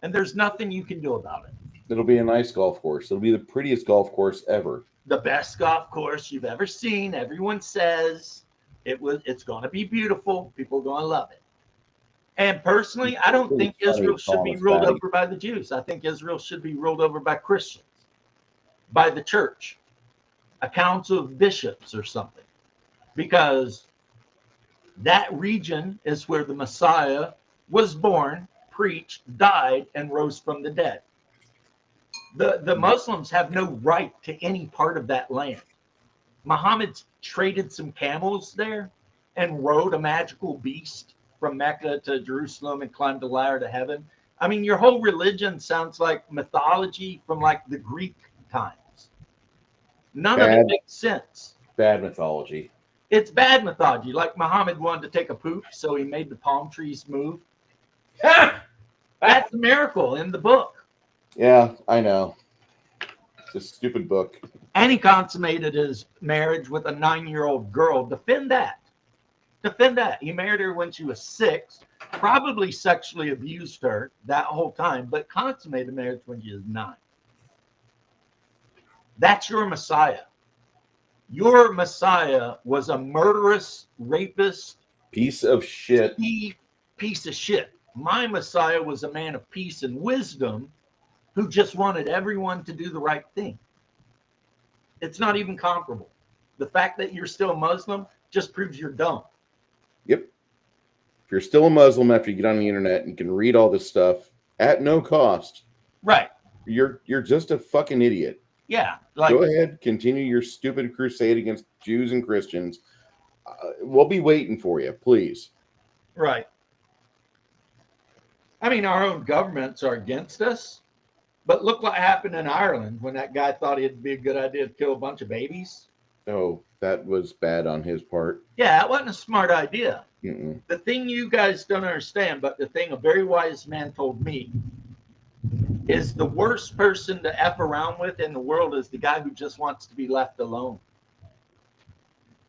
S1: And there's nothing you can do about it.
S2: It'll be a nice golf course. It'll be the prettiest golf course ever.
S1: The best golf course you've ever seen. Everyone says it's going to be beautiful. People are going to love it. And personally, I don't think Israel should be ruled over by the Jews. I think Israel should be ruled over by Christians, by the church, a council of bishops or something, because that region is where the Messiah was born, preached, died, and rose from the dead. The Muslims have no right to any part of that land. Muhammad traded some camels there and rode a magical beast from Mecca to Jerusalem and climbed the ladder to heaven. I mean, your whole religion sounds like mythology from like the Greek times. None of it makes sense.
S2: Bad mythology.
S1: It's bad mythology. Like Muhammad wanted to take a poop, so he made the palm trees move. That's a miracle in the book.
S2: Yeah, I know. It's a stupid book.
S1: And he consummated his marriage with a 9-year-old girl. Defend that. He married her when she was 6, probably sexually abused her that whole time, but consummated marriage when she was 9. That's your Messiah. Your Messiah was a murderous, rapist,
S2: piece of shit.
S1: Piece of shit. My Messiah was a man of peace and wisdom who just wanted everyone to do the right thing. It's not even comparable. The fact that you're still a Muslim just proves you're dumb.
S2: Yep. If you're still a Muslim after you get on the internet and you can read all this stuff at no cost,
S1: right?
S2: You're just a fucking idiot.
S1: Yeah.
S2: Go ahead, continue your stupid crusade against Jews and Christians. We'll be waiting for you, please.
S1: Right. I mean, our own governments are against us. But look what happened in Ireland when that guy thought it'd be a good idea to kill a bunch of babies.
S2: Oh, that was bad on his part.
S1: Yeah, it wasn't a smart idea.
S2: Mm-mm.
S1: The thing you guys don't understand, but the thing a very wise man told me, is the worst person to F around with in the world is the guy who just wants to be left alone.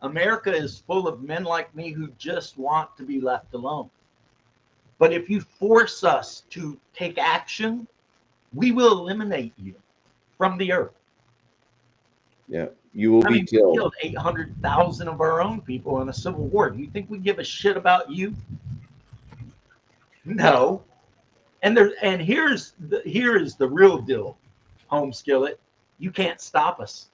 S1: America is full of men like me who just want to be left alone. But if you force us to take action, we will eliminate you from the earth.
S2: Yeah, you will be killed.
S1: We killed 800,000 of our own people in a civil war. Do you think we give a shit about you? No. And here is the real deal, Home Skillet. You can't stop us.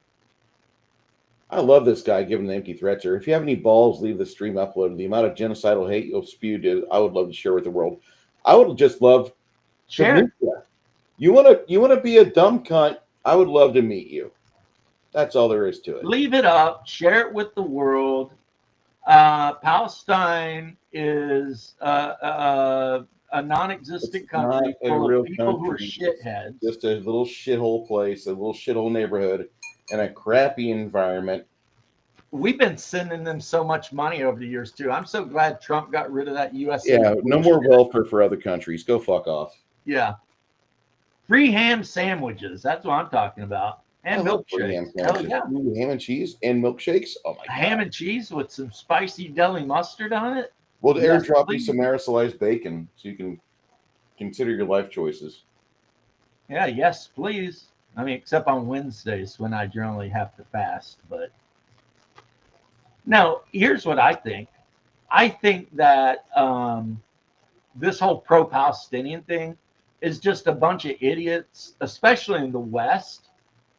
S2: I love this guy giving the empty threats here. If you have any balls, leave the stream uploaded. The amount of genocidal hate you'll spew, I would love to share with the world. I would just love to
S1: Share.
S2: meet you. You wanna be a dumb cunt? I would love to meet you. That's all there is to it.
S1: Leave it up. Share it with the world. Palestine is a non-existent
S2: It's not
S1: country
S2: a
S1: full
S2: real
S1: of people who are
S2: country.
S1: shitheads.
S2: Just a little shithole place, a little shithole neighborhood, and a crappy environment.
S1: We've been sending them so much money over the years too. I'm so glad Trump got rid of that U.S.
S2: Yeah, no more welfare for other countries. Go fuck off.
S1: Yeah. Free ham sandwiches. That's what I'm talking about. And milkshakes. Hell yeah.
S2: Ham and cheese and milkshakes. Oh my god.
S1: Ham and cheese with some spicy deli mustard on it.
S2: We'll
S1: Yes,
S2: airdrop you
S1: please.
S2: some aerosolized bacon so you can consider your life choices.
S1: Yeah, yes, please. I mean, except on Wednesdays when I generally have to fast. But no, here's what I think. I think that this whole pro-Palestinian thing is just a bunch of idiots, especially in the West,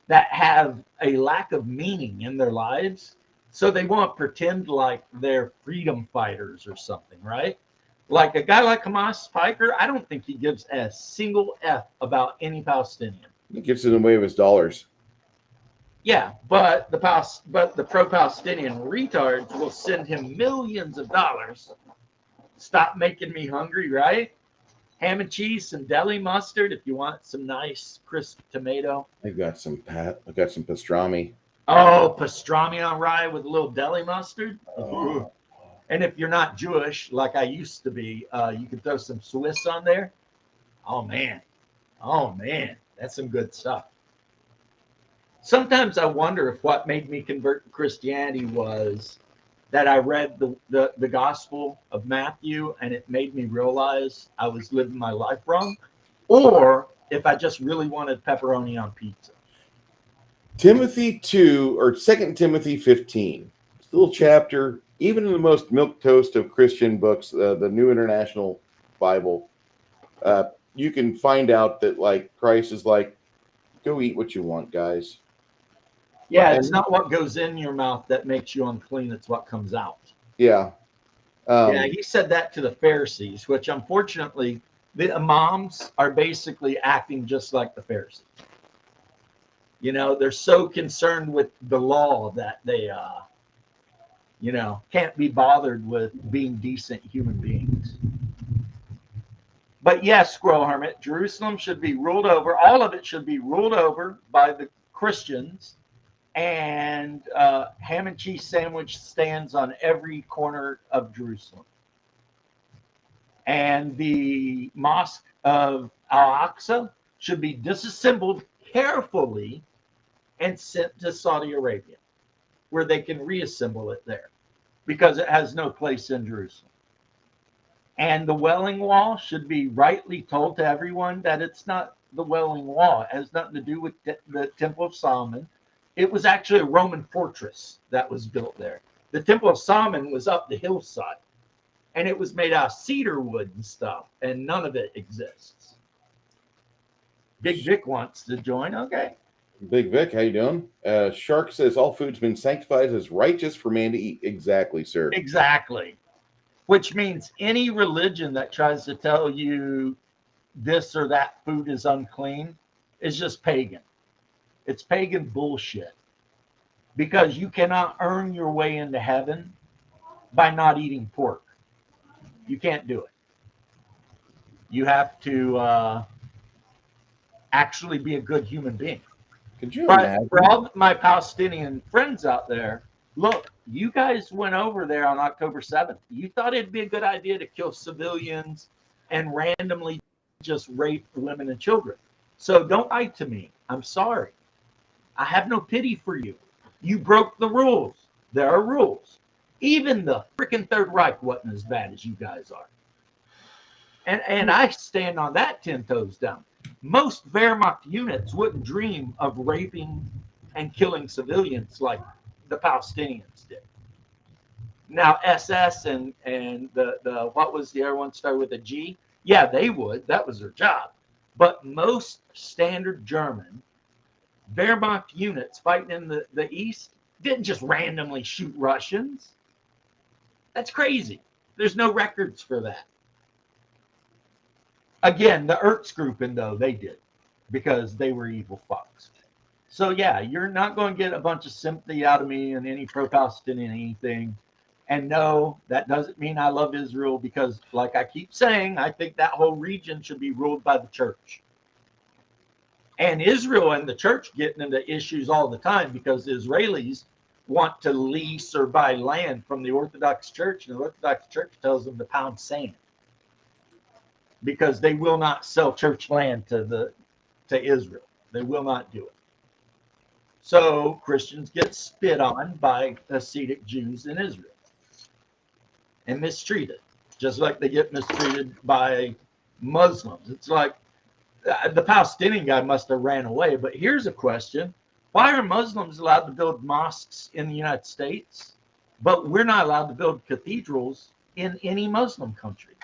S1: that have a lack of meaning in their lives. So they want to pretend like they're freedom fighters or something, right? Like a guy like Hamas Piker, I don't think he gives a single F about any Palestinian.
S2: He gets in the way of his dollars.
S1: Yeah, but the pro-Palestinian retards will send him millions of dollars. Stop making me hungry, right? Ham and cheese, some deli mustard if you want some nice crisp tomato.
S2: I've got some pastrami.
S1: Oh, pastrami on rye with a little deli mustard.
S2: Oh.
S1: And if you're not Jewish, like I used to be, you could throw some Swiss on there. Oh man, that's some good stuff. Sometimes I wonder if what made me convert to Christianity was that I read the Gospel of Matthew and it made me realize I was living my life wrong, or if I just really wanted pepperoni on pizza.
S2: Timothy 2 or 2 Timothy 15. It's a little chapter, even in the most milquetoast of Christian books, the New International Bible, you can find out that like Christ is like, go eat what you want, guys.
S1: Yeah, it's not what goes in your mouth that makes you unclean, it's what comes out.
S2: Yeah.
S1: Yeah, he said that to the Pharisees, which unfortunately the imams are basically acting just like the Pharisees. You know, they're so concerned with the law that they, can't be bothered with being decent human beings. But yes, Squirrel Hermit, Jerusalem should be ruled over. All of it should be ruled over by the Christians. And ham and cheese sandwich stands on every corner of Jerusalem. And the Mosque of Al-Aqsa should be disassembled carefully and sent to Saudi Arabia, where they can reassemble it there, because it has no place in Jerusalem. And the Wailing Wall should be rightly told to everyone that it's not the Wailing Wall. It has nothing to do with the Temple of Solomon. It was actually a Roman fortress that was built there. The Temple of Solomon was up the hillside, and it was made out of cedar wood and stuff, and none of it exists. Big Vic wants to join. Okay.
S2: Big Vic, how you doing? Shark says all food's been sanctified as righteous for man to eat. Exactly, sir.
S1: Exactly. Which means any religion that tries to tell you this or that food is unclean is just pagan. It's pagan bullshit, because you cannot earn your way into heaven by not eating pork. You can't do it. You have to actually be a good human being.
S2: Could you
S1: But
S2: imagine?
S1: for all my Palestinian friends out there, look, you guys went over there on October 7th. You thought it'd be a good idea to kill civilians and randomly just rape women and children. So don't lie to me. I'm sorry. I have no pity for you. You broke the rules. There are rules. Even the freaking Third Reich wasn't as bad as you guys are. And I stand on that 10 toes down. Most Wehrmacht units wouldn't dream of raping and killing civilians like the Palestinians did. Now, SS and the what was the other one started with a G? Yeah, they would. That was their job. But most standard German Wehrmacht units fighting in the East, didn't just randomly shoot Russians. That's crazy. There's no records for that. Again, the Ertzgruppen, though, they did because they were evil fucks. So, yeah, you're not going to get a bunch of sympathy out of me and any pro-Palestinian anything. And no, that doesn't mean I love Israel because, like I keep saying, I think that whole region should be ruled by the church. And Israel and the church getting into issues all the time because the Israelis want to lease or buy land from the Orthodox Church, and the Orthodox Church tells them to pound sand because they will not sell church land to Israel. They will not do it. So Christians get spit on by Hasidic Jews in Israel and mistreated, just like they get mistreated by Muslims. It's like the Palestinian guy must have ran away. But here's a question. Why are Muslims allowed to build mosques in the United States, but we're not allowed to build cathedrals in any Muslim country?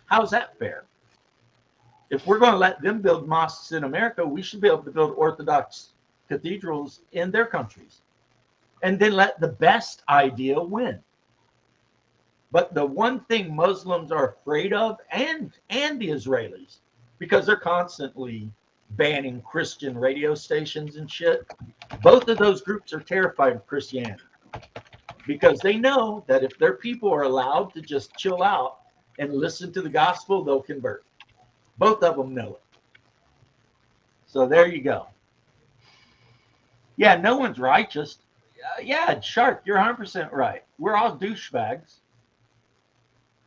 S1: How's that fair? If we're going to let them build mosques in America, we should be able to build Orthodox cathedrals in their countries and then let the best idea win. But the one thing Muslims are afraid of, and the Israelis, because they're constantly banning Christian radio stations and shit, both of those groups are terrified of Christianity because they know that if their people are allowed to just chill out and listen to the gospel, they'll convert. Both of them know it. So there you go. Yeah, no one's righteous. Yeah, Shark, you're 100% right. We're all douchebags.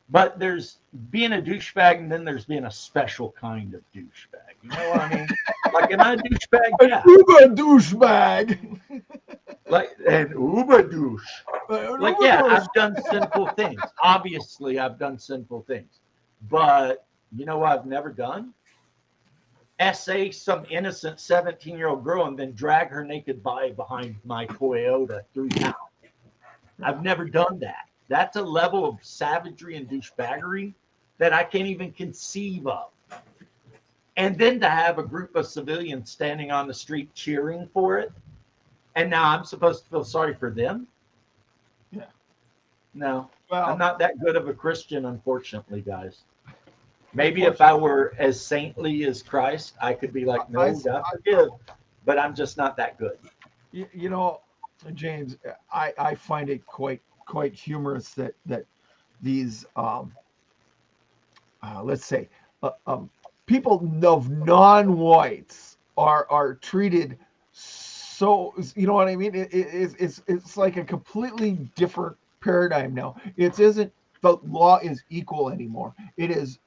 S1: But there's being a douchebag, and then there's being a special kind of douchebag. You know what I mean? Like, am I a douchebag? Yeah.
S4: Uber douchebag.
S1: Like, an uber douche. Like, yeah, I've done sinful things. Obviously, I've done sinful things. But you know what I've never done? Essay some innocent 17-year-old girl and then drag her naked body behind my Toyota through town. I've never done that. That's a level of savagery and douchebaggery that I can't even conceive of. And then to have a group of civilians standing on the street cheering for it, and now I'm supposed to feel sorry for them?
S4: Yeah.
S1: No,
S4: Well,
S1: I'm not that good of a Christian, unfortunately, guys. Maybe if I were as saintly as Christ, I could be like, no, God forgive. But I'm just not that good.
S4: You know, James, I find it quite humorous that these let's say people of non-whites are treated so, you know what I mean? It's like a completely different paradigm now. It isn't the law is equal anymore. It's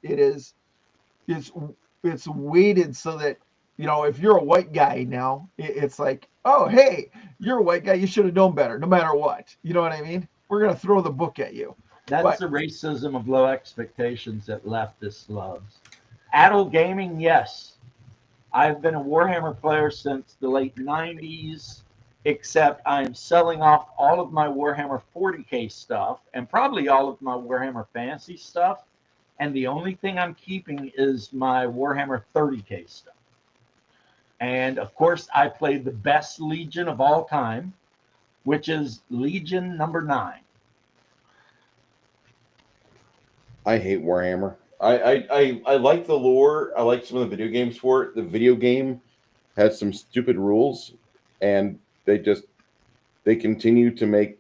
S4: weighted so that, you know, if you're a white guy now, it's like, oh, hey, you're a white guy, you should have known better, no matter what. You know what I mean? We're gonna throw the book at you.
S1: That's the racism of low expectations that leftists loves. Adult gaming, yes. I've been a Warhammer player since the late 90s, except I am selling off all of my Warhammer 40K stuff and probably all of my Warhammer Fantasy stuff. And the only thing I'm keeping is my Warhammer 30K stuff. And of course, I played the best Legion of all time, which is Legion number 9.
S2: I hate Warhammer. I like the lore. I like some of the video games for it. The video game has some stupid rules, and they continue to make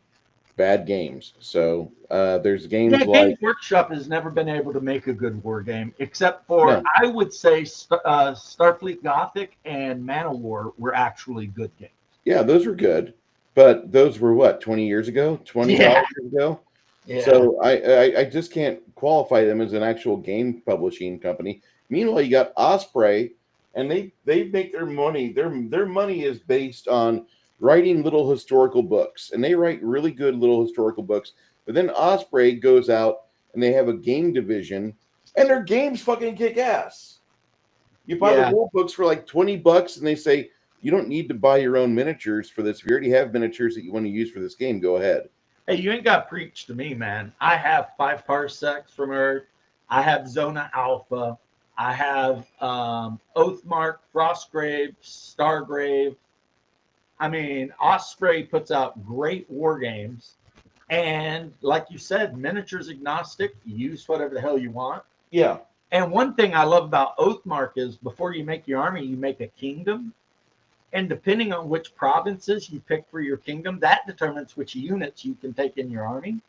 S2: bad games. So there's games like
S1: Games Workshop has never been able to make a good war game, except for I would say Starfleet Gothic and Man of War were actually good games.
S2: Yeah, those were good, but those were what, 20 years ago, 25 years ago. Yeah. So I just can't qualify them as an actual game publishing company. Meanwhile, you got Osprey, and they make their money. Their money is based on writing little historical books, and they write really good little historical books. But then Osprey goes out and they have a game division, and their games fucking kick ass. You buy the rule books for like $20, and they say you don't need to buy your own miniatures for this. If you already have miniatures that you want to use for this game, go ahead.
S1: Hey, you ain't got to preach to me, man. I have 5 Parsecs from Earth. I have Zona Alpha. I have Oathmark, Frostgrave, Stargrave. I mean, Osprey puts out great war games. And like you said, miniatures agnostic, you use whatever the hell you want.
S3: Yeah.
S1: And one thing I love about Oathmark is before you make your army, you make a kingdom. And depending on which provinces you pick for your kingdom, that determines which units you can take in your army.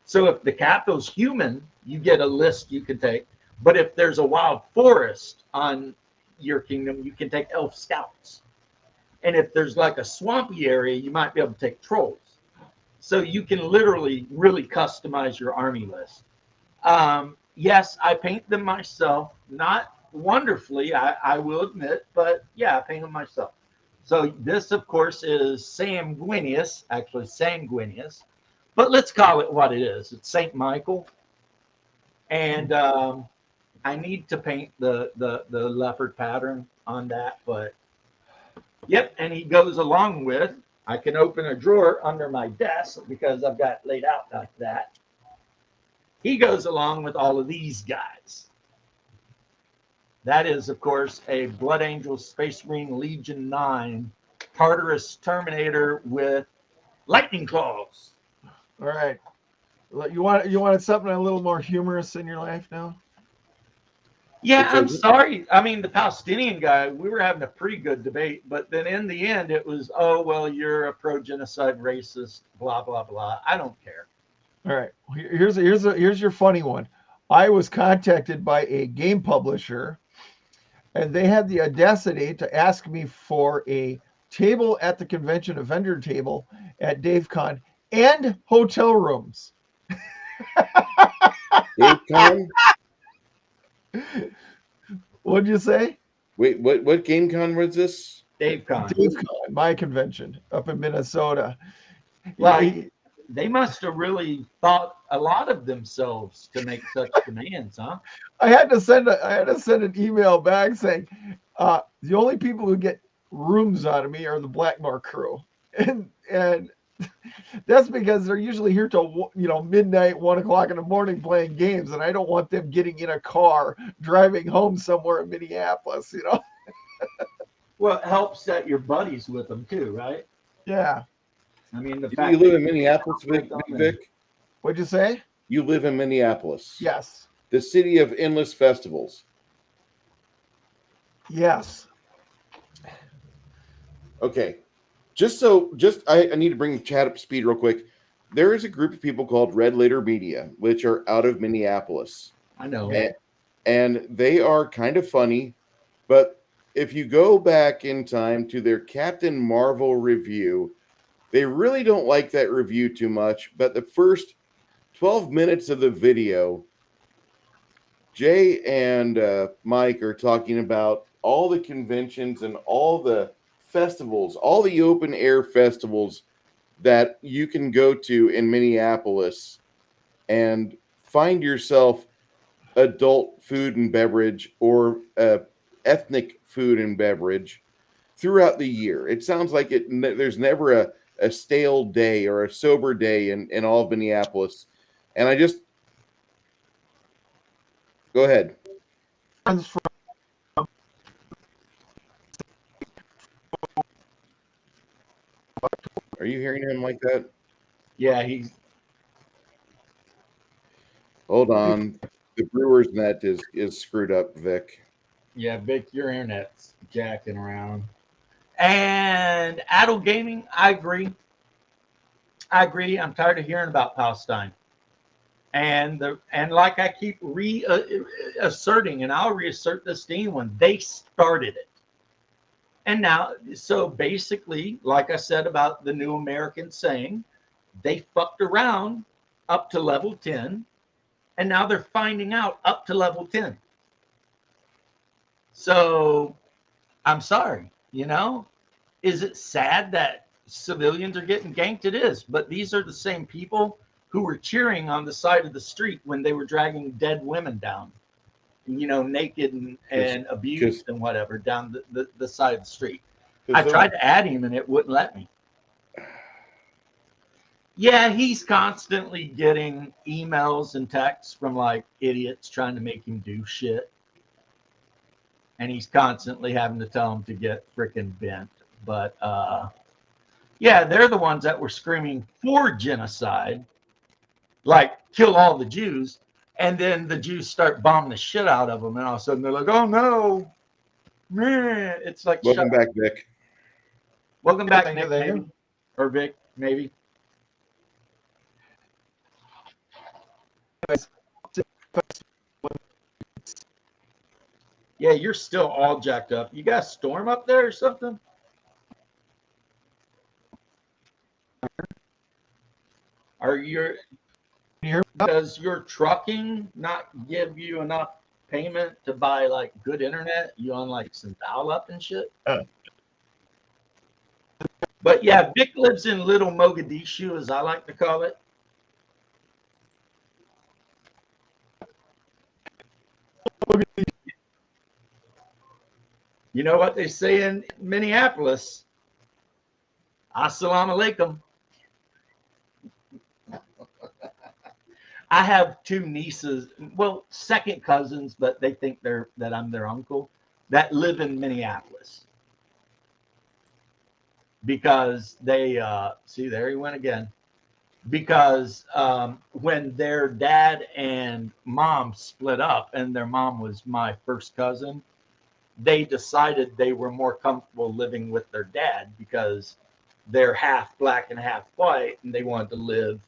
S1: So if the capital's human, you get a list you can take. But if there's a wild forest on your kingdom, you can take elf scouts. And if there's like a swampy area, you might be able to take trolls. So you can literally really customize your army list. Yes, I paint them myself. Not wonderfully, I will admit, but yeah, I paint them myself. So this, of course, is Sanguinius, actually Sanguinius, but let's call it what it is. It's Saint Michael, and I need to paint the leopard pattern on that, but yep. And he goes along with. I can open a drawer under my desk because I've got it laid out like that. He goes along with all of these guys. That is, of course, a Blood Angel Space Marine Legion 9 Tartarus Terminator with lightning claws.
S4: All right. You wanted something a little more humorous in your life now?
S1: Yeah, I'm sorry. I mean, the Palestinian guy, we were having a pretty good debate, but then in the end, it was, oh, well, you're a pro-genocide racist, blah, blah, blah. I don't care.
S4: All right. Here's your funny one. I was contacted by a game publisher, and they had the audacity to ask me for a table at the convention, a vendor table at DaveCon, and hotel rooms.
S2: GameCon?
S4: What'd you say?
S2: Wait, what GameCon was this?
S1: DaveCon.
S4: DaveCon, my convention up in Minnesota.
S1: Like, they must have really thought a lot of themselves to make such demands, huh?
S4: I had to send an email back saying the only people who get rooms out of me are the Blackmore crew, and that's because they're usually here till midnight, 1 o'clock in the morning playing games, and I don't want them getting in a car driving home somewhere in Minneapolis.
S1: Well, it helps that you're buddies with them too, right?
S4: Yeah.
S1: I mean, the
S2: Do
S1: fact
S2: you live
S1: that
S2: in Minneapolis, Vic?
S4: What'd you say?
S2: You live in Minneapolis.
S4: Yes.
S2: The city of endless festivals.
S4: Yes.
S2: Okay. I need to bring the chat up to speed real quick. There is a group of people called Red Letter Media, which are out of Minneapolis.
S1: I know.
S2: And they are kind of funny, but if you go back in time to their Captain Marvel review, they really don't like that review too much. But the first 12 minutes of the video, Jay and Mike are talking about all the conventions and all the festivals, all the open air festivals that you can go to in Minneapolis and find yourself adult food and beverage or ethnic food and beverage throughout the year. It sounds like there's never a stale day or a sober day in all of Minneapolis. And I just go ahead. Are you hearing him like that?
S1: Yeah, he's.
S2: Hold on. The Brewers net is screwed up, Vic.
S1: Yeah, Vic, your internet's jacking around. And Adult Gaming, I agree. I'm tired of hearing about Palestine. And like I keep asserting, and I'll reassert this to anyone, they started it. And now, so basically, like I said about the New American saying, they fucked around up to level 10, and now they're finding out up to level 10. So I'm sorry, is it sad that civilians are getting ganked? It is, but these are the same people who were cheering on the side of the street when they were dragging dead women down, naked and abused and whatever down the side of the street. I tried to add him and it wouldn't let me. Yeah, he's constantly getting emails and texts from like idiots trying to make him do shit. And he's constantly having to tell him to get freaking bent. But Yeah, they're the ones that were screaming for genocide, like kill all the Jews, and then the Jews start bombing the shit out of them, and all of a sudden they're like, "Oh no, man!" It's like,
S2: Welcome back, Vic.
S1: Welcome back,
S4: Thank you,
S1: Nick,
S4: thank you.
S1: maybe, or Vic, maybe. Yeah, you're still all jacked up. You got a storm up there or something? Are you? Does your trucking not give you enough payment to buy like good internet? You on like some dial up and shit? But yeah, Vic lives in Little Mogadishu, as I like to call it. You know what they say in Minneapolis? Assalamu alaikum. I have two nieces, well, second cousins, but they think that I'm their uncle, that live in Minneapolis because they see, there he went again. Because when their dad and mom split up, and their mom was my first cousin, they decided they were more comfortable living with their dad because they're half black and half white, and they wanted to live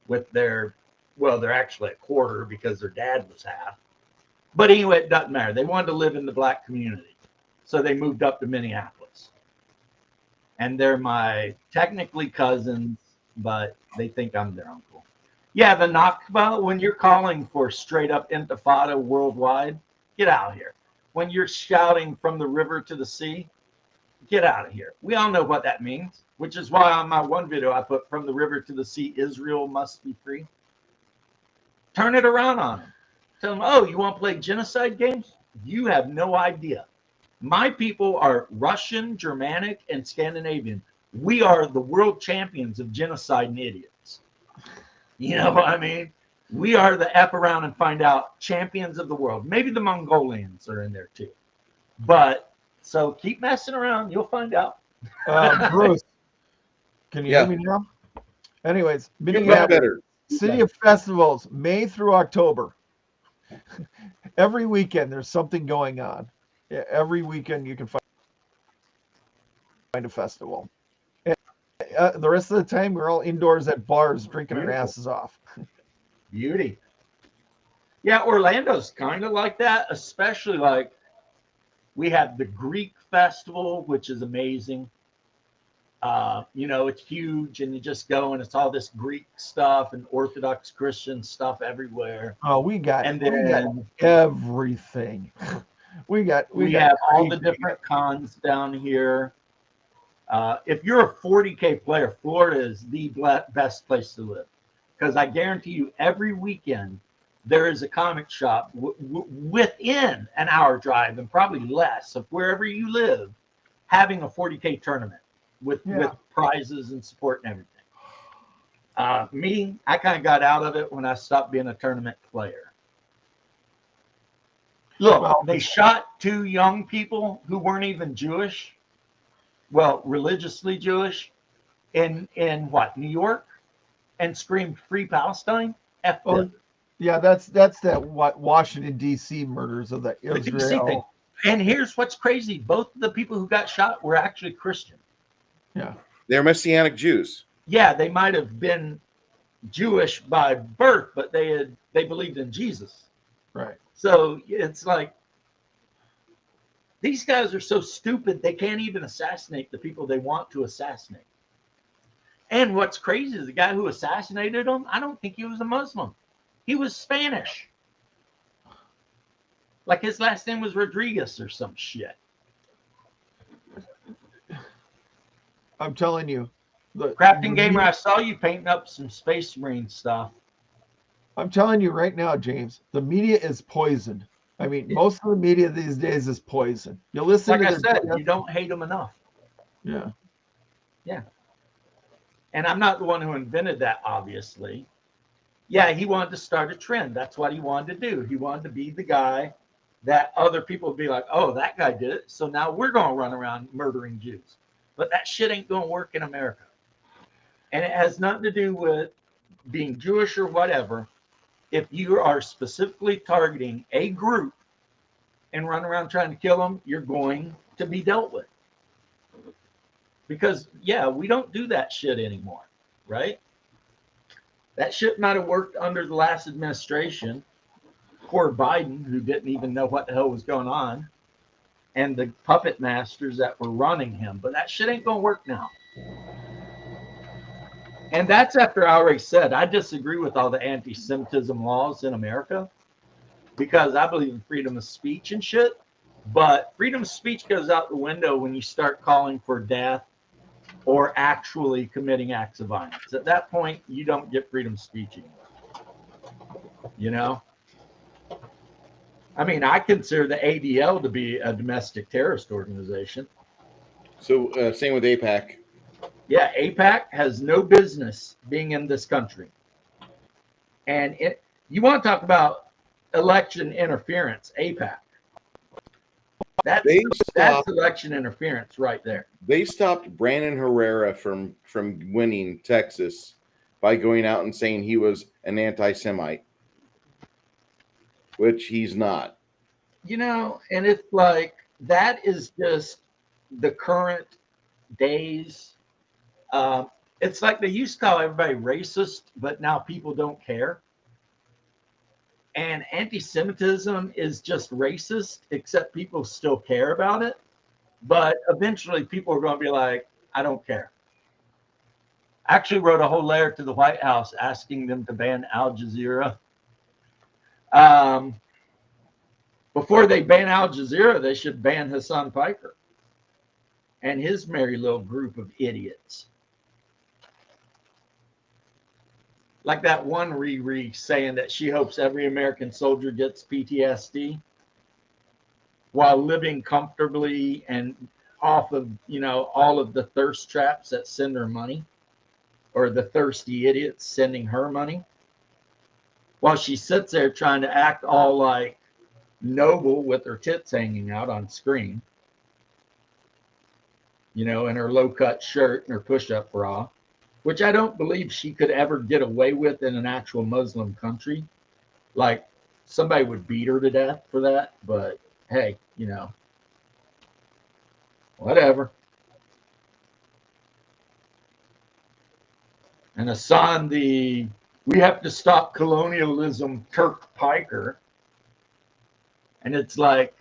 S1: with they're actually a quarter because their dad was half. But anyway, it doesn't matter. They wanted to live in the black community. So they moved up to Minneapolis. And they're my technically cousins, but they think I'm their uncle. Yeah, the Nakba, when you're calling for straight up intifada worldwide, get out of here. When you're shouting from the river to the sea, get out of here. We all know what that means, which is why on my one video I put from the river to the sea, Israel must be free. Turn it around on them. Tell them, oh, you want to play genocide games? You have no idea. My people are Russian, Germanic, and Scandinavian. We are the world champions of genocide and idiots. You know what I mean? We are the F around and find out champions of the world. Maybe the Mongolians are in there too. But so keep messing around. You'll find out.
S4: Bruce, can you hear me now? Anyways,
S2: Much better.
S4: City of Festivals, May through October. Every weekend there's something going on. Every weekend you can find a festival. And, the rest of the time we're all indoors at bars drinking our asses off.
S1: Beauty. Yeah, Orlando's kind of like that, especially like we have the Greek festival, which is amazing. It's huge, and you just go and it's all this Greek stuff and Orthodox Christian stuff everywhere.
S4: Oh, we got everything. we have
S1: all the different cons down here. If you're a 40K player, Florida is the best place to live because I guarantee you every weekend there is a comic shop within an hour drive and probably less of wherever you live having a 40K tournament with prizes and support and everything. I kind of got out of it when I stopped being a tournament player. Look, they shot 2 young people who weren't even Jewish, well, religiously Jewish, in what, New York, and screamed "Free Palestine." F them.
S4: Yeah, that's that Washington D.C. murders of the Israel.
S1: And here's what's crazy: both of the people who got shot were actually Christian.
S4: Yeah,
S2: they're Messianic Jews.
S1: Yeah, they might have been Jewish by birth, but they believed in Jesus.
S4: Right.
S1: So it's like these guys are so stupid they can't even assassinate the people they want to assassinate. And what's crazy is the guy who assassinated him, I don't think he was a Muslim. He was Spanish. Like his last name was Rodriguez or some shit.
S4: I'm telling you.
S1: Crafting Gamer, I saw you painting up some Space Marine stuff.
S4: I'm telling you right now, James, the media is poison. I mean, most of the media these days is poison. You listen
S1: like I said, you don't hate them enough.
S4: Yeah.
S1: Yeah. And I'm not the one who invented that, obviously. Yeah, he wanted to start a trend. That's what he wanted to do. He wanted to be the guy that other people would be like, oh, that guy did it. So now we're going to run around murdering Jews. But that shit ain't going to work in America. And it has nothing to do with being Jewish or whatever. If you are specifically targeting a group and run around trying to kill them, you're going to be dealt with. Because, yeah, we don't do that shit anymore, right? That shit might have worked under the last administration. Poor Biden, who didn't even know what the hell was going on, and the puppet masters that were running him. But that shit ain't going to work now. And that's after I already said I disagree with all the anti-Semitism laws in America because I believe in freedom of speech and shit. But freedom of speech goes out the window when you start calling for death or actually committing acts of violence. At that point, you don't get freedom of speech anymore. You know? I mean, I consider the ADL to be a domestic terrorist organization.
S2: So same with APAC.
S1: Yeah, APAC has no business being in this country. And you want to talk about election interference, APAC. That's election interference right there.
S2: They stopped Brandon Herrera from winning Texas by going out and saying he was an anti-Semite, which he's not.
S1: You know, and it's like that is just the current days. It's like they used to call everybody racist, but now people don't care. And anti-Semitism is just racist, except people still care about it. But eventually people are going to be like, I don't care. I actually wrote a whole letter to the White House asking them to ban Al Jazeera. Before they ban Al Jazeera, they should ban Hassan Piker and his merry little group of idiots. Like that one Riri saying that she hopes every American soldier gets PTSD while living comfortably and off of, you know, all of the thirst traps that send her money, or the thirsty idiots sending her money, while she sits there trying to act all like noble with her tits hanging out on screen, you know, in her low-cut shirt and her push-up bra, which I don't believe she could ever get away with in an actual Muslim country. Like, somebody would beat her to death for that, but hey, you know, whatever. And Hassan, we have to stop colonialism Turk Piker. And it's like,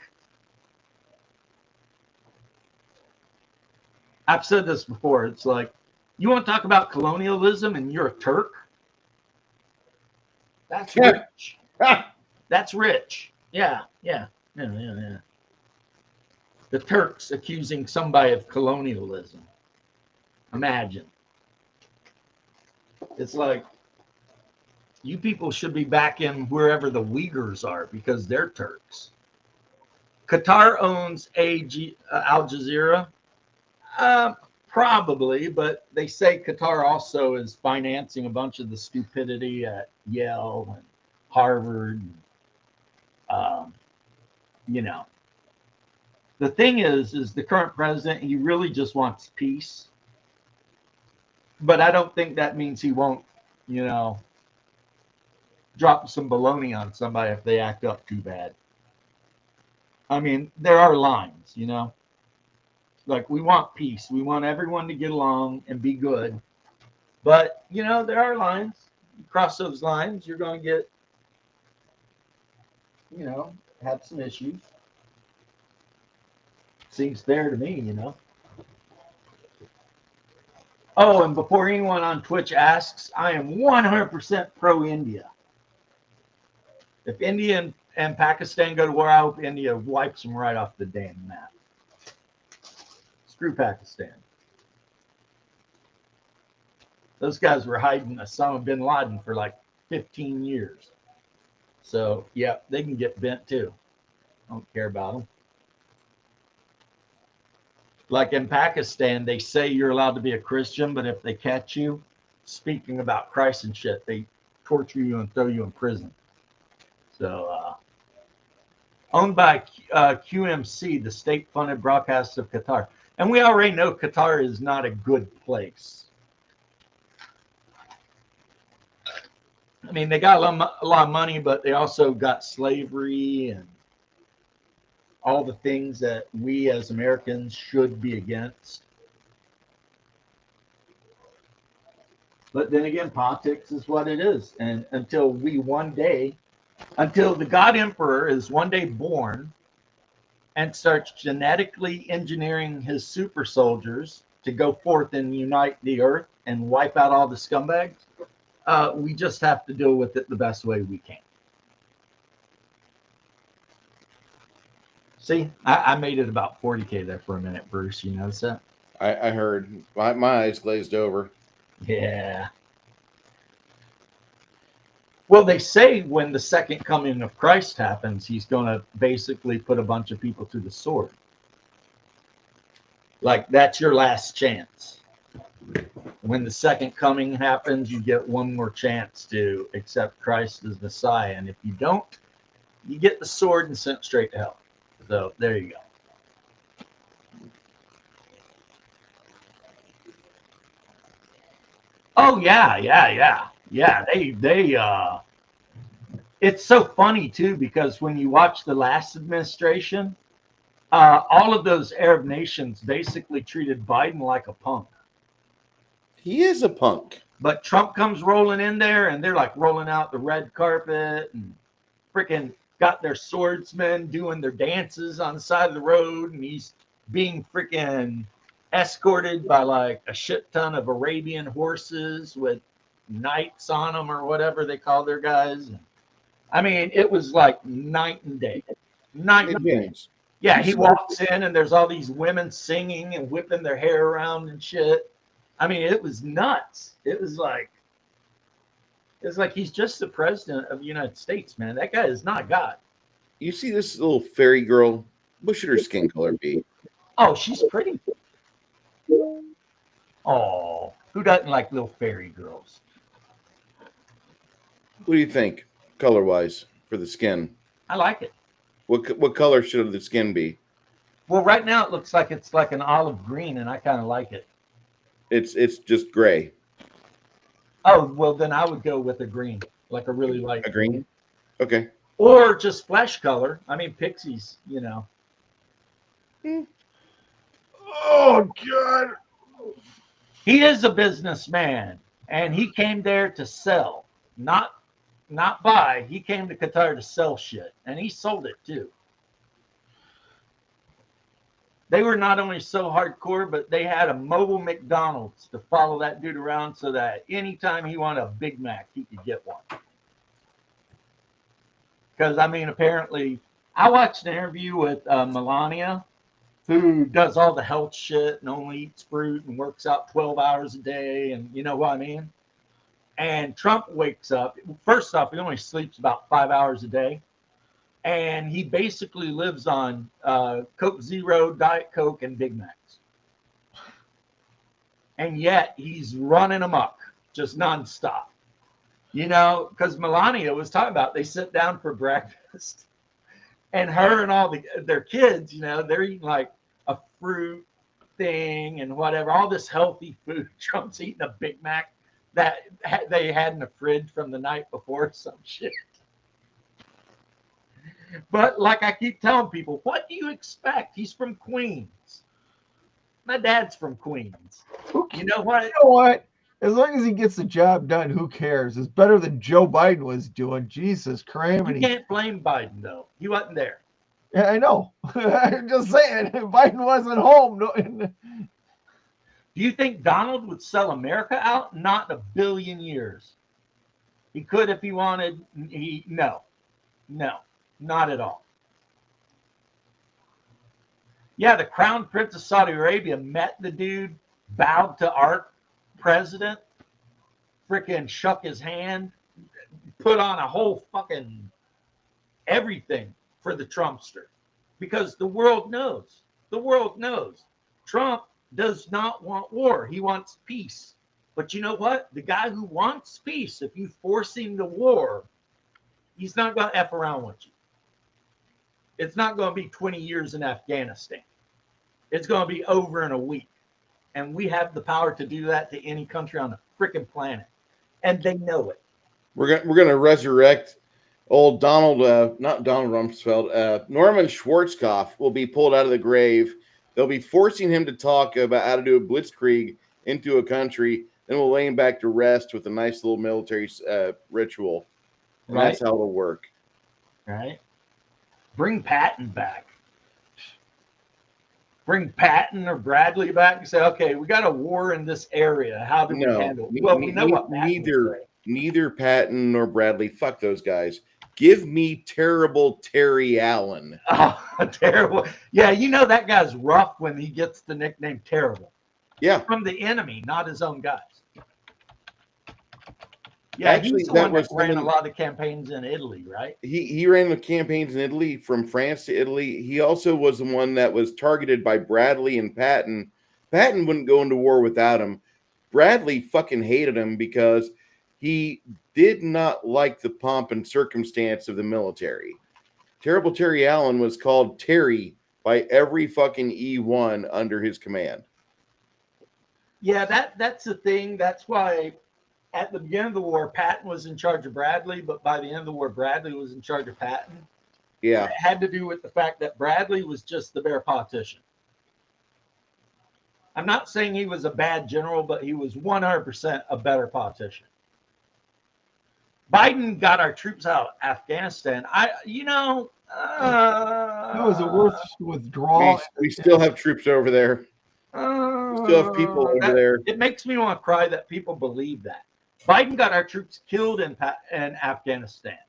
S1: I've said this before, it's like, you want to talk about colonialism and you're a Turk? That's rich. That's rich. Yeah. The Turks accusing somebody of colonialism. Imagine. It's like, you people should be back in wherever the Uyghurs are because they're Turks. Qatar owns Al Jazeera. Probably, but they say Qatar also is financing a bunch of the stupidity at Yale and Harvard. You know, the thing is the current president, he really just wants peace. But I don't think that means he won't, you know, drop some baloney on somebody if they act up too bad. I mean, there are lines, you know. Like, we want peace. We want everyone to get along and be good. But, you know, there are lines. You cross those lines, you're going to get, you know, have some issues. Seems fair to me, you know. Oh, and before anyone on Twitch asks, I am 100% pro-India. If India and Pakistan go to war, I hope India wipes them right off the damn map. Screw Pakistan. Those guys were hiding Osama bin Laden for like 15 years. So, yeah, they can get bent too. I don't care about them. Like in Pakistan, they say you're allowed to be a Christian, but if they catch you speaking about Christ and shit, they torture you and throw you in prison. So, owned by QMC, the state-funded broadcast of Qatar. And we already know Qatar is not a good place. I mean, they got a lot of money, but they also got slavery and all the things that we as Americans should be against. But then again, politics is what it is. And until the God Emperor is one day born and starts genetically engineering his super soldiers to go forth and unite the earth and wipe out all the scumbags, we just have to deal with it the best way we can. See, I made it about 40K there for a minute, Bruce. You notice that?
S2: I heard. My eyes glazed over.
S1: Yeah. Well, they say when the second coming of Christ happens, he's going to basically put a bunch of people to the sword. Like, that's your last chance. When the second coming happens, you get one more chance to accept Christ as Messiah. And if you don't, you get the sword and sent straight to hell. So there you go. Oh, yeah. It's so funny too, because when you watch the last administration, all of those Arab nations basically treated Biden like a punk.
S2: He is a punk.
S1: But Trump comes rolling in there and they're like rolling out the red carpet and freaking got their swordsmen doing their dances on the side of the road, and he's being freaking escorted by like a shit ton of Arabian horses with knights on them or whatever they call their guys. I mean, it was like night and day. Night and day. Yeah, he walks in and there's all these women singing and whipping their hair around and shit. I mean, it was nuts. It was like he's just the president of the United States, man. That guy is not God.
S2: You see this little fairy girl? What should her skin color be?
S1: Oh, she's pretty. Oh, who doesn't like little fairy girls?
S2: What do you think, color-wise, for the skin?
S1: I like it.
S2: What color should the skin be?
S1: Well, right now it looks like it's like an olive green, and I kind of like it.
S2: It's just gray.
S1: Oh, well, then I would go with a green, like a really light
S2: green. Okay.
S1: Or just flesh color. I mean, pixies, you know.
S4: Oh, God.
S1: He is a businessman, and he came there to sell, not buy. He came to Qatar to sell shit, and he sold it too. They were not only so hardcore, but they had a mobile McDonald's to follow that dude around so that anytime he wanted a Big Mac, he could get one. Because, I mean, apparently, I watched an interview with Melania, who does all the health shit and only eats fruit and works out 12 hours a day, and you know what I mean? And Trump wakes up. First off, he only sleeps about 5 hours a day. And he basically lives on Coke Zero, Diet Coke, and Big Macs. And yet he's running amok, just nonstop. You know, because Melania was talking about, they sit down for breakfast, and her and all their kids, you know, they're eating like a fruit thing and whatever, all this healthy food. Trump's eating a Big Mac that they had in the fridge from the night before, some shit. But like I keep telling people, what do you expect? He's from Queens. My dad's from Queens. You know what?
S4: You know what? As long as he gets the job done, who cares? It's better than Joe Biden was doing. Jesus Christ.
S1: You can't blame Biden, though. He wasn't there.
S4: Yeah, I know. I'm just saying, Biden wasn't home.
S1: Do you think Donald would sell America out? Not in a billion years. He could if he wanted. No, not at all. Yeah, the Crown Prince of Saudi Arabia met the dude, bowed to our president, freaking shook his hand, put on a whole fucking everything for the Trumpster. Because the world knows. Trump does not want war. He wants peace. But you know what? The guy who wants peace, if you force him to war, he's not going to F around with you. It's not going to be 20 years in Afghanistan. It's going to be over in a week. And we have the power to do that to any country on the freaking planet. And they know it.
S2: We're gonna resurrect old Donald, not Donald Rumsfeld, Norman Schwarzkopf will be pulled out of the grave. They'll be forcing him to talk about how to do a blitzkrieg into a country. Then we'll lay him back to rest with a nice little military ritual. And
S1: Right.
S2: that's how it'll work.
S1: Right. Bring Patton back. Bring Patton or Bradley back and say, okay, we got a war in this area. How do we handle it? Well, we know what Patton would say.
S2: Neither Patton nor Bradley. Fuck those guys. Give me terrible Terry Allen.
S1: Oh, terrible. Yeah, you know that guy's rough when he gets the nickname Terrible.
S2: Yeah.
S1: From the enemy, not his own guys. Yeah,
S2: Actually,
S1: he's the
S2: that
S1: one that
S2: was
S1: ran a
S2: something-
S1: lot of campaigns in Italy, right?
S2: He ran the campaigns in Italy, from France to Italy. He also was the one that was targeted by Bradley and Patton. Patton wouldn't go into war without him. Bradley fucking hated him because he did not like the pomp and circumstance of the military. Terrible Terry Allen was called Terry by every fucking E1 under his command.
S1: Yeah, that's the thing. That's why at the beginning of the war, Patton was in charge of Bradley, but by the end of the war, Bradley was in charge of Patton.
S2: Yeah.
S1: It had to do with the fact that Bradley was just the better politician. I'm not saying he was a bad general, but he was 100% a better politician. Biden got our troops out of Afghanistan.
S4: That was a worth withdrawal.
S2: We still have troops over there. We still have people over there.
S1: It makes me want to cry that people believe that. Biden got our troops killed in Afghanistan.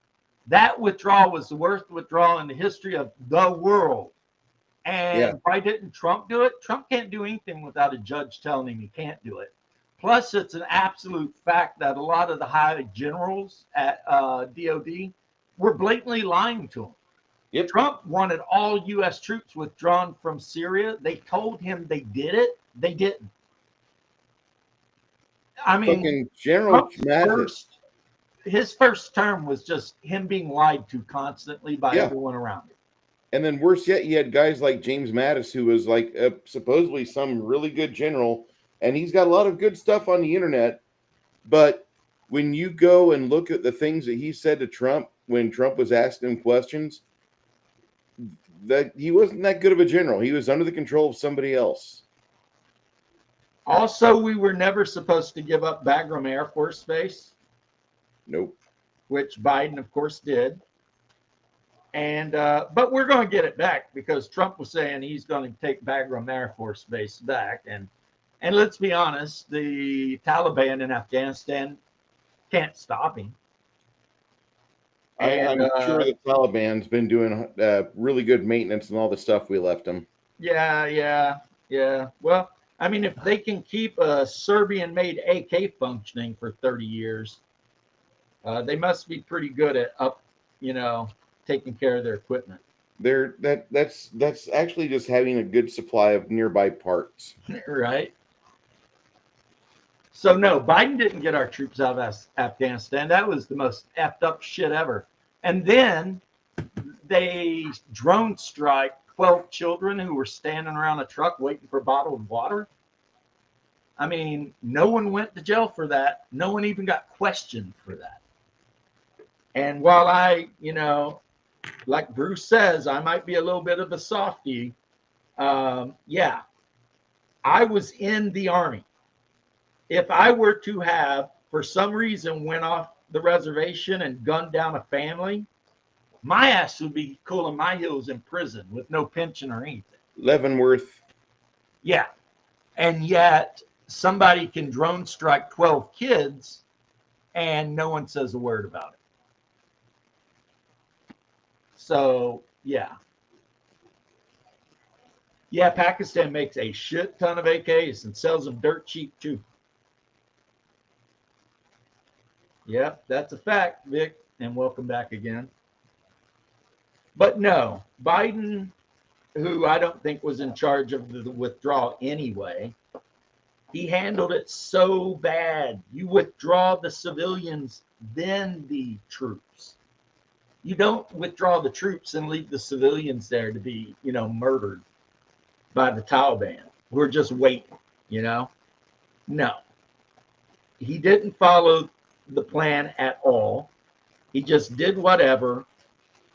S1: That withdrawal was the worst withdrawal in the history of the world. And why didn't Trump do it? Trump can't do anything without a judge telling him he can't do it. Plus, it's an absolute fact that a lot of the high generals at DOD were blatantly lying to him.
S2: Yep.
S1: Trump wanted all U.S. troops withdrawn from Syria. They told him they did it. They didn't. I mean,
S2: fucking General Mathis.
S1: His first term was just him being lied to constantly by everyone around him.
S2: And then worse yet, you had guys like James Mattis, who was like supposedly some really good general, and he's got a lot of good stuff on the internet. But when you go and look at the things that he said to Trump when Trump was asking him questions, that he wasn't that good of a general. He was under the control of somebody else.
S1: Also, we were never supposed to give up Bagram Air Force Base.
S2: Nope.
S1: Which Biden, of course, did. And but we're going to get it back because Trump was saying he's going to take Bagram Air Force Base back. And let's be honest, the Taliban in Afghanistan can't stop him.
S2: I'm sure the Taliban's been doing really good maintenance and all the stuff we left them.
S1: Yeah. Well, I mean, if they can keep a Serbian-made AK functioning for 30 years, they must be pretty good at taking care of their equipment.
S2: That's actually just having a good supply of nearby parts.
S1: Right. So no, Biden didn't get our troops out of Afghanistan. That was the most effed up shit ever. And then they drone strike 12 children who were standing around a truck waiting for bottled water. I mean, no one went to jail for that. No one even got questioned for that. And while I, like Bruce says, I might be a little bit of a softie. I was in the Army. If I were to have, for some reason, went off the reservation and gunned down a family, my ass would be cooling my heels in prison with no pension or anything.
S2: Leavenworth.
S1: Yeah. And yet somebody can drone strike 12 kids and no one says a word about it. So, yeah. Yeah, Pakistan makes a shit ton of AKs and sells them dirt cheap too. Yep, that's a fact, Vic, and welcome back again. But no, Biden, who I don't think was in charge of the withdrawal anyway, he handled it so bad. You withdraw the civilians, then the troops. You don't withdraw the troops and leave the civilians there to be, murdered. by the Taliban. We're just waiting, you know? No. He didn't follow the plan at all. He just did whatever.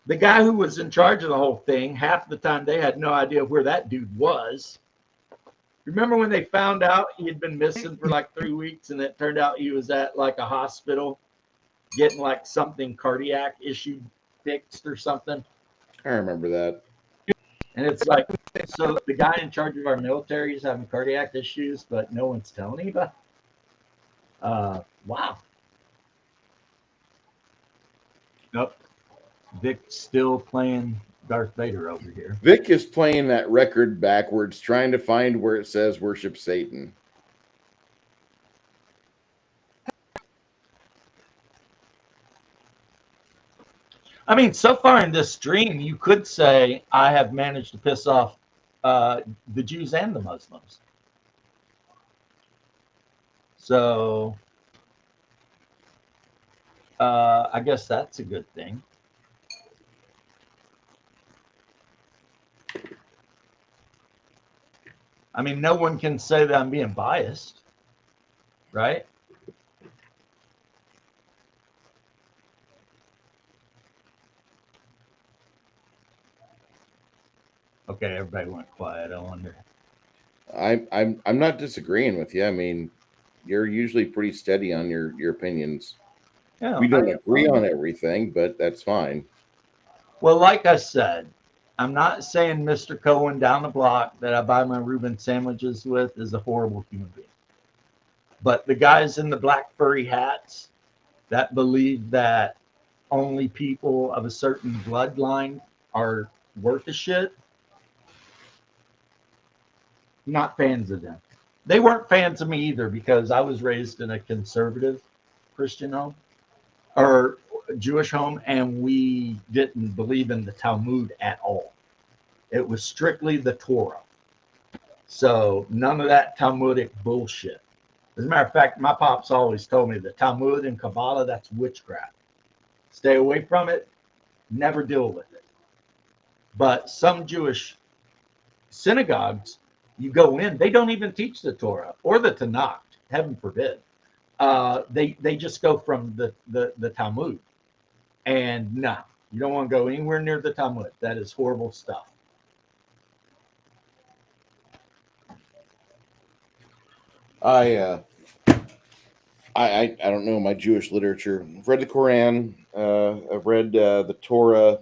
S1: The guy who was in charge of the whole thing, half the time they had no idea where that dude was. Remember when they found out he had been missing for like 3 weeks and it turned out he was at like a hospital getting like something cardiac issue fixed or something?
S2: I remember that.
S1: And it's like, so the guy in charge of our military is having cardiac issues, but no one's telling anybody. Wow. Nope. Vic's still playing Darth Vader over here.
S2: Vic is playing that record backwards, trying to find where it says worship Satan.
S1: I mean, so far in this stream, you could say I have managed to piss off the Jews and the Muslims. So I guess that's a good thing. I mean, no one can say that I'm being biased, right? Okay, everybody went quiet. I wonder.
S2: I'm not disagreeing with you. I mean, you're usually pretty steady on your opinions.
S1: Yeah,
S2: We don't agree on everything, but that's fine.
S1: Well, like I said, I'm not saying Mr. Cohen down the block that I buy my Reuben sandwiches with is a horrible human being. But the guys in the black furry hats that believe that only people of a certain bloodline are worth a shit, not fans of them. They weren't fans of me either because I was raised in a conservative Christian home or Jewish home, and we didn't believe in the Talmud at all. It was strictly the Torah. So none of that Talmudic bullshit. As a matter of fact, my pops always told me the Talmud and Kabbalah, that's witchcraft. Stay away from it. Never deal with it. But some Jewish synagogues, you go in, they don't even teach the Torah or the Tanakh, heaven forbid. They just go from the Talmud. And no, you don't want to go anywhere near the Talmud. That is horrible stuff.
S2: I don't know my Jewish literature. I've read the Quran. I've read the Torah.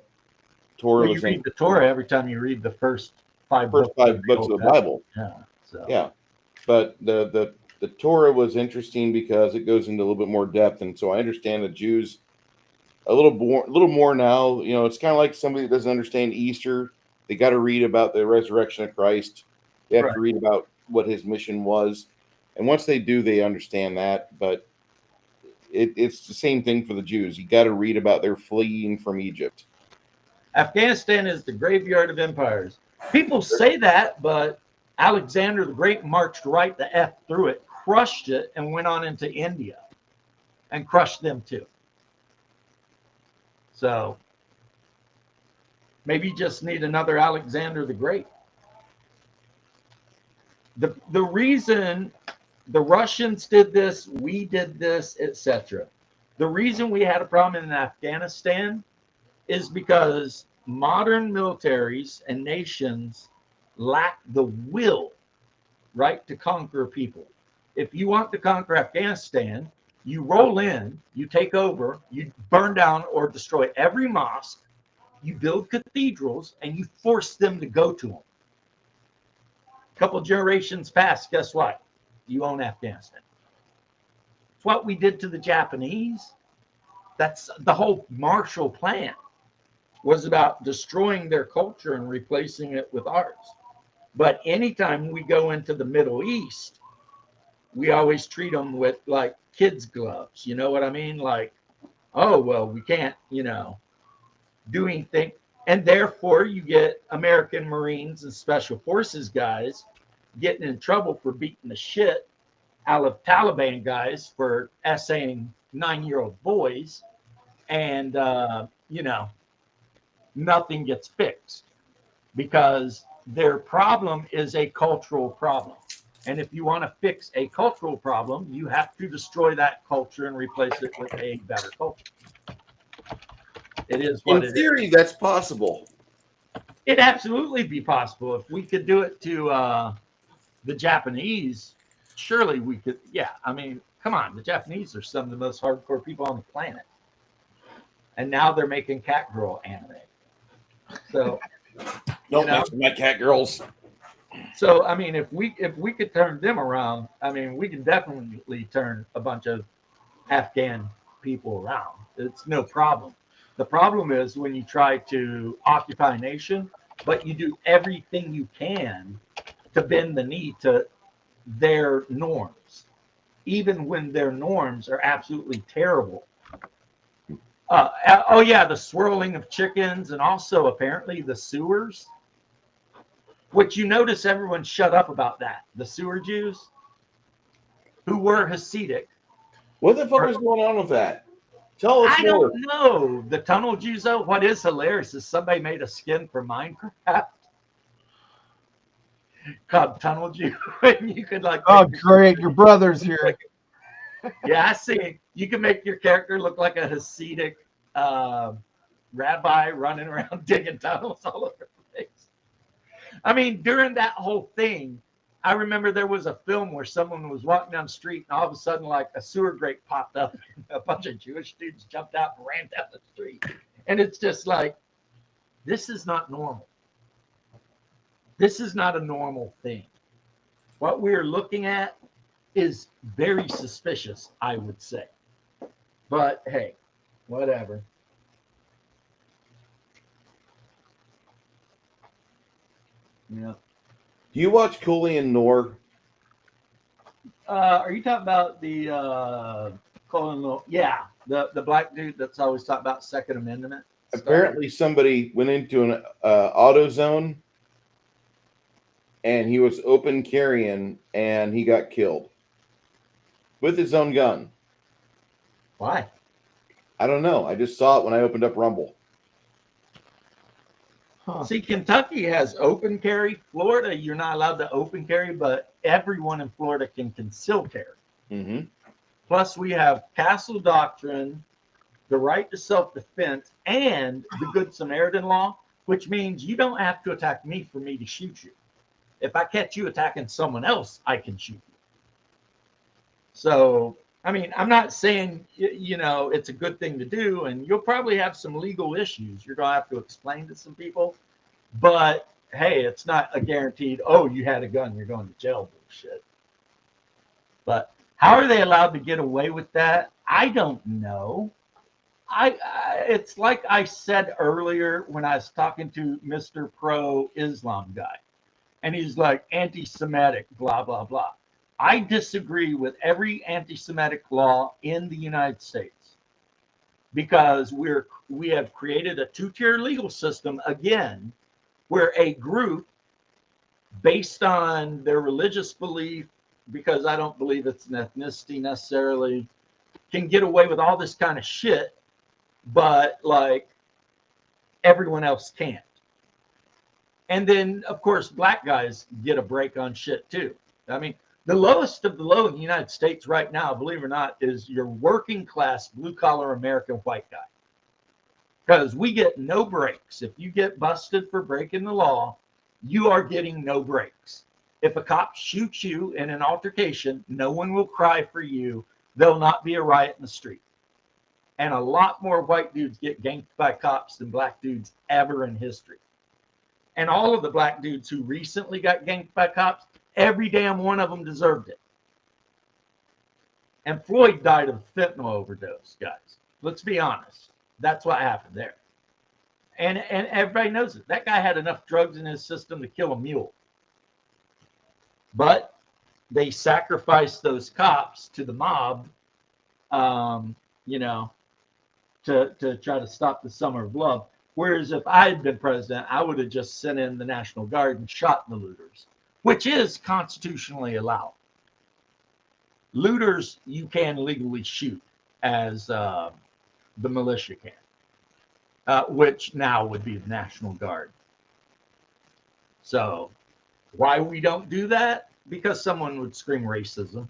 S1: Well, you read the Torah every time you read the first five books
S2: of the Bible.
S1: Yeah. So.
S2: Yeah. But the Torah was interesting because it goes into a little bit more depth, and so I understand the Jews a little more now. You know, it's kind of like somebody that doesn't understand Easter. They got to read about the resurrection of Christ. They have to read about what his mission was, and once they do, they understand that. But it's the same thing for the Jews. You got to read about their fleeing from Egypt.
S1: Afghanistan is the graveyard of empires. People say that, but Alexander the Great marched right the F through it, crushed it, and went on into India and crushed them too. So maybe you just need another Alexander the Great. The reason the Russians did this, we did this, etc. The reason we had a problem in Afghanistan is because modern militaries and nations lack the will, right, to conquer people. If you want to conquer Afghanistan, you roll in, you take over, you burn down or destroy every mosque, you build cathedrals, and you force them to go to them. A couple generations past, guess what? You own Afghanistan. It's what we did to the Japanese. That's the whole Marshall Plan was about destroying their culture and replacing it with ours. But anytime we go into the Middle East, we always treat them with like kids' gloves. You know what I mean? Like, oh, well, we can't, do anything. And therefore, you get American Marines and Special Forces guys getting in trouble for beating the shit out of Taliban guys for essaying 9-year-old boys. And, nothing gets fixed because their problem is a cultural problem. And if you want to fix a cultural problem, you have to destroy that culture and replace it with a better culture. It is what
S3: In theory, that's possible.
S1: It'd absolutely be possible if we could do it to the Japanese. Surely we could. Yeah, I mean, come on, the Japanese are some of the most hardcore people on the planet, and now they're making cat girl anime. So,
S3: Don't mention my cat girls.
S1: So I mean, if we could turn them around, I mean, we can definitely turn a bunch of Afghan people around. It's no problem. The problem is when you try to occupy a nation, but you do everything you can to bend the knee to their norms, even when their norms are absolutely terrible. Oh yeah, the swirling of chickens, and also apparently the sewers. Which you notice everyone shut up about that. The sewer Jews who were Hasidic.
S3: What the fuck is going on with that? Tell us
S1: I
S3: more.
S1: don't know. The tunnel Jews, though, what is hilarious is somebody made a skin for Minecraft called Tunnel Jew. And you could like.
S4: Oh, great. Your brother's here.
S1: Yeah, I see. You can make your character look like a Hasidic rabbi running around digging tunnels all over the place. I mean, during that whole thing, I remember there was a film where someone was walking down the street and all of a sudden, like a sewer grate popped up and a bunch of Jewish dudes jumped out and ran down the street. And it's just like, this is not normal. This is not a normal thing. What we're looking at is very suspicious, I would say. But hey, whatever. Yeah.
S3: Do you watch Cooley and Noor?
S1: Are you talking about the yeah, the black dude that's always talking about Second Amendment stuff?
S3: Apparently, somebody went into an auto zone, and he was open carrying, and he got killed with his own gun.
S1: Why?
S3: I don't know. I just saw it when I opened up Rumble.
S4: Huh.
S1: See, Kentucky has open carry. Florida, you're not allowed to open carry, but everyone in Florida can conceal carry.
S3: Mm-hmm.
S1: Plus, we have castle doctrine, the right to self-defense, and the Good Samaritan law, which means you don't have to attack me for me to shoot you. If I catch you attacking someone else, I can shoot you. So, I mean, I'm not saying, it's a good thing to do, and you'll probably have some legal issues you're going to have to explain to some people. But, hey, it's not a guaranteed, oh, you had a gun, you're going to jail bullshit. But how are they allowed to get away with that? I don't know. It's like I said earlier when I was talking to Mr. Pro-Islam guy. And he's like, anti-Semitic, blah, blah, blah. I disagree with every anti-Semitic law in the United States because we have created a two-tier legal system again, where a group based on their religious belief, because I don't believe it's an ethnicity necessarily, can get away with all this kind of shit, but like everyone else can't. And then, of course, black guys get a break on shit too. I mean, the lowest of the low in the United States right now, believe it or not, is your working class, blue collar American white guy. Because we get no breaks. If you get busted for breaking the law, you are getting no breaks. If a cop shoots you in an altercation, no one will cry for you. There'll not be a riot in the street. And a lot more white dudes get ganked by cops than black dudes ever in history. And all of the black dudes who recently got ganked by cops, every damn one of them deserved it. And Floyd died of fentanyl overdose, guys. Let's be honest. That's what happened there. And everybody knows it. That guy had enough drugs in his system to kill a mule. But they sacrificed those cops to the mob, to try to stop the summer of love. Whereas if I had been president, I would have just sent in the National Guard and shot the looters, which is constitutionally allowed. Looters, you can legally shoot, as the militia can, which now would be the National Guard. So why we don't do that? Because someone would scream racism.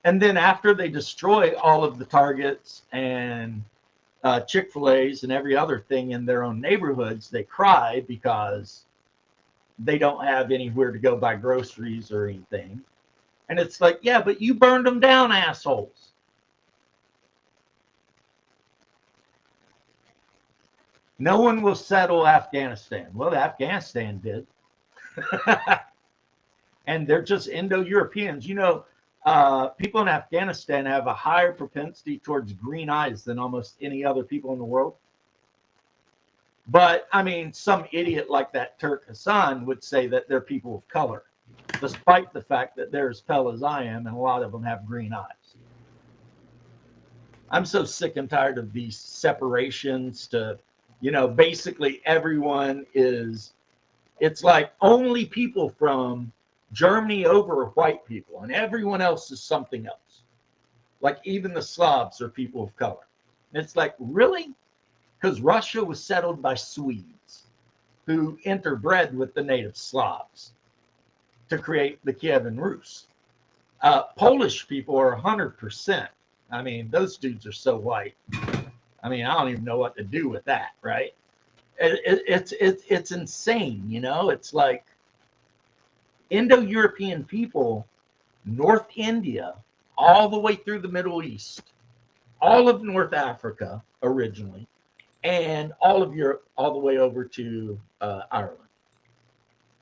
S1: And then after they destroy all of the Targets and Chick-fil-A's and every other thing in their own neighborhoods, they cry because they don't have anywhere to go buy groceries or anything. And it's like, yeah, but you burned them down, assholes. No one will settle Afghanistan. Well, Afghanistan did. And they're just Indo-Europeans. You know, people in Afghanistan have a higher propensity towards green eyes than almost any other people in the world. But, I mean, some idiot like that Turk Hassan would say that they're people of color, despite the fact that they're as pale as I am, and a lot of them have green eyes. I'm so sick and tired of these separations to, you know, basically everyone is, it's like only people from Germany over are white people, and everyone else is something else. Like even the Slavs are people of color. And it's like, really? Because Russia was settled by Swedes who interbred with the native Slavs to create the Kievan Rus. Polish people are 100%. I mean, those dudes are so white. I mean, I don't even know what to do with that, right? It's insane, you know? It's like Indo-European people, North India, all the way through the Middle East, all of North Africa originally, and all of Europe, all the way over to Ireland.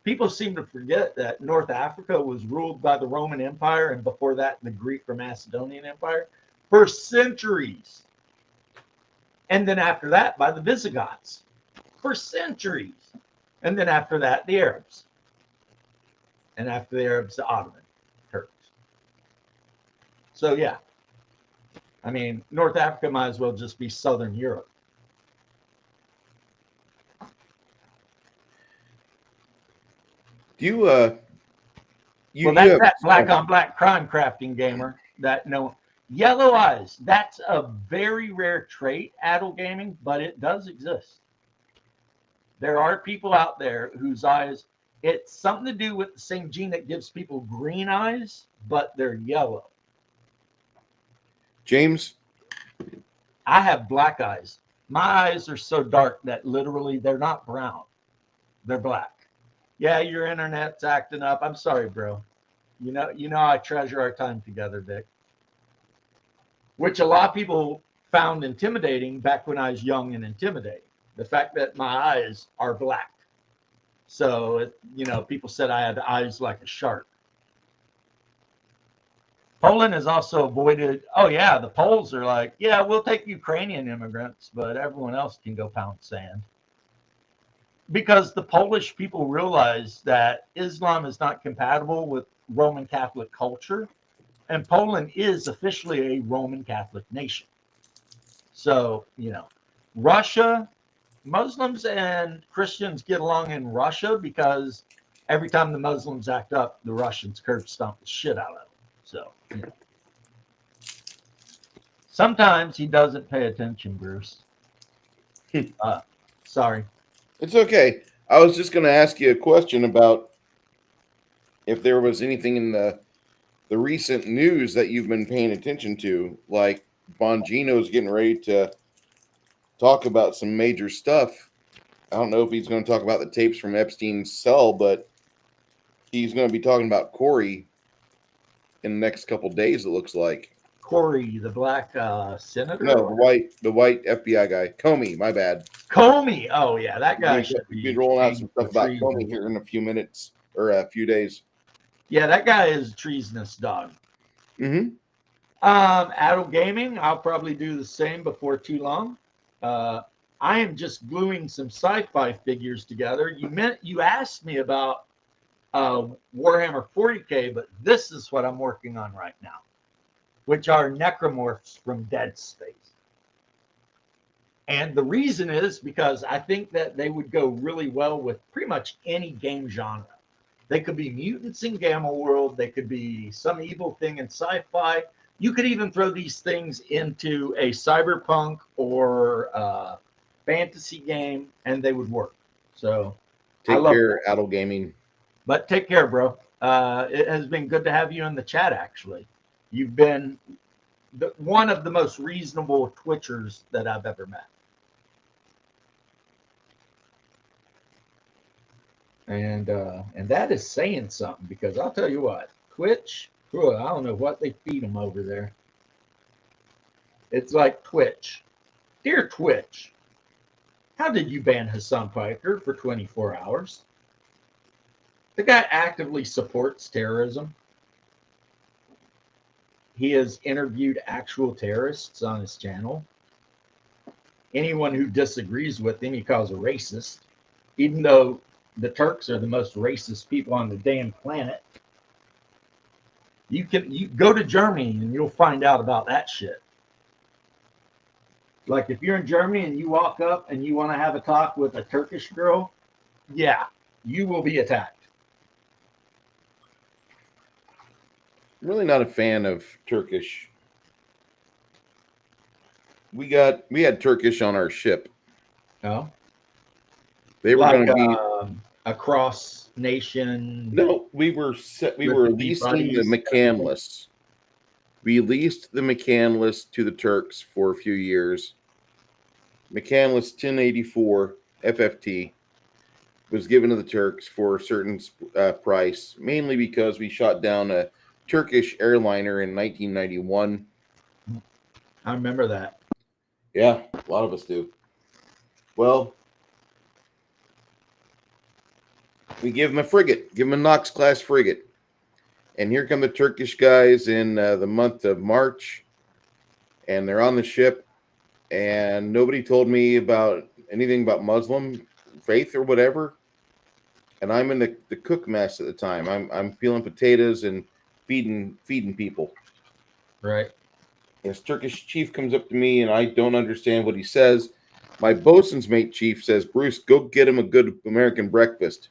S1: People seem to forget that North Africa was ruled by the Roman Empire, and before that, the Greek or Macedonian Empire, for centuries. And then after that, by the Visigoths, for centuries. And then after that, the Arabs. And after the Arabs, the Ottoman Turks. So, yeah. I mean, North Africa might as well just be Southern Europe.
S2: Well,
S1: That's that black on black crime crafting gamer that no yellow eyes. That's a very rare trait, adult gaming, but it does exist. There are people out there whose eyes, it's something to do with the same gene that gives people green eyes, but they're yellow.
S2: James,
S1: I have black eyes. My eyes are so dark that literally they're not brown. They're black. Yeah, your internet's acting up. I'm sorry, bro. You know I treasure our time together, Dick. Which a lot of people found intimidating back when I was young and intimidating. The fact that my eyes are black. So, people said I had eyes like a shark. Poland has also avoided, oh yeah, the Poles are like, yeah, we'll take Ukrainian immigrants, but everyone else can go pound sand. Because the Polish people realize that Islam is not compatible with Roman Catholic culture, and Poland is officially a Roman Catholic nation. So, Russia, Muslims and Christians get along in Russia because every time the Muslims act up, the Russians curb stomp the shit out of them. So, sometimes he doesn't pay attention, Bruce. Sorry.
S2: It's okay. I was just going to ask you a question about if there was anything in the recent news that you've been paying attention to, like Bongino's getting ready to talk about some major stuff. I don't know if he's going to talk about the tapes from Epstein's cell, but he's going to be talking about Corey in the next couple days, it looks like.
S1: Corey, the black senator?
S2: No, the white FBI guy. Comey, my bad.
S1: Comey. Oh, yeah, that guy should
S2: be rolling out some stuff about Comey here in a few minutes or a few days.
S1: Yeah, that guy is a treasonous dog.
S2: Mm-hmm.
S1: Adult gaming, I'll probably do the same before too long. I am just gluing some sci-fi figures together. You asked me about Warhammer 40K, but this is what I'm working on right now, which are necromorphs from Dead Space. And the reason is because I think that they would go really well with pretty much any game genre. They could be mutants in Gamma World. They could be some evil thing in sci-fi. You could even throw these things into a cyberpunk or fantasy game, and they would work. So
S2: Take care, Adult Gaming.
S1: But take care, bro. It has been good to have you in the chat, actually. You've been one of the most reasonable Twitchers that I've ever met. And that is saying something, because I'll tell you what, Twitch, I don't know what they feed them over there. It's like Twitch. Dear Twitch, how did you ban Hassan Piker for 24 hours? The guy actively supports terrorism. He has interviewed actual terrorists on his channel. Anyone who disagrees with him, he calls a racist, even though the Turks are the most racist people on the damn planet. You go to Germany and you'll find out about that shit. Like if you're in Germany and you walk up and you want to have a talk with a Turkish girl, yeah, you will be attacked.
S2: I'm really not a fan of Turkish. We had Turkish on our ship.
S1: Oh,
S2: they were
S1: like,
S2: going to be
S1: a cross nation.
S2: No, we were leasing the McCandless. We leased the McCandless to the Turks for a few years. McCandless 1084 FFT was given to the Turks for a certain price, mainly because we shot down a Turkish airliner in 1991.
S1: I remember that.
S2: Yeah, a lot of us do. Well, we give them a frigate, give them a Knox class frigate. And here come the Turkish guys in the month of March, and they're on the ship, and nobody told me about anything about Muslim faith or whatever. And I'm in the cook mess at the time. I'm peeling potatoes and feeding people.
S1: Right.
S2: This Turkish chief comes up to me, and I don't understand what he says. My bosun's mate chief says, "Bruce, go get him a good American breakfast."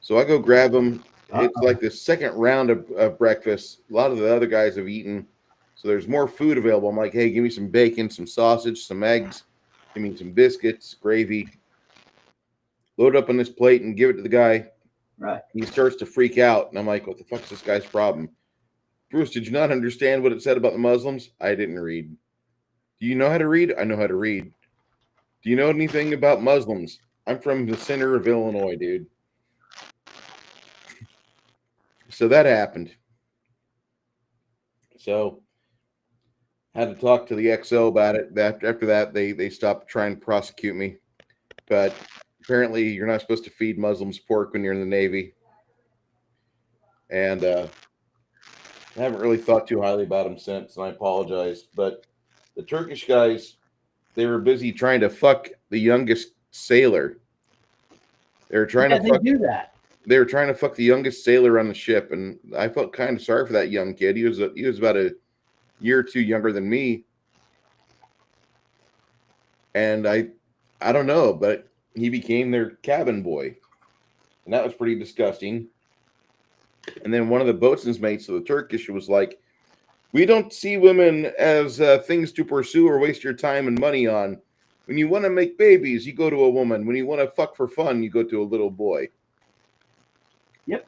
S2: So I go grab him. It's like the second round of breakfast. A lot of the other guys have eaten, so there's more food available. I'm like, hey, give me some bacon, some sausage, some eggs, give me some biscuits, gravy. Load it up on this plate and give it to the guy.
S1: Right.
S2: He starts to freak out, and I'm like, what the fuck's this guy's problem? Bruce, did you not understand what it said about the Muslims? I didn't read. Do you know how to read? I know how to read. Do you know anything about Muslims? I'm from the center of Illinois, dude. So that happened. So had to talk to the XO about it. After that, they stopped trying to prosecute me. But apparently, you're not supposed to feed Muslims pork when you're in the Navy. And I haven't really thought too highly about them since, and I apologize. But the Turkish guys, they were busy trying to fuck the youngest sailor. They were trying to
S1: do that.
S2: They were trying to fuck the youngest sailor on the ship, and I felt kind of sorry for that young kid. He was about a year or two younger than me, and I don't know, but he became their cabin boy, and that was pretty disgusting. And then one of the boatswain's mates of the Turkish was like, "We don't see women as things to pursue or waste your time and money on. When you want to make babies, you go to a woman. When you want to fuck for fun, you go to a little boy."
S1: Yep.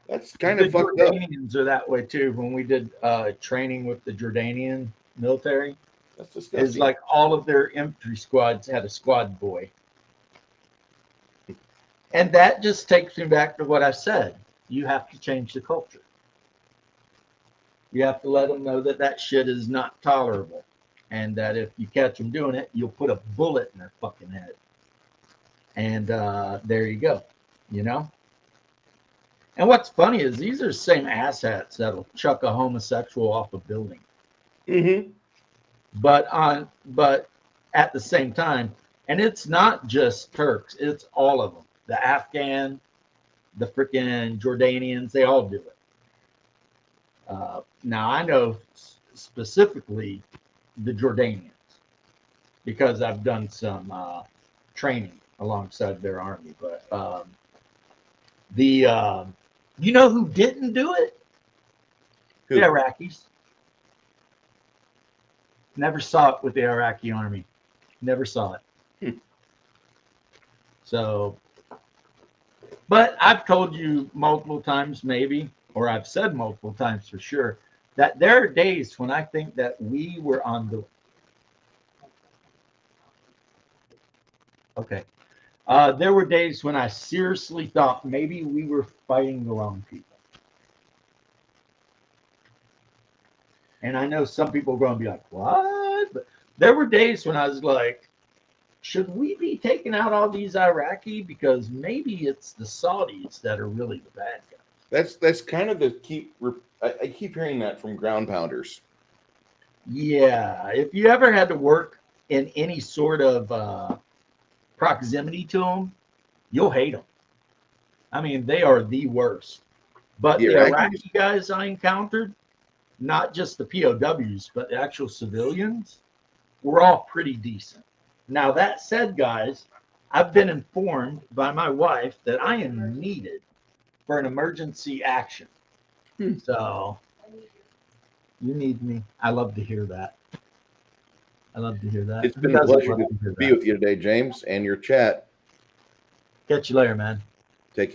S2: That's kind of fucked up.
S1: The Jordanians are that way too. When we did training with the Jordanian military,
S2: that's disgusting.
S1: It's like all of their infantry squads had a squad boy. And that just takes me back to what I said. You have to change the culture. You have to let them know that that shit is not tolerable. And that if you catch them doing it, you'll put a bullet in their fucking head. And there you go. You know? And what's funny is these are the same asshats that'll chuck a homosexual off a building.
S2: Mm-hmm.
S1: But at the same time, and it's not just Turks, it's all of them. The Afghan, the freaking Jordanians, they all do it. Now I know specifically the Jordanians because I've done some training alongside their army. But you know who didn't do it?
S2: Who?
S1: The Iraqis. Never saw it with the Iraqi army. Never saw it. So But I've told you multiple times, maybe, or I've said multiple times for sure, that there are days when I think that we were on the. Okay. There were days when I seriously thought maybe we were fighting the wrong people. And I know some people are going to be like, what? But there were days when I was like, should we be taking out all these Iraqi? Because maybe it's the Saudis that are really the bad guys.
S2: That's kind of the I keep hearing that from ground pounders.
S1: Yeah. If you ever had to work in any sort of proximity to them, you'll hate them. I mean, they are the worst. But
S2: The
S1: the
S2: Iraqis?
S1: Iraqi guys I encountered, not just the POWs, but the actual civilians, were all pretty decent. Now, that said, guys, I've been informed by my wife that I am needed for an emergency action. So, you need me. I love to hear that. I love to hear that.
S2: It's
S1: Who
S2: been a
S1: doesn't
S2: pleasure
S1: love
S2: to
S1: to hear
S2: be
S1: that?
S2: with you today, James, and your chat.
S1: Catch you later, man.
S2: Take care.